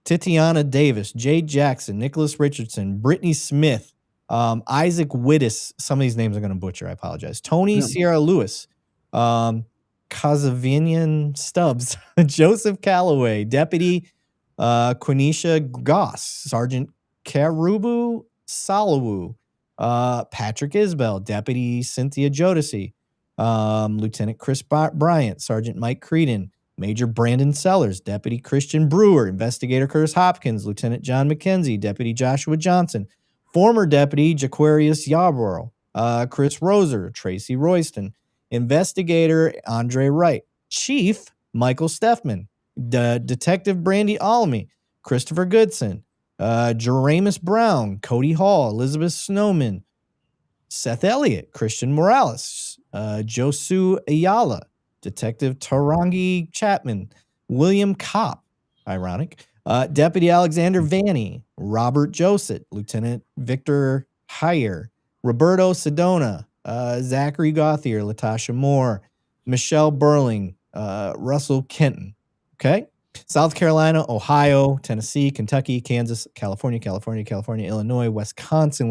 Titiana Davis, Jay Jackson, Nicholas Richardson, Brittany Smith, Isaac Wittes. Some of these names I'm going to butcher. I apologize. Tony Sierra Lewis, Kazavinian Stubbs, Joseph Calloway, Deputy Quenisha Goss, Sergeant Karubu Salawu, Patrick Isbell, Deputy Cynthia Jodeci, Lieutenant Chris Bryant, Sergeant Mike Creedon, Major Brandon Sellers, Deputy Christian Brewer, Investigator Curtis Hopkins, Lieutenant John McKenzie, Deputy Joshua Johnson, former Deputy Jaquarius Yarborough, Chris Roser, Tracy Royston, Investigator Andre Wright, Chief Michael Steffman, Detective Brandy Alamy, Christopher Goodson, Jeramus Brown, Cody Hall, Elizabeth Snowman, Seth Elliott, Christian Morales, Josu Ayala, Detective Tarangi Chapman, William Kopp, ironic, Deputy Alexander Vanny, Robert Joseph, Lieutenant Victor Heyer, Roberto Sedona, Zachary Gauthier, Latasha Moore, Michelle Burling, Russell Kenton. Okay. South Carolina, Ohio, Tennessee, Kentucky, Kansas, California, Illinois, Wisconsin,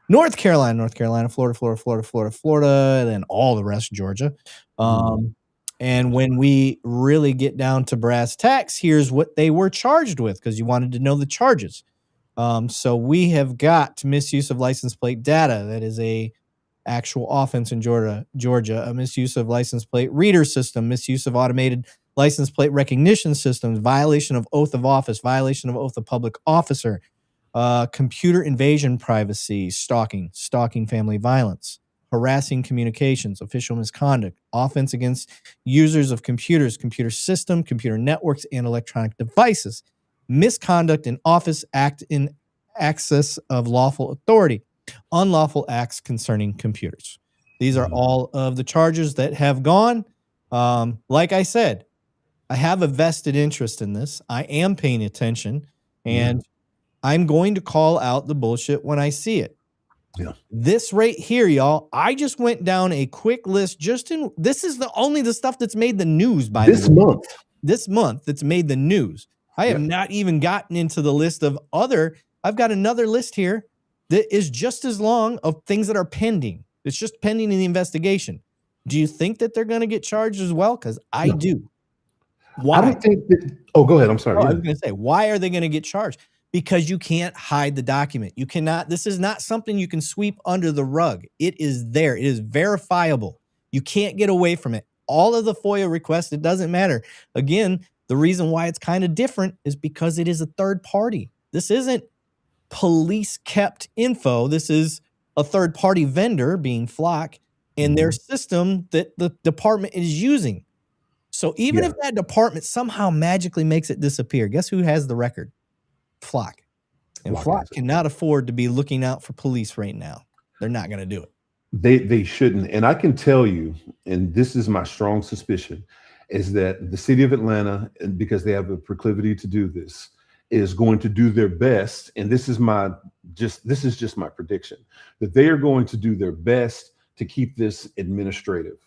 North Carolina, Florida, and then all the rest, Georgia. And when we really get down to brass tacks, here's what they were charged with, because you wanted to know the charges. So we have got misuse of license plate data. That is a actual offense in Georgia, a misuse of license plate reader system, misuse of automated license plate recognition systems, violation of oath of office, violation of oath of public officer, computer invasion privacy, stalking family violence, harassing communications, official misconduct, offense against users of computers, computer system, computer networks, and electronic devices, misconduct in office, act in access of lawful authority, unlawful acts concerning computers. These are all of the charges that have gone. Like I said, I have a vested interest in this. I am paying attention, and I'm going to call out the bullshit when I see it. Yeah. This right here, y'all, I just went down a quick list. This is only the stuff that's made the news by this month that's made the news. I have not even gotten into the list of I've got another list here that is just as long of things that are pending. It's just pending in the investigation. Do you think that they're going to get charged as well? Because I do. Why? I don't think that. Oh, go ahead. I'm sorry. I was going to say, why are they going to get charged? Because you can't hide the document. You cannot. This is not something you can sweep under the rug. It is there. It is verifiable. You can't get away from it. All of the FOIA requests, it doesn't matter. Again, the reason why it's kind of different is because it is a third party. This isn't police kept info. This is a third party vendor, being Flock, and their system that the department is using. So even if that department somehow magically makes it disappear, guess who has the record? Flock. And Flock cannot afford to be looking out for police right now. They're not going to do it. They shouldn't. And I can tell you, and this is my strong suspicion, is that the city of Atlanta, and because they have a proclivity to do this, is going to do their best. And this is just my prediction, that they are going to do their best to keep this administrative.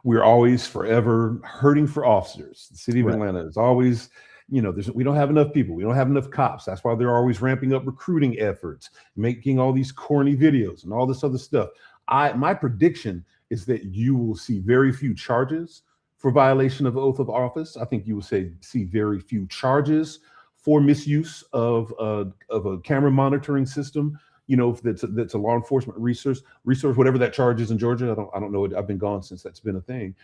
We're always forever hurting for officers. The city of Atlanta is always, we don't have enough people. We don't have enough cops. That's why they're always ramping up recruiting efforts, making all these corny videos and all this other stuff. My prediction is that you will see very few charges for violation of oath of office. I think you will see very few charges for misuse of a camera monitoring system. That's a law enforcement resource, whatever that charge is in Georgia. I don't know. I've been gone since that's been a thing.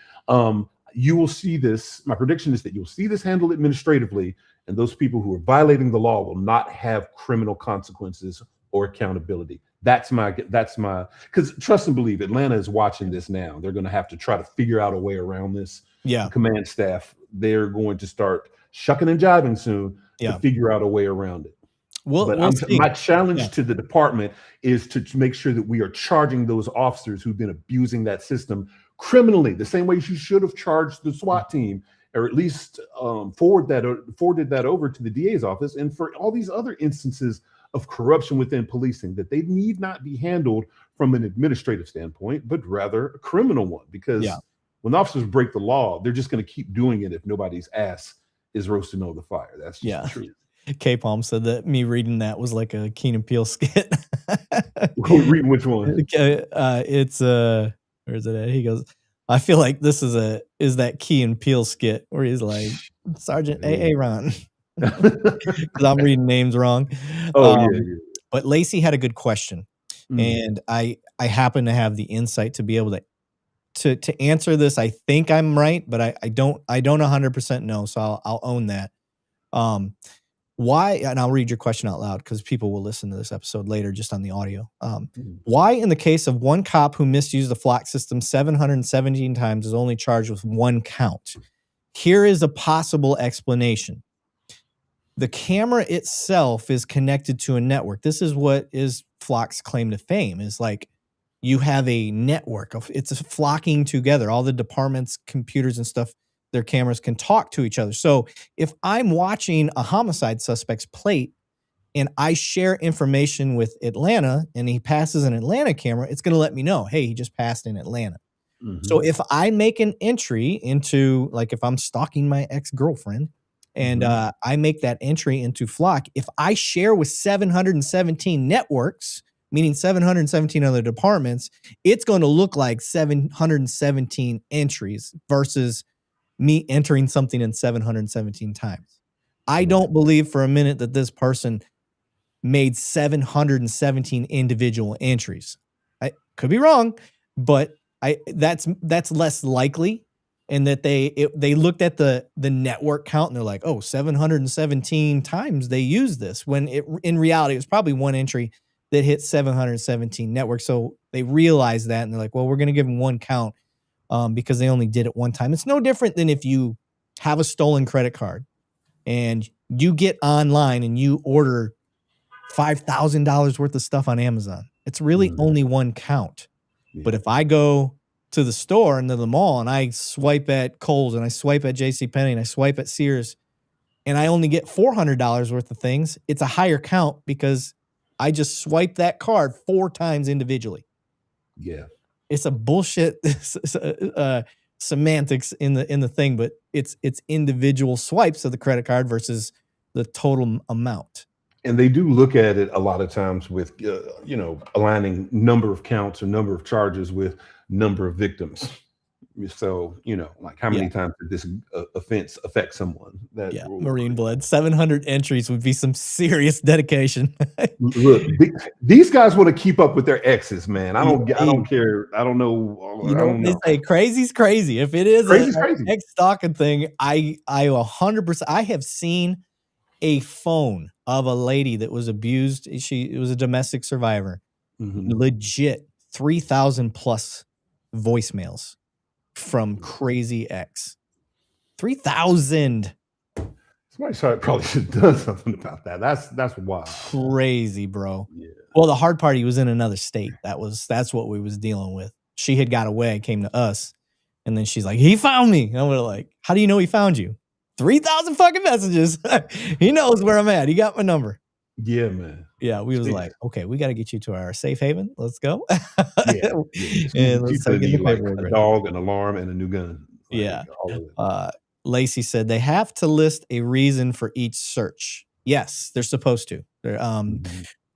You will see this. My prediction is that you'll see this handled administratively, and those people who are violating the law will not have criminal consequences or accountability. That's my, because trust and believe, Atlanta is watching this now. They're going to have to try to figure out a way around this. Yeah. The command staff, they're going to start shucking and jiving soon to figure out a way around it. My challenge to the department is to make sure that we are charging those officers who've been abusing that system criminally, the same way you should have charged the SWAT team, or at least forwarded that over to the DA's office. And for all these other instances of corruption within policing, that they need not be handled from an administrative standpoint, but rather a criminal one. Because when officers break the law, they're just going to keep doing it if nobody's ass is roasting over the fire. That's just the truth. K-Palm said that me reading that was like a Key and Peele skit. Reading which one? It's where is it at? He goes, I feel like this is that Key and Peele skit where he's like, Sergeant A.A. Ron. Because I'm reading names wrong. Oh, yeah. But Lacey had a good question. Mm. And I happen to have the insight to be able to answer this. I think I'm right, but I don't 100% know. So I'll own that. Why, and I'll read your question out loud because people will listen to this episode later just on the audio. Why, in the case of one cop who misused the flock system 717 times, is only charged with one count? Here is a possible explanation. The camera itself is connected to a network. This is what is Flock's claim to fame, is like you have a network of it's flocking together. All the departments, computers and stuff, their cameras can talk to each other. So if I'm watching a homicide suspect's plate and I share information with Atlanta and he passes an Atlanta camera, it's going to let me know, hey, he just passed in Atlanta. Mm-hmm. So if I make an entry into, like if I'm stalking my ex-girlfriend and I make that entry into Flock, if I share with 717 networks, meaning 717 other departments, it's going to look like 717 entries versus me entering something in 717 times. I don't believe for a minute that this person made 717 individual entries. I could be wrong, but that's less likely. And that they looked at the network count and they're like, oh, 717 times they used this, when in reality it was probably one entry that hit 717 networks. So they realized that and they're like, well, we're going to give them one count because they only did it one time. It's no different than if you have a stolen credit card and you get online and you order $5,000 worth of stuff on Amazon. It's really only one count. Yeah. But if I go to the store and to the mall and I swipe at Kohl's and I swipe at JCPenney and I swipe at Sears and I only get $400 worth of things, it's a higher count because I just swiped that card 4 times individually. Yeah. It's a bullshit semantics in the thing, but it's individual swipes of the credit card versus the total amount. And they do look at it a lot of times with, aligning number of counts or number of charges with number of victims. So, like how many times did this offense affect someone? Marine blood, 700 entries would be some serious dedication. Look, these guys want to keep up with their exes, man. I don't care. I don't know. I don't know. They say crazy's crazy. If it is an ex-stalking thing, I 100%. I have seen a phone of a lady that was abused. It was a domestic survivor. Legit 3,000 plus voicemails from crazy ex. 3,000. Somebody probably should have done something about that. That's wild. Crazy, bro. Yeah. Well, the hard part, he was in another state. That's what we was dealing with. She had got away, came to us, and then she's like, he found me. And we're like, how do you know he found you? 3,000 fucking messages. He knows where I'm at. He got my number. Yeah, man. Yeah, we was like, okay, we got to get you to our safe haven. Let's go. Yeah. And let's need like a dog, an alarm, and a new gun. Yeah. Lacey said they have to list a reason for each search. Yes, they're supposed to.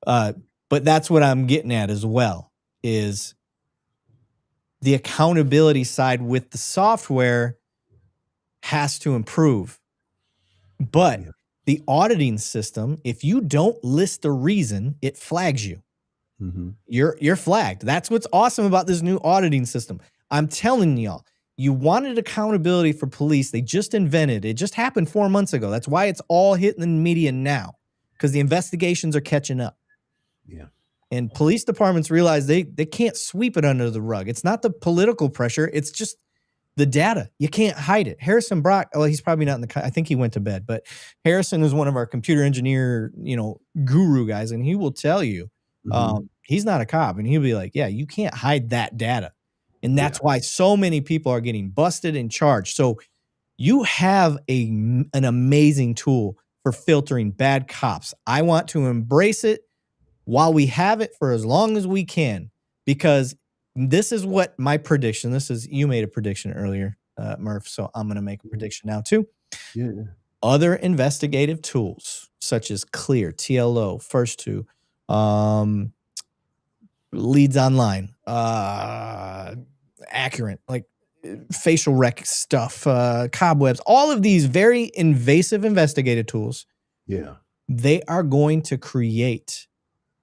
But that's what I'm getting at as well, is the accountability side with the software has to improve. But the auditing system, if you don't list the reason, it flags you. You're flagged. That's what's awesome about this new auditing system. I'm telling y'all, you wanted accountability for police. They just invented it. Just happened 4 months ago. That's why it's all hitting the media now, because the investigations are catching up. Yeah. And police departments realize they can't sweep it under the rug. It's not the political pressure. It's just the data. You can't hide it. Harrison Brock, well, he's probably not in I think he went to bed, but Harrison is one of our computer engineer, guru guys. And he will tell you, he's not a cop, and he'll be like, yeah, you can't hide that data. And that's why so many people are getting busted and charged. So you have an amazing tool for filtering bad cops. I want to embrace it while we have it for as long as we can, because this is what my prediction, you made a prediction earlier, Murph, so I'm going to make a prediction now too. Yeah. Other investigative tools such as Clear, TLO, First Two, Leads Online, Accurate, like facial rec stuff, cobwebs, all of these very invasive investigative tools, Yeah. they are going to create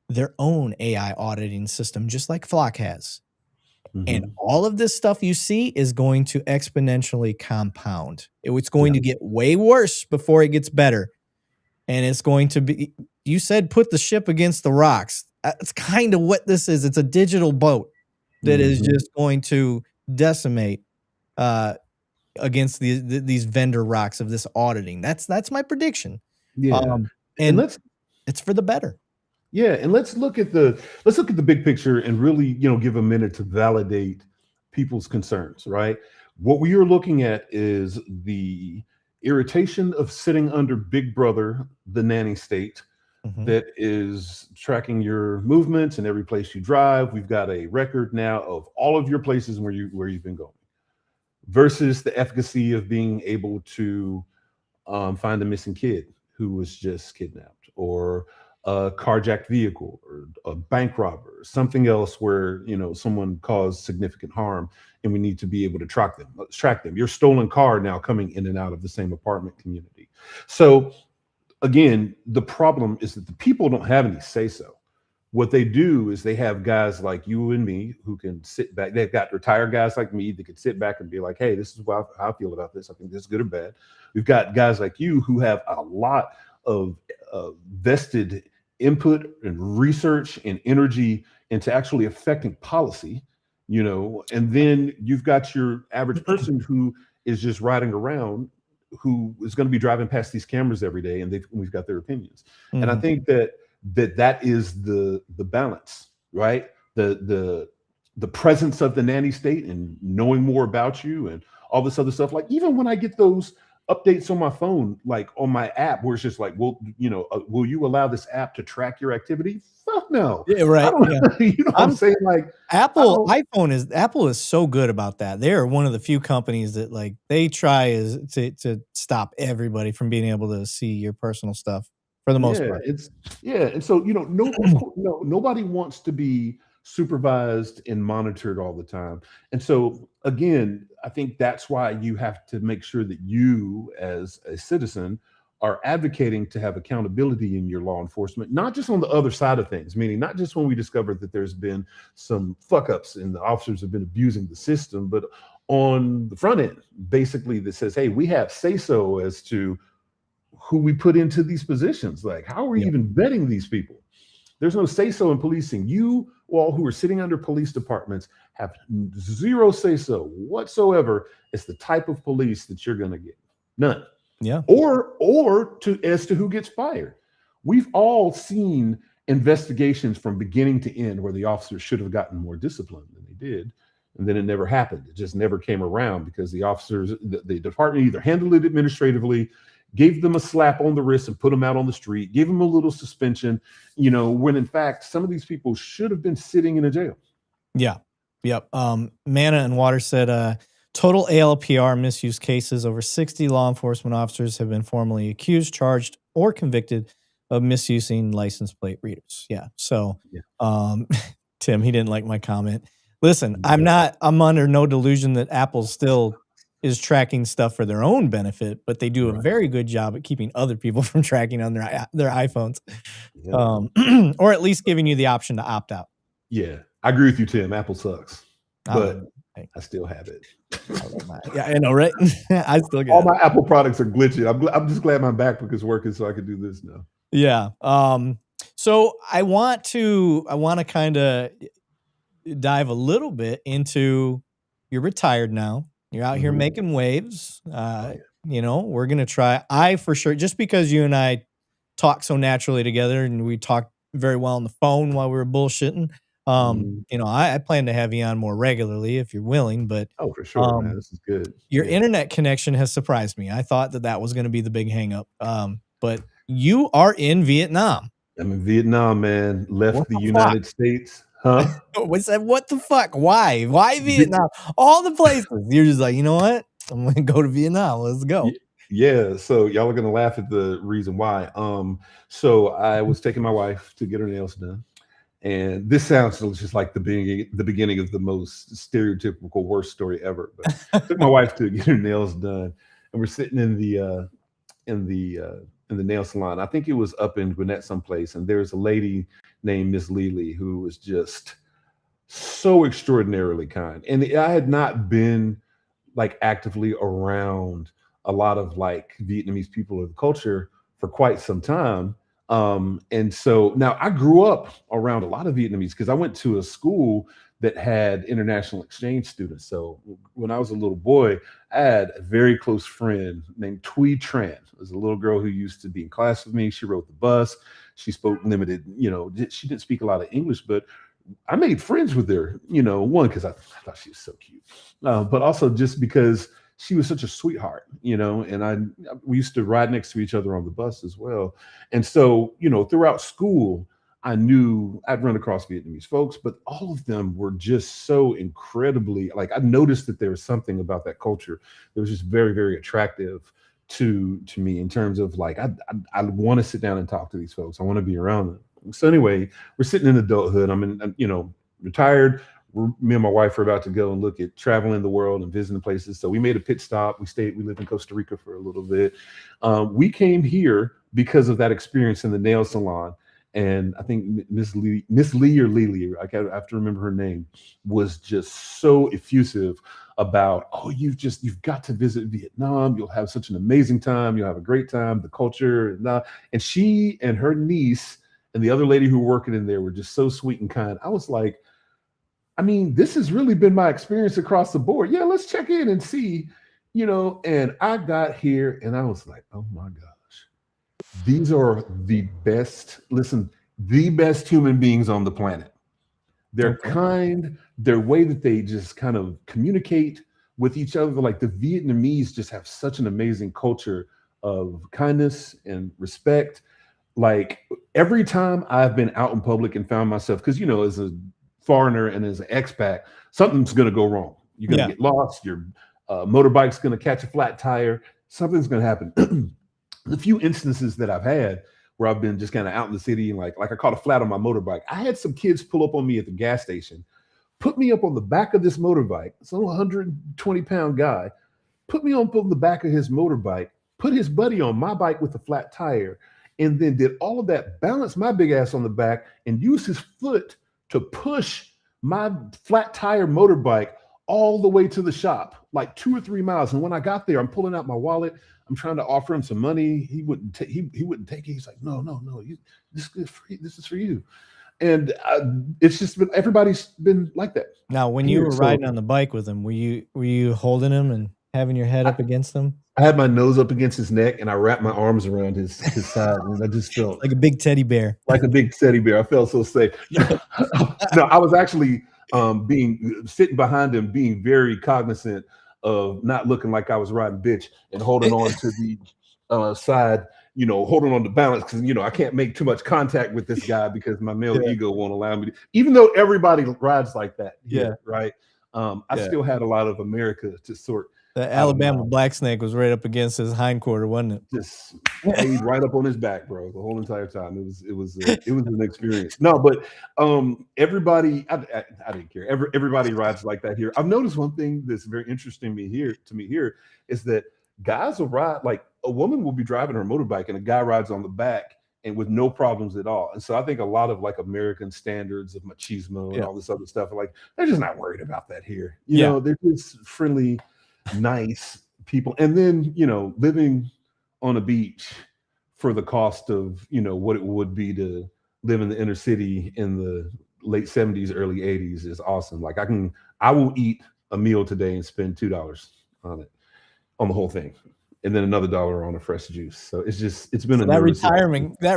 their own AI auditing system, just like Flock has. And all of this stuff you see is going to exponentially compound. It's going to get way worse before it gets better. And it's going to be, you said, put the ship against the rocks. That's kind of what this is. It's a digital boat that is just going to decimate against these vendor rocks of this auditing. That's my prediction. Yeah. And it's for the better. Yeah, and let's look at the big picture and really, give a minute to validate people's concerns, right? What we are looking at is the irritation of sitting under Big Brother, the nanny state, that is tracking your movements and every place you drive. We've got a record now of all of your places where you've been going, versus the efficacy of being able to find a missing kid who was just kidnapped, or a carjacked vehicle, or a bank robber, or something else where someone caused significant harm, and we need to be able to track them. Your stolen car now coming in and out of the same apartment community. So again, the problem is that the people don't have any say-so. What they do is they have guys like you and me who can sit back. They've got retired guys like me that could sit back and be like, hey, this is how I feel about this. I think this is good or bad. We've got guys like you who have a lot of vested input and research and energy into actually affecting policy, and then you've got your average person who is just riding around, who is going to be driving past these cameras every day, and we've got their opinions. And I think that is the balance, right? The presence of the nanny state and knowing more about you and all this other stuff. Like, even when I get those updates on my phone, like on my app, where it's just like, well, will you allow this app to track your activity? Fuck no. Yeah, right. What I'm saying? Like, Apple is so good about that. They're one of the few companies that, like, they try to stop everybody from being able to see your personal stuff for the most part. And so nobody wants to be supervised and monitored all the time. And so again, I think that's why you have to make sure that you, as a citizen, are advocating to have accountability in your law enforcement, not just on the other side of things, meaning not just when we discovered that there's been some fuck ups and the officers have been abusing the system, but on the front end, basically, that says, hey, we have say-so as to who we put into these positions. Like, how are we even vetting these people? There's no say-so in policing. You all who are sitting under police departments have zero say-so whatsoever as the type of police that you're going to get. None. Yeah. Or as to who gets fired. We've all seen investigations from beginning to end where the officers should have gotten more discipline than they did, and then it never happened. It just never came around because the officers, the department either handled it administratively, gave them a slap on the wrist and put them out on the street, gave them a little suspension, when in fact some of these people should have been sitting in a jail. Yeah. Yep. Mana and Water said, total ALPR misuse cases, over 60 law enforcement officers have been formally accused, charged, or convicted of misusing license plate readers. Yeah. So, Tim, he didn't like my comment. Listen, I'm under no delusion that Apple still is tracking stuff for their own benefit, but they do a very good job at keeping other people from tracking on their iPhones, or at least giving you the option to opt out. Yeah, I agree with you, Tim. Apple sucks, but I still have it. Yeah, I know, right? I still get all my Apple products are glitching. I'm just glad my MacBook is working so I can do this now. Yeah. So I want to kind of dive a little bit into, you're retired now. You're out here making waves. We're going to try. For sure, just because you and I talk so naturally together and we talk very well on the phone while we were bullshitting, I plan to have you on more regularly if you're willing. But for sure, man, this is good. Your internet connection has surprised me. I thought that was going to be the big hang up. But you are in Vietnam. I'm in Vietnam, man. Left the United States. Huh? What the fuck? Why Vietnam? All the places. You're just like, you know what? I'm gonna go to Vietnam. Let's go. Yeah. So y'all are gonna laugh at the reason why. So I was taking my wife to get her nails done, And this sounds just like the beginning of the most stereotypical worst story ever. But I took my wife to get her nails done, and we're sitting in the nail salon. I think it was up in Gwinnett someplace, and there's a lady named Miss Lily who was just so extraordinarily kind. And I had not been like actively around a lot of like Vietnamese people or the culture for quite some time. And so now I grew up around a lot of Vietnamese because I went to a school that had international exchange students. So when I was a little boy, I had a very close friend named Thuy Tran. It was a little girl who used to be in class with me. She rode the bus. She spoke limited, she didn't speak a lot of English, but I made friends with her, one, because I thought she was so cute, but also just because she was such a sweetheart, and we used to ride next to each other on the bus as well. And so, throughout school, I knew I'd run across Vietnamese folks, but all of them were just so incredibly, like, I noticed that there was something about that culture that was just very, very attractive to me in terms of like, I want to sit down and talk to these folks. I want to be around them. So anyway, we're sitting in adulthood. I'm retired. Me and my wife are about to go and look at traveling the world and visiting places. So we made a pit stop. We lived in Costa Rica for a little bit. We came here because of that experience in the nail salon. And I think Miss Lee or Lily, I have to remember her name, was just so effusive about, you've got to visit Vietnam. You'll have such an amazing time. You'll have a great time, the culture. And she and her niece and the other lady who were working in there were just so sweet and kind. I was like, this has really been my experience across the board. Yeah, let's check in and see, and I got here and I was like, oh my gosh, these are the best human beings on the planet. They're kind, their way that they just kind of communicate with each other. Like the Vietnamese just have such an amazing culture of kindness and respect. Like every time I've been out in public and found myself, because, as a foreigner and as an expat, something's going to go wrong. You're going to get lost. Your motorbike's going to catch a flat tire. Something's going to happen. The few instances that I've had where I've been just kind of out in the city and like I caught a flat on my motorbike. I had some kids pull up on me at the gas station, put me up on the back of this motorbike. Some 120-pound guy put me up on the back of his motorbike, put his buddy on my bike with a flat tire, and then did all of that, balance my big ass on the back and use his foot to push my flat tire motorbike all the way to the shop, like 2 or 3 miles. And when I got there, I'm pulling out my wallet. I'm trying to offer him some money. He wouldn't take it. He's like, no, this is free. This is for you. And it's just been, everybody's been like that. Now, when you were riding on the bike with him, were you holding him and having your head up against him? I had my nose up against his neck and I wrapped my arms around his side, and I just felt like a big teddy bear. Like a big teddy bear. I felt so safe. No, I was actually sitting behind him, being very cognizant of not looking like I was riding bitch and holding on to the side, holding on to balance, because I can't make too much contact with this guy because my male ego won't allow me to, even though everybody rides like that. Right. I still had a lot of America to sort. The Alabama black snake was right up against his hindquarter, wasn't it? Just laid right up on his back, bro, the whole entire time. It was an experience. No, but everybody, I didn't care. Everybody rides like that here. I've noticed one thing that's very interesting to me here is that guys will ride, like a woman will be driving her motorbike and a guy rides on the back and with no problems at all. And so I think a lot of like American standards of machismo and all this other stuff, like they're just not worried about that here. You know, they're just friendly, nice people. And then, living on a beach for the cost of, what it would be to live in the inner city in the late 70s, early 80s is awesome. Like I will eat a meal today and spend $2 on it, on the whole thing. And then another $1 on a fresh juice. So it's been that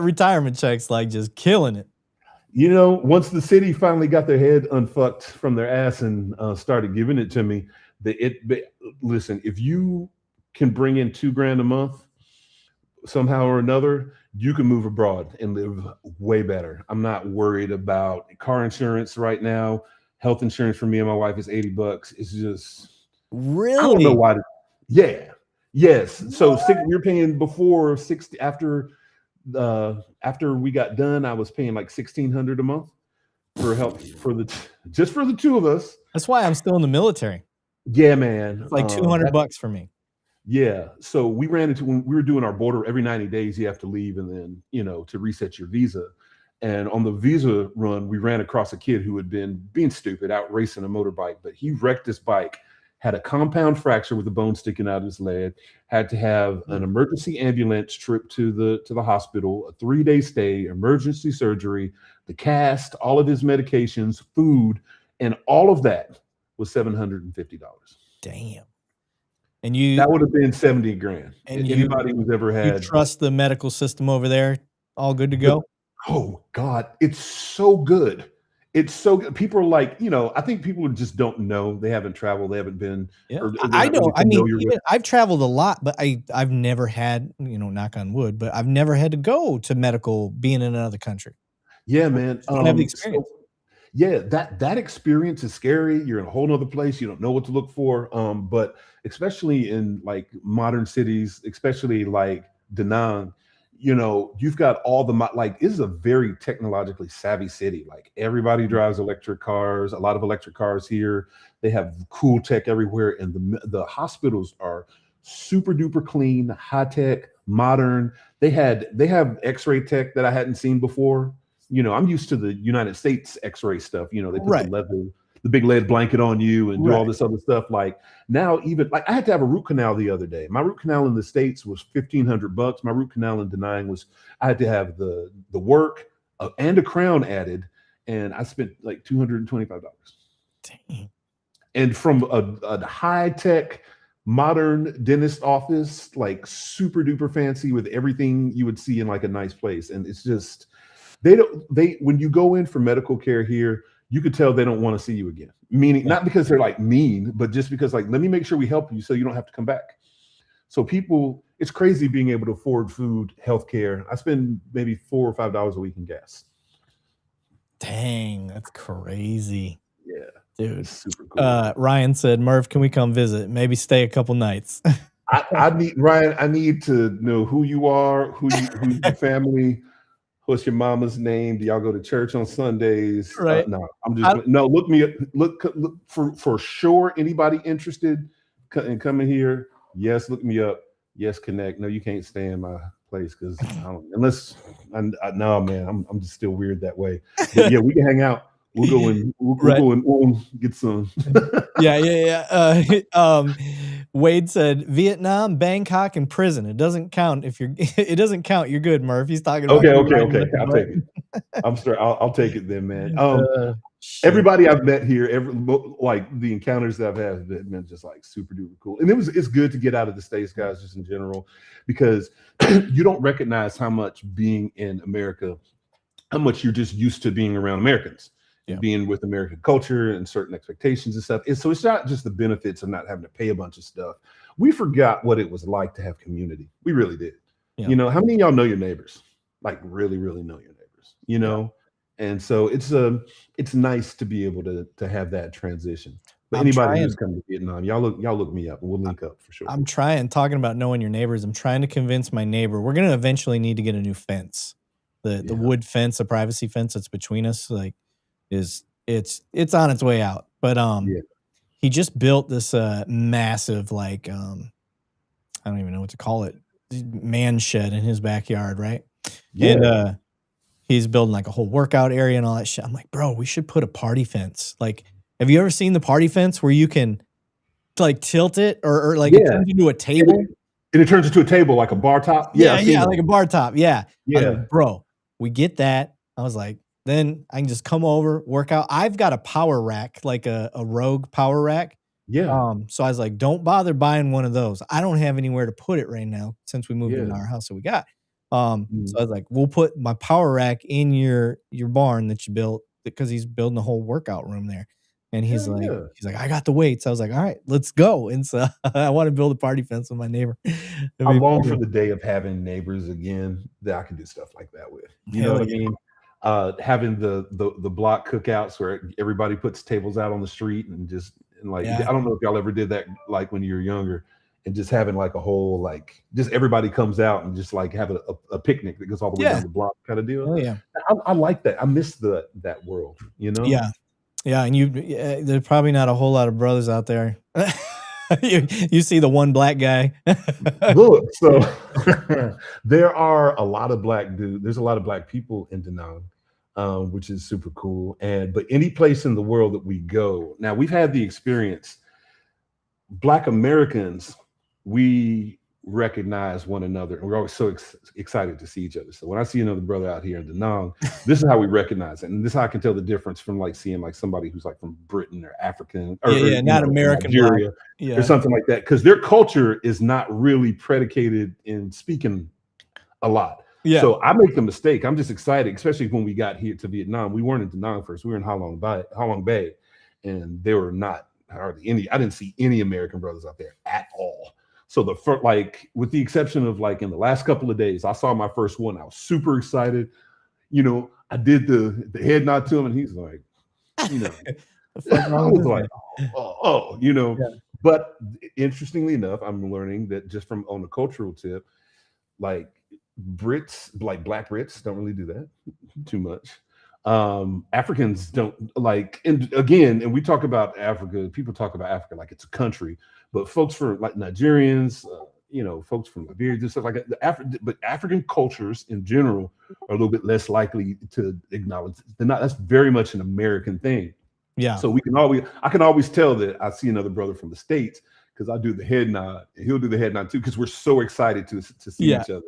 retirement check's like just killing it. Once the city finally got their head unfucked from their ass and started giving it to me, listen, if you can bring in $2,000 a month somehow or another, you can move abroad and live way better. I'm not worried about car insurance right now. Health insurance for me and my wife is $80. It's just really, I don't know why. Yes. So you're paying before 60 after we got done. I was paying like $1,600 a month. for help just for the two of us. That's why I'm still in the military. Yeah, man. It's like $200 for me. Yeah. So we ran into, when we were doing our border, every 90 days you have to leave, and then, you know, to reset your visa. And on the visa run, we ran across a kid who had been being stupid, out racing a motorbike, but he wrecked his bike, had a compound fracture with a bone sticking out of his leg, had to have an emergency ambulance trip to the hospital, a 3-day stay, emergency surgery, the cast, all of his medications, food, and all of that was $750. Damn. And that would have been 70 grand. And anybody who's ever had. You trust the medical system over there? All good to go? Oh God, it's so good. It's so good. People are like, you know, I think people just don't know. They haven't traveled. They haven't been. Yeah, I know. I mean, I've traveled a lot, but I've never had, you know, knock on wood, but I've never had to go to medical being in another country. Yeah, man. I don't have the experience. So, yeah, that experience is scary. You're in a whole nother place. You don't know what to look for. But especially in like modern cities, especially like Da Nang, you know, you've got all the, like, this is a very technologically savvy city. Like, everybody drives electric cars, a lot of electric cars here. They have cool tech everywhere. And the hospitals are super duper clean, high tech, modern. They have x-ray tech that I hadn't seen before. You know, I'm used to the United States x-ray stuff. You know, they put the big lead blanket on you and do all this other stuff. Like, now, even like, I had to have a root canal the other day. My root canal in the States was $1,500. My root canal in Da Nang was, I had to have the work and a crown added, and I spent like $225. Dang. And from a high tech modern dentist office, like super duper fancy with everything you would see in like a nice place. And it's just, when you go in for medical care here, you could tell they don't want to see you again. Meaning, not because they're like mean, but just because, like, let me make sure we help you so you don't have to come back. So people, it's crazy being able to afford food, healthcare. I spend maybe $4 or $5 a week in gas. Dang, that's crazy. Yeah, dude. Super cool. Ryan said, Murph, can we come visit? Maybe stay a couple nights. I need, Ryan, I need to know who you are, who's your family. What's your mama's name? Do y'all go to church on Sundays? Right. No, I'm just no. Look me up. Look for sure. Anybody interested in coming here? Yes, look me up. Yes, connect. No, you can't stay in my place because unless no, man. I'm just still weird that way. But yeah, we can hang out. We'll go and we'll get some. Yeah. Wade said Vietnam, Bangkok, and prison. It doesn't count if you're. It doesn't count. You're good, Murph. He's talking about. Okay. I'll take it. I'm sorry. I'll take it then, man. Everybody I've met here, like the encounters that I've had have been just like super duper cool. And it's good to get out of the States, guys, just in general, because you don't recognize how much being in America, how much you're just used to being around Americans. Yeah. Being with American culture and certain expectations and stuff. And so it's not just the benefits of not having to pay a bunch of stuff. We forgot what it was like to have community. We really did. Yeah. You know, how many of y'all know your neighbors? Like really, really know your neighbors, you know? Yeah. And so it's nice to be able to have that transition. But anybody who's coming to Vietnam, y'all look me up and we'll link up for sure. I'm talking about knowing your neighbors. I'm trying to convince my neighbor. We're going to eventually need to get a new fence. The wood fence, the privacy fence that's between us, like, it's on its way out, but he just built this massive, like, I don't even know what to call it, man shed in his backyard, right? And he's building like a whole workout area and all that shit. I'm like, bro, we should put a party fence. Like, have you ever seen the party fence where you can like tilt it or like it turns into a table? And it turns into a table, like a bar top. Yeah, like a bar top. Yeah. Like, bro, we get that. I was like, then I can just come over, work out. I've got a power rack, like a Rogue power rack. Yeah. So I was like, don't bother buying one of those. I don't have anywhere to put it right now since we moved into our house that we got. So I was like, we'll put my power rack in your barn that you built, because he's building a whole workout room there. And he's like, I got the weights. I was like, all right, let's go. And so I want to build a party fence with my neighbor. I long for the day of having neighbors again that I can do stuff like that with. You know what I mean? Having the block cookouts where everybody puts tables out on the street and I don't know if y'all ever did that, like when you were younger, and just having like a whole, like, just everybody comes out and just like have a picnic that goes all the way down the block kind of deal. Oh yeah. I like that. I miss that world, you know? Yeah. Yeah. And there's probably not a whole lot of brothers out there. you see the one black guy. Look, so there are a lot of black dudes. There's a lot of black people in Da Nang, which is super cool. But any place in the world that we go, now we've had the experience, Black Americans, we recognize one another, and we're always so excited to see each other. So when I see another brother out here in Da Nang, this is how we recognize it, and this is how I can tell the difference from like seeing like somebody who's like from Britain or African, or not American, Nigeria, or something like that, because their culture is not really predicated in speaking a lot. Yeah. So I make the mistake. I'm just excited, especially when we got here to Vietnam. We weren't in Da Nang first. We were in Ha Long Bay, and there were not hardly any. I didn't see any American brothers out there at all. So like, with the exception of like in the last couple of days, I saw my first one. I was super excited. You know, I did the head nod to him, and he's like, you know, I was like, oh, you know. Yeah. But interestingly enough, I'm learning that just from on a cultural tip, like Brits, like Black Brits, don't really do that too much. Africans don't like, and again, and we talk about Africa, people talk about Africa like it's a country, but folks from like Nigerians, you know, folks from Liberia, just stuff like that. But African cultures in general are a little bit less likely to acknowledge. That's very much an American thing. Yeah. So I can always tell that I see another brother from the States because I do the head nod and he'll do the head nod too, because we're so excited to see each other.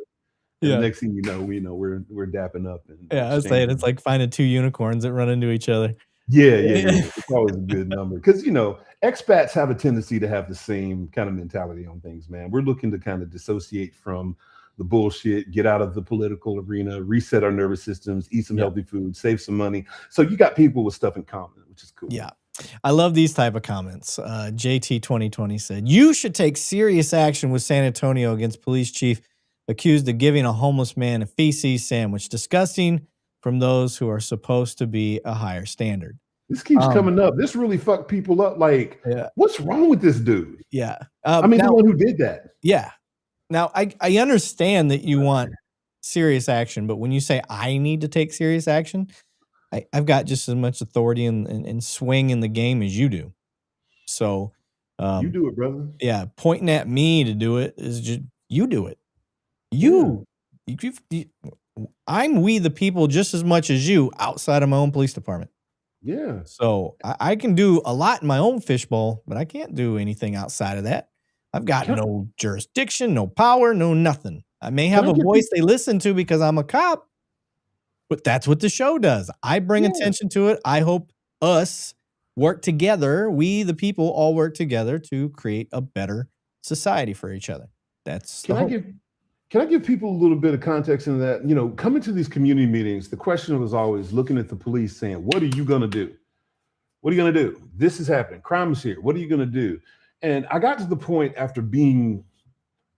And the next thing you know, we're dapping up. And I was saying it's like finding two unicorns that run into each other. Yeah. It's always a good number because, you know, expats have a tendency to have the same kind of mentality on things, man. We're looking to kind of dissociate from the bullshit, get out of the political arena, reset our nervous systems, eat some healthy food, save some money. So you got people with stuff in common, which is cool. Yeah. I love these type of comments. JT 2020 said, you should take serious action with San Antonio against police chief accused of giving a homeless man a feces sandwich. Disgusting from those who are supposed to be a higher standard. This keeps coming up. This really fucked people up. Like, what's wrong with this dude? Yeah. I mean, the one who did that. Yeah. Now, I understand that you want serious action, but when you say I need to take serious action, I've got just as much authority and swing in the game as you do. So you do it, brother. Yeah. Pointing at me to do it is just, you do it. I'm we the people just as much as you outside of my own police department. Yeah. So I can do a lot in my own fishbowl, but I can't do anything outside of that. I've got no jurisdiction, no power, no nothing. I may have a voice they listen to because I'm a cop, but that's what the show does. I bring attention to it. I hope us work together. We, the people, all work together to create a better society for each other. That's Can I give people a little bit of context in that? You know, coming to these community meetings, the question was always looking at the police saying, what are you going to do? What are you going to do? This is happening. Crime is here. What are you going to do? And I got to the point after being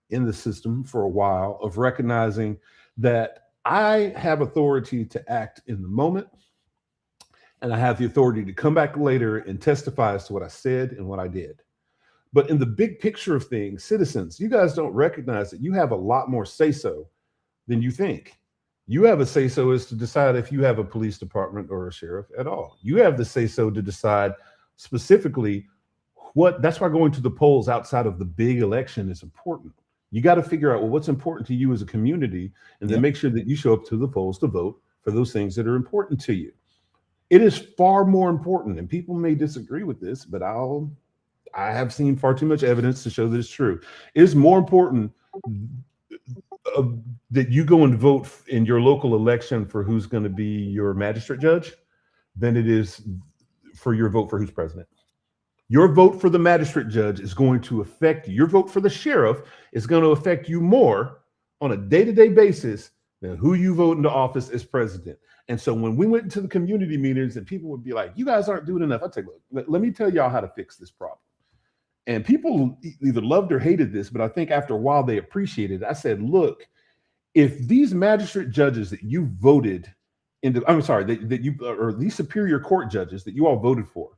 in the system for a while of recognizing that I have authority to act in the moment. And I have the authority to come back later and testify as to what I said and what I did. But in the big picture of things, citizens, you guys don't recognize that you have a lot more say-so than you think. You have a say-so as to decide if you have a police department or a sheriff at all. You have the say-so to decide specifically that's why going to the polls outside of the big election is important. You got to figure out, well, what's important to you as a community, and then make sure that you show up to the polls to vote for those things that are important to you. It is far more important, and people may disagree with this, but I have seen far too much evidence to show that it's true. It is more important that you go and vote in your local election for who's going to be your magistrate judge than it is for your vote for who's president. Your vote for the magistrate judge is going to affect you. Your vote for the sheriff is going to affect you more on a day-to-day basis than who you vote into office as president. And so when we went into the community meetings and people would be like, you guys aren't doing enough, I'd say, look, let me tell y'all how to fix this problem. And people either loved or hated this, but I think after a while they appreciated it. I said, look, if these magistrate judges that you voted into, I'm sorry, that you, or these superior court judges that you all voted for,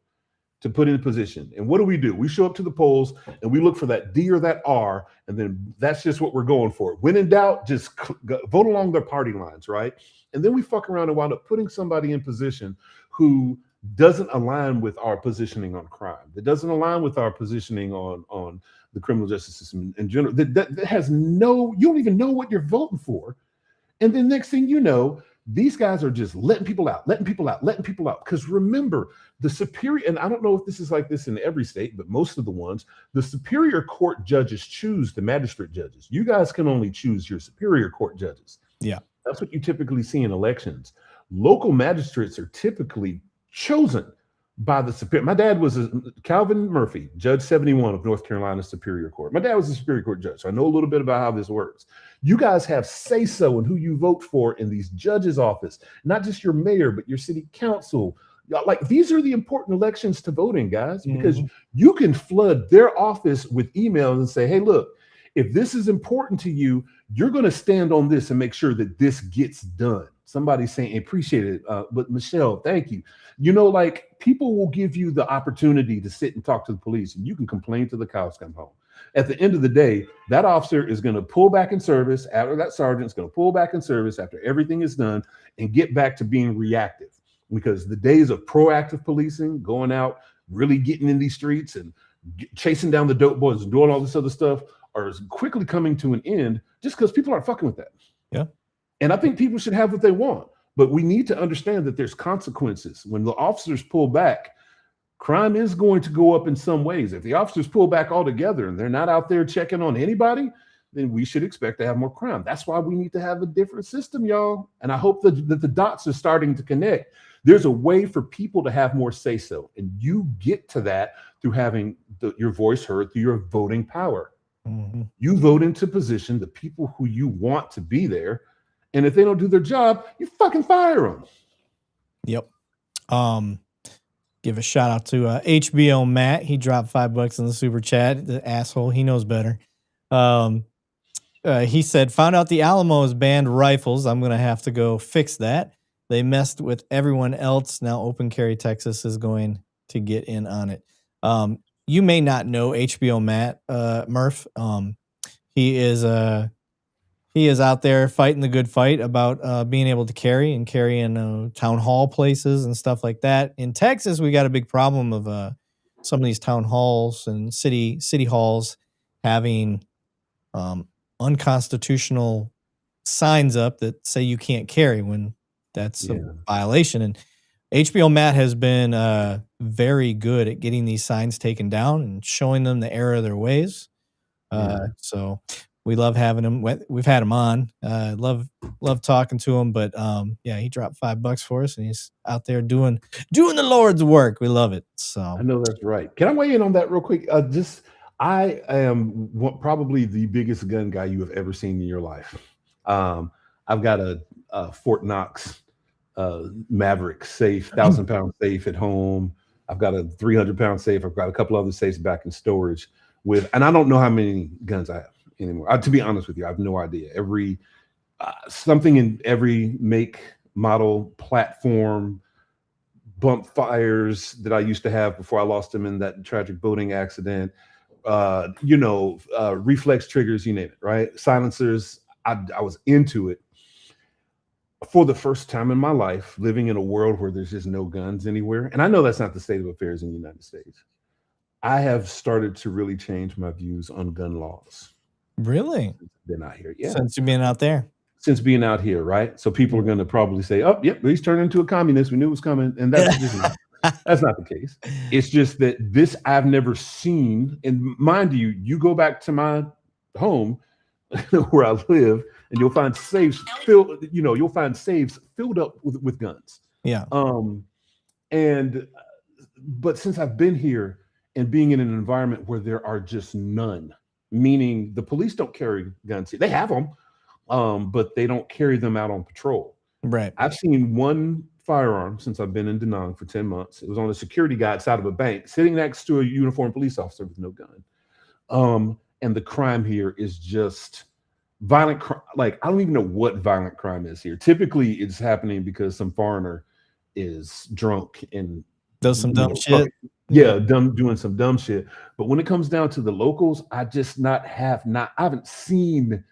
to put in position. And what do? We show up to the polls and we look for that D or that R, and then that's just what we're going for. When in doubt, just vote along their party lines, right? And then we fuck around and wind up putting somebody in position who doesn't align with our positioning on crime, that doesn't align with our positioning on the criminal justice system in general, that has no, you don't even know what you're voting for. And then next thing you know, these guys are just letting people out. Because remember, the superior, and I don't know if this is like this in every state, but most of the ones, the superior court judges choose the magistrate judges. You guys can only choose your superior court judges. Yeah. That's what you typically see in elections. Local magistrates are typically chosen by the superior. My dad was Calvin Murphy, Judge 71 of North Carolina Superior Court. My dad was a Superior Court judge, so I know a little bit about how this works. You guys have say-so in who you vote for in these judges' office, not just your mayor, but your city council. Like, these are the important elections to vote in, guys, because you can flood their office with emails and say, hey, look, if this is important to you, you're going to stand on this and make sure that this gets done. Somebody's saying, appreciate it. But Michelle, thank you. You know, like, people will give you the opportunity to sit and talk to the police, and you can complain till the cows come home. At the end of the day, that officer is going to pull back in service after that sergeant's going to pull back in service after everything is done and get back to being reactive. Because the days of proactive policing, going out, really getting in these streets and chasing down the dope boys and doing all this other stuff are quickly coming to an end just because people aren't fucking with that. Yeah. And I think people should have what they want, but we need to understand that there's consequences. When the officers pull back, crime is going to go up in some ways. If the officers pull back altogether and they're not out there checking on anybody, then we should expect to have more crime. That's why we need to have a different system, y'all. And I hope that the dots are starting to connect. There's a way for people to have more say-so, and you get to that through having your voice heard through your voting power. You vote into position the people who you want to be there, and if they don't do their job, you fucking fire them. Yep. Give a shout out to HBO Matt. He dropped $5 in the super chat. The asshole, he knows better. He said, found out the Alamo has banned rifles. I'm going to have to go fix that. They messed with everyone else. Now open carry Texas is going to get in on it. You may not know HBO Matt Murph. He is out there fighting the good fight about being able to carry and carry in town hall places and stuff like that. In Texas, we got a big problem of some of these town halls and city halls having unconstitutional signs up that say you can't carry when that's a violation. And HBO Matt has been very good at getting these signs taken down and showing them the error of their ways. So we love having him. We've had him on. Love talking to him. But yeah, he dropped $5 for us, and he's out there doing the Lord's work. We love it. So I know that's right. Can I weigh in on that real quick? I am probably the biggest gun guy you have ever seen in your life. I've got a Fort Knox Maverick safe, 1,000-pound safe at home. I've got a 300-pound safe. I've got a couple other safes back in storage and I don't know how many guns I have anymore. To be honest with you, I have no idea. Something in every make, model, platform, bump fires that I used to have before I lost them in that tragic boating accident. Reflex triggers, you name it, right? Silencers. I was into it. For the first time in my life, living in a world where there's just no guns anywhere, and I know that's not the state of affairs in the United States, I have started to really change my views on gun laws. Really? Since I've been out here, yeah. Since you've been out there? Since being out here, right? So people are going to probably say, oh, yep, he's turned into a communist. We knew it was coming. And that's just that's not the case. It's just that this I've never seen. And mind you, you go back to my home where I live, and you'll find safes filled up with guns. Yeah. But since I've been here and being in an environment where there are just none, meaning the police don't carry guns. They have them, but they don't carry them out on patrol. Right. I've seen one firearm since I've been in Da Nang for 10 months. It was on a security guy outside of a bank, sitting next to a uniformed police officer with no gun. And the crime here is just violent crime. Like, I don't even know what violent crime is here. Typically, it's happening because some foreigner is drunk and Does some dumb shit. Yeah, doing some dumb shit. But when it comes down to the locals, I haven't seen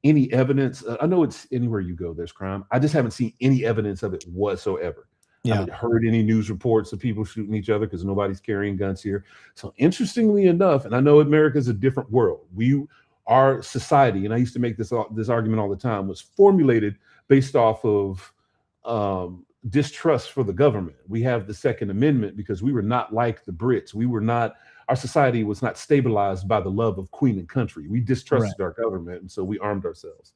any evidence. I know it's anywhere you go, there's crime. I just haven't seen any evidence of it whatsoever. I haven't heard any news reports of people shooting each other because nobody's carrying guns here. So interestingly enough, and I know America's a different world. Our society, and I used to make this argument all the time, was formulated based off of distrust for the government. We have the Second Amendment because we were not like the Brits. Our society was not stabilized by the love of queen and country. We distrusted our government, and so we armed ourselves.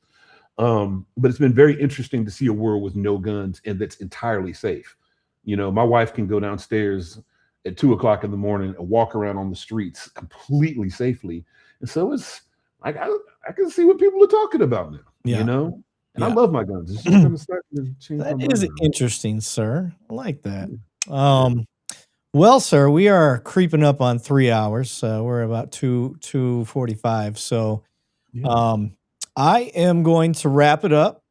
But it's been very interesting to see a world with no guns and that's entirely safe. You know, my wife can go downstairs at 2 o'clock in the morning and walk around on the streets completely safely. And so it's like, I can see what people are talking about now, you know? And I love my guns. It's just gonna start to change. That is interesting, sir. I like that. Well, sir, we are creeping up on 3 hours. We're about 2:45. So I am going to wrap it up.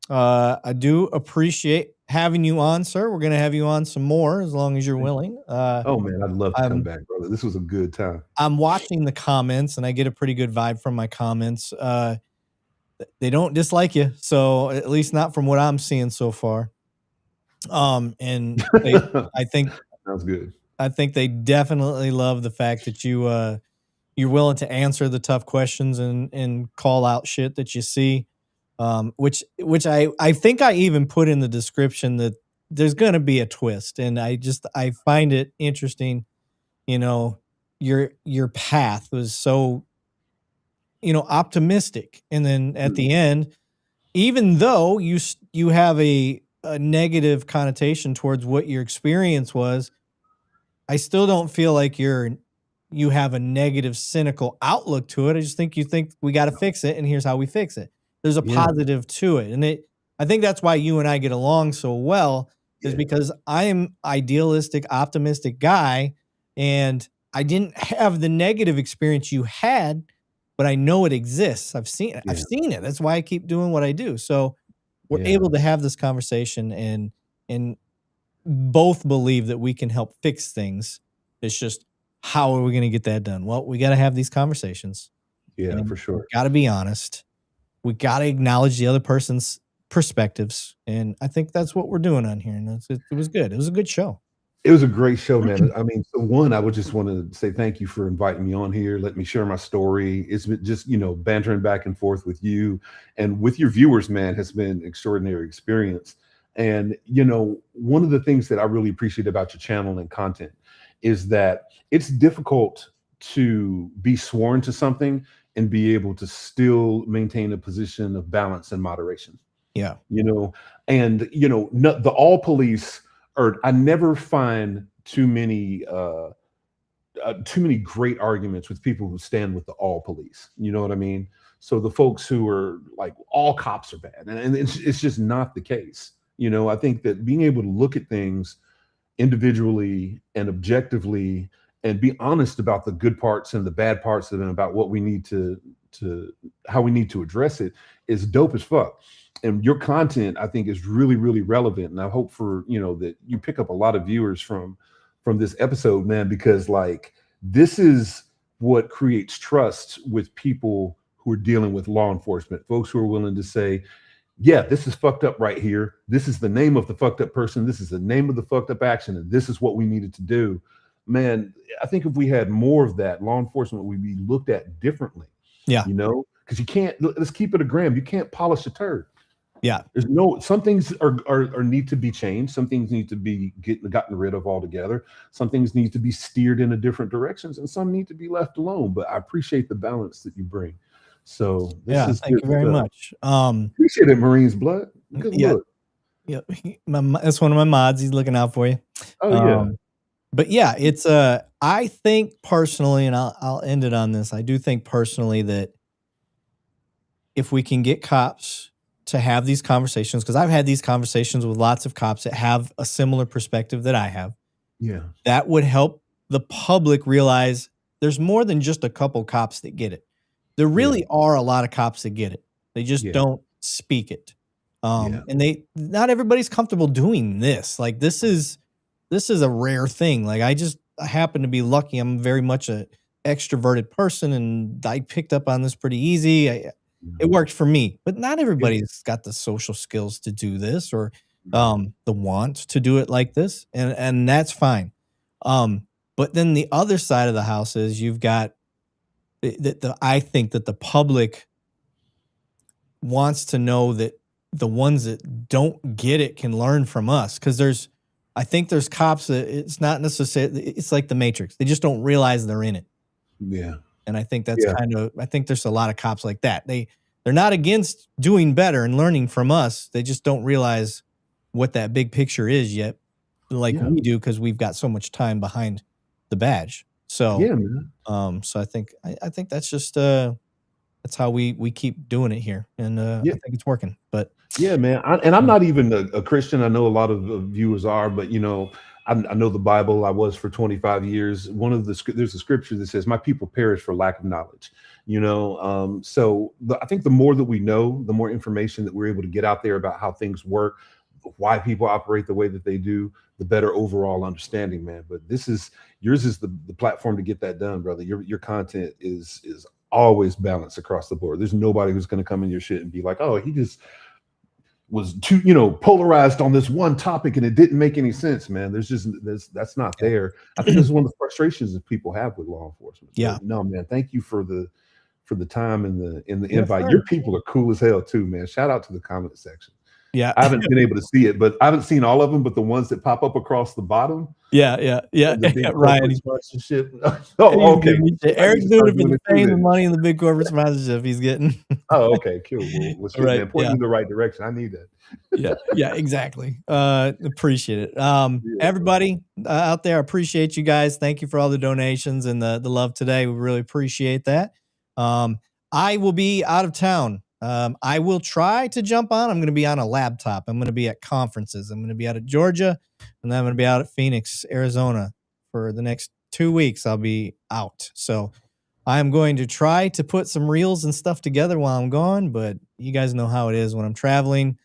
I do appreciate having you on, sir. We're going to have you on some more as long as you're willing. Oh, man, I'd love to come back, brother. This was a good time. I'm watching the comments, and I get a pretty good vibe from my comments. They don't dislike you, so at least not from what I'm seeing so far. And I think sounds good. I think they definitely love the fact that you're willing to answer the tough questions and call out shit that you see. Which I think I even put in the description that there's going to be a twist, and I find it interesting. You know, your path was so, optimistic, and then at the end, even though you have a negative connotation towards what your experience was, I still don't feel like you have a negative, cynical outlook to it. I just think you think we got to fix it, and here's how we fix it. There's a positive to it. And I think that's why you and I get along so well, is because I am idealistic, optimistic guy, and I didn't have the negative experience you had, but I know it exists. I've seen it. I've seen it. That's why I keep doing what I do. So we're able to have this conversation and both believe that we can help fix things. It's just, how are we going to get that done? Well, we got to have these conversations. Yeah, for sure. Got to be honest. We got to acknowledge the other person's perspectives. And I think that's what we're doing on here. And it was good. It was a good show. It was a great show, man. I mean, so one, I would just want to say thank you for inviting me on here. Let me share my story. It's been just, bantering back and forth with you and with your viewers, man, has been an extraordinary experience. And, one of the things that I really appreciate about your channel and content is that it's difficult to be sworn to something and be able to still maintain a position of balance and moderation. Yeah. The all police, or I never find too many great arguments with people who stand with the all police. You know what I mean? So the folks who are like, all cops are bad, and it's just not the case. I think that being able to look at things individually and objectively and be honest about the good parts and the bad parts of it, and about what we need to how we need to address it, is dope as fuck. And your content, I think, is really, really relevant. And I hope for, that you pick up a lot of viewers from this episode, man, because like, this is what creates trust with people who are dealing with law enforcement, folks who are willing to say, yeah, this is fucked up right here. This is the name of the fucked up person. This is the name of the fucked up action. And this is what we needed to do. Man, I think if we had more of that, law enforcement would be looked at differently. Yeah. Because you can't, let's keep it a gram. You can't polish a turd. Yeah. Some things are need to be changed. Some things need to be gotten rid of altogether. Some things need to be steered in a different directions, and some need to be left alone. But I appreciate the balance that you bring. So this is thank you very much. Appreciate it, Marine's blood. Good look. Yeah. That's one of my mods. He's looking out for you. Oh yeah. But yeah, it's I think personally, and I'll end it on this. I do think personally that if we can get cops to have these conversations, because I've had these conversations with lots of cops that have a similar perspective that I have. Yeah. That would help the public realize there's more than just a couple cops that get it. There really are a lot of cops that get it. They just don't speak it. And not everybody's comfortable doing this. Like, this is this is a rare thing. Like I happen to be lucky. I'm very much a extroverted person, and I picked up on this pretty easy. It worked for me, but not everybody's got the social skills to do this, or the want to do it like this, and that's fine. But then the other side of the house is you've got I think that the public wants to know that the ones that don't get it can learn from us, because I think there's cops that it's not necessarily, it's like the Matrix. They just don't realize they're in it. Yeah. And I think that's I think there's a lot of cops like that. They're not against doing better and learning from us. They just don't realize what that big picture is yet, like we do, because we've got so much time behind the badge. So yeah, man. So I think that's just that's how we keep doing it here, and I think it's working. But yeah, man. I'm not even a Christian. I know a lot of viewers are, but you know, I know the Bible. I was for 25 years. There's a scripture that says, "My people perish for lack of knowledge." You know, so I think the more that we know, the more information that we're able to get out there about how things work, why people operate the way that they do, the better overall understanding, man. But yours is the platform to get that done, brother. Your content is always balanced across the board. There's nobody who's going to come in your shit and be like, oh, he just was too, polarized on this one topic and it didn't make any sense, man. That's not there. I think this is one of the frustrations that people have with law enforcement. Yeah. But no, man, thank you for the time and the invite. Sure. Your people are cool as hell too, man. Shout out to the comment section. Yeah. I haven't been able to see it, but I haven't seen all of them, but the ones that pop up across the bottom. Yeah. Ryan. Oh, okay. Eric's doing it for the fame and money and the big corporate sponsorship he's getting. Oh, okay, cool. Well, shit, man, point me in the right direction. I need that. Yeah, exactly. Appreciate it. Everybody out there, appreciate you guys. Thank you for all the donations and the love today. We really appreciate that. I will be out of town. I will try to jump on. I'm going to be on a laptop. I'm going to be at conferences. I'm going to be out at Georgia, and then I'm going to be out at Phoenix, Arizona for the next 2 weeks. I'll be out. So I'm going to try to put some reels and stuff together while I'm gone, but you guys know how it is when I'm traveling.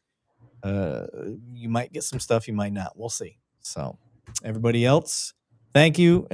You might get some stuff, you might not. We'll see. So everybody else, thank you.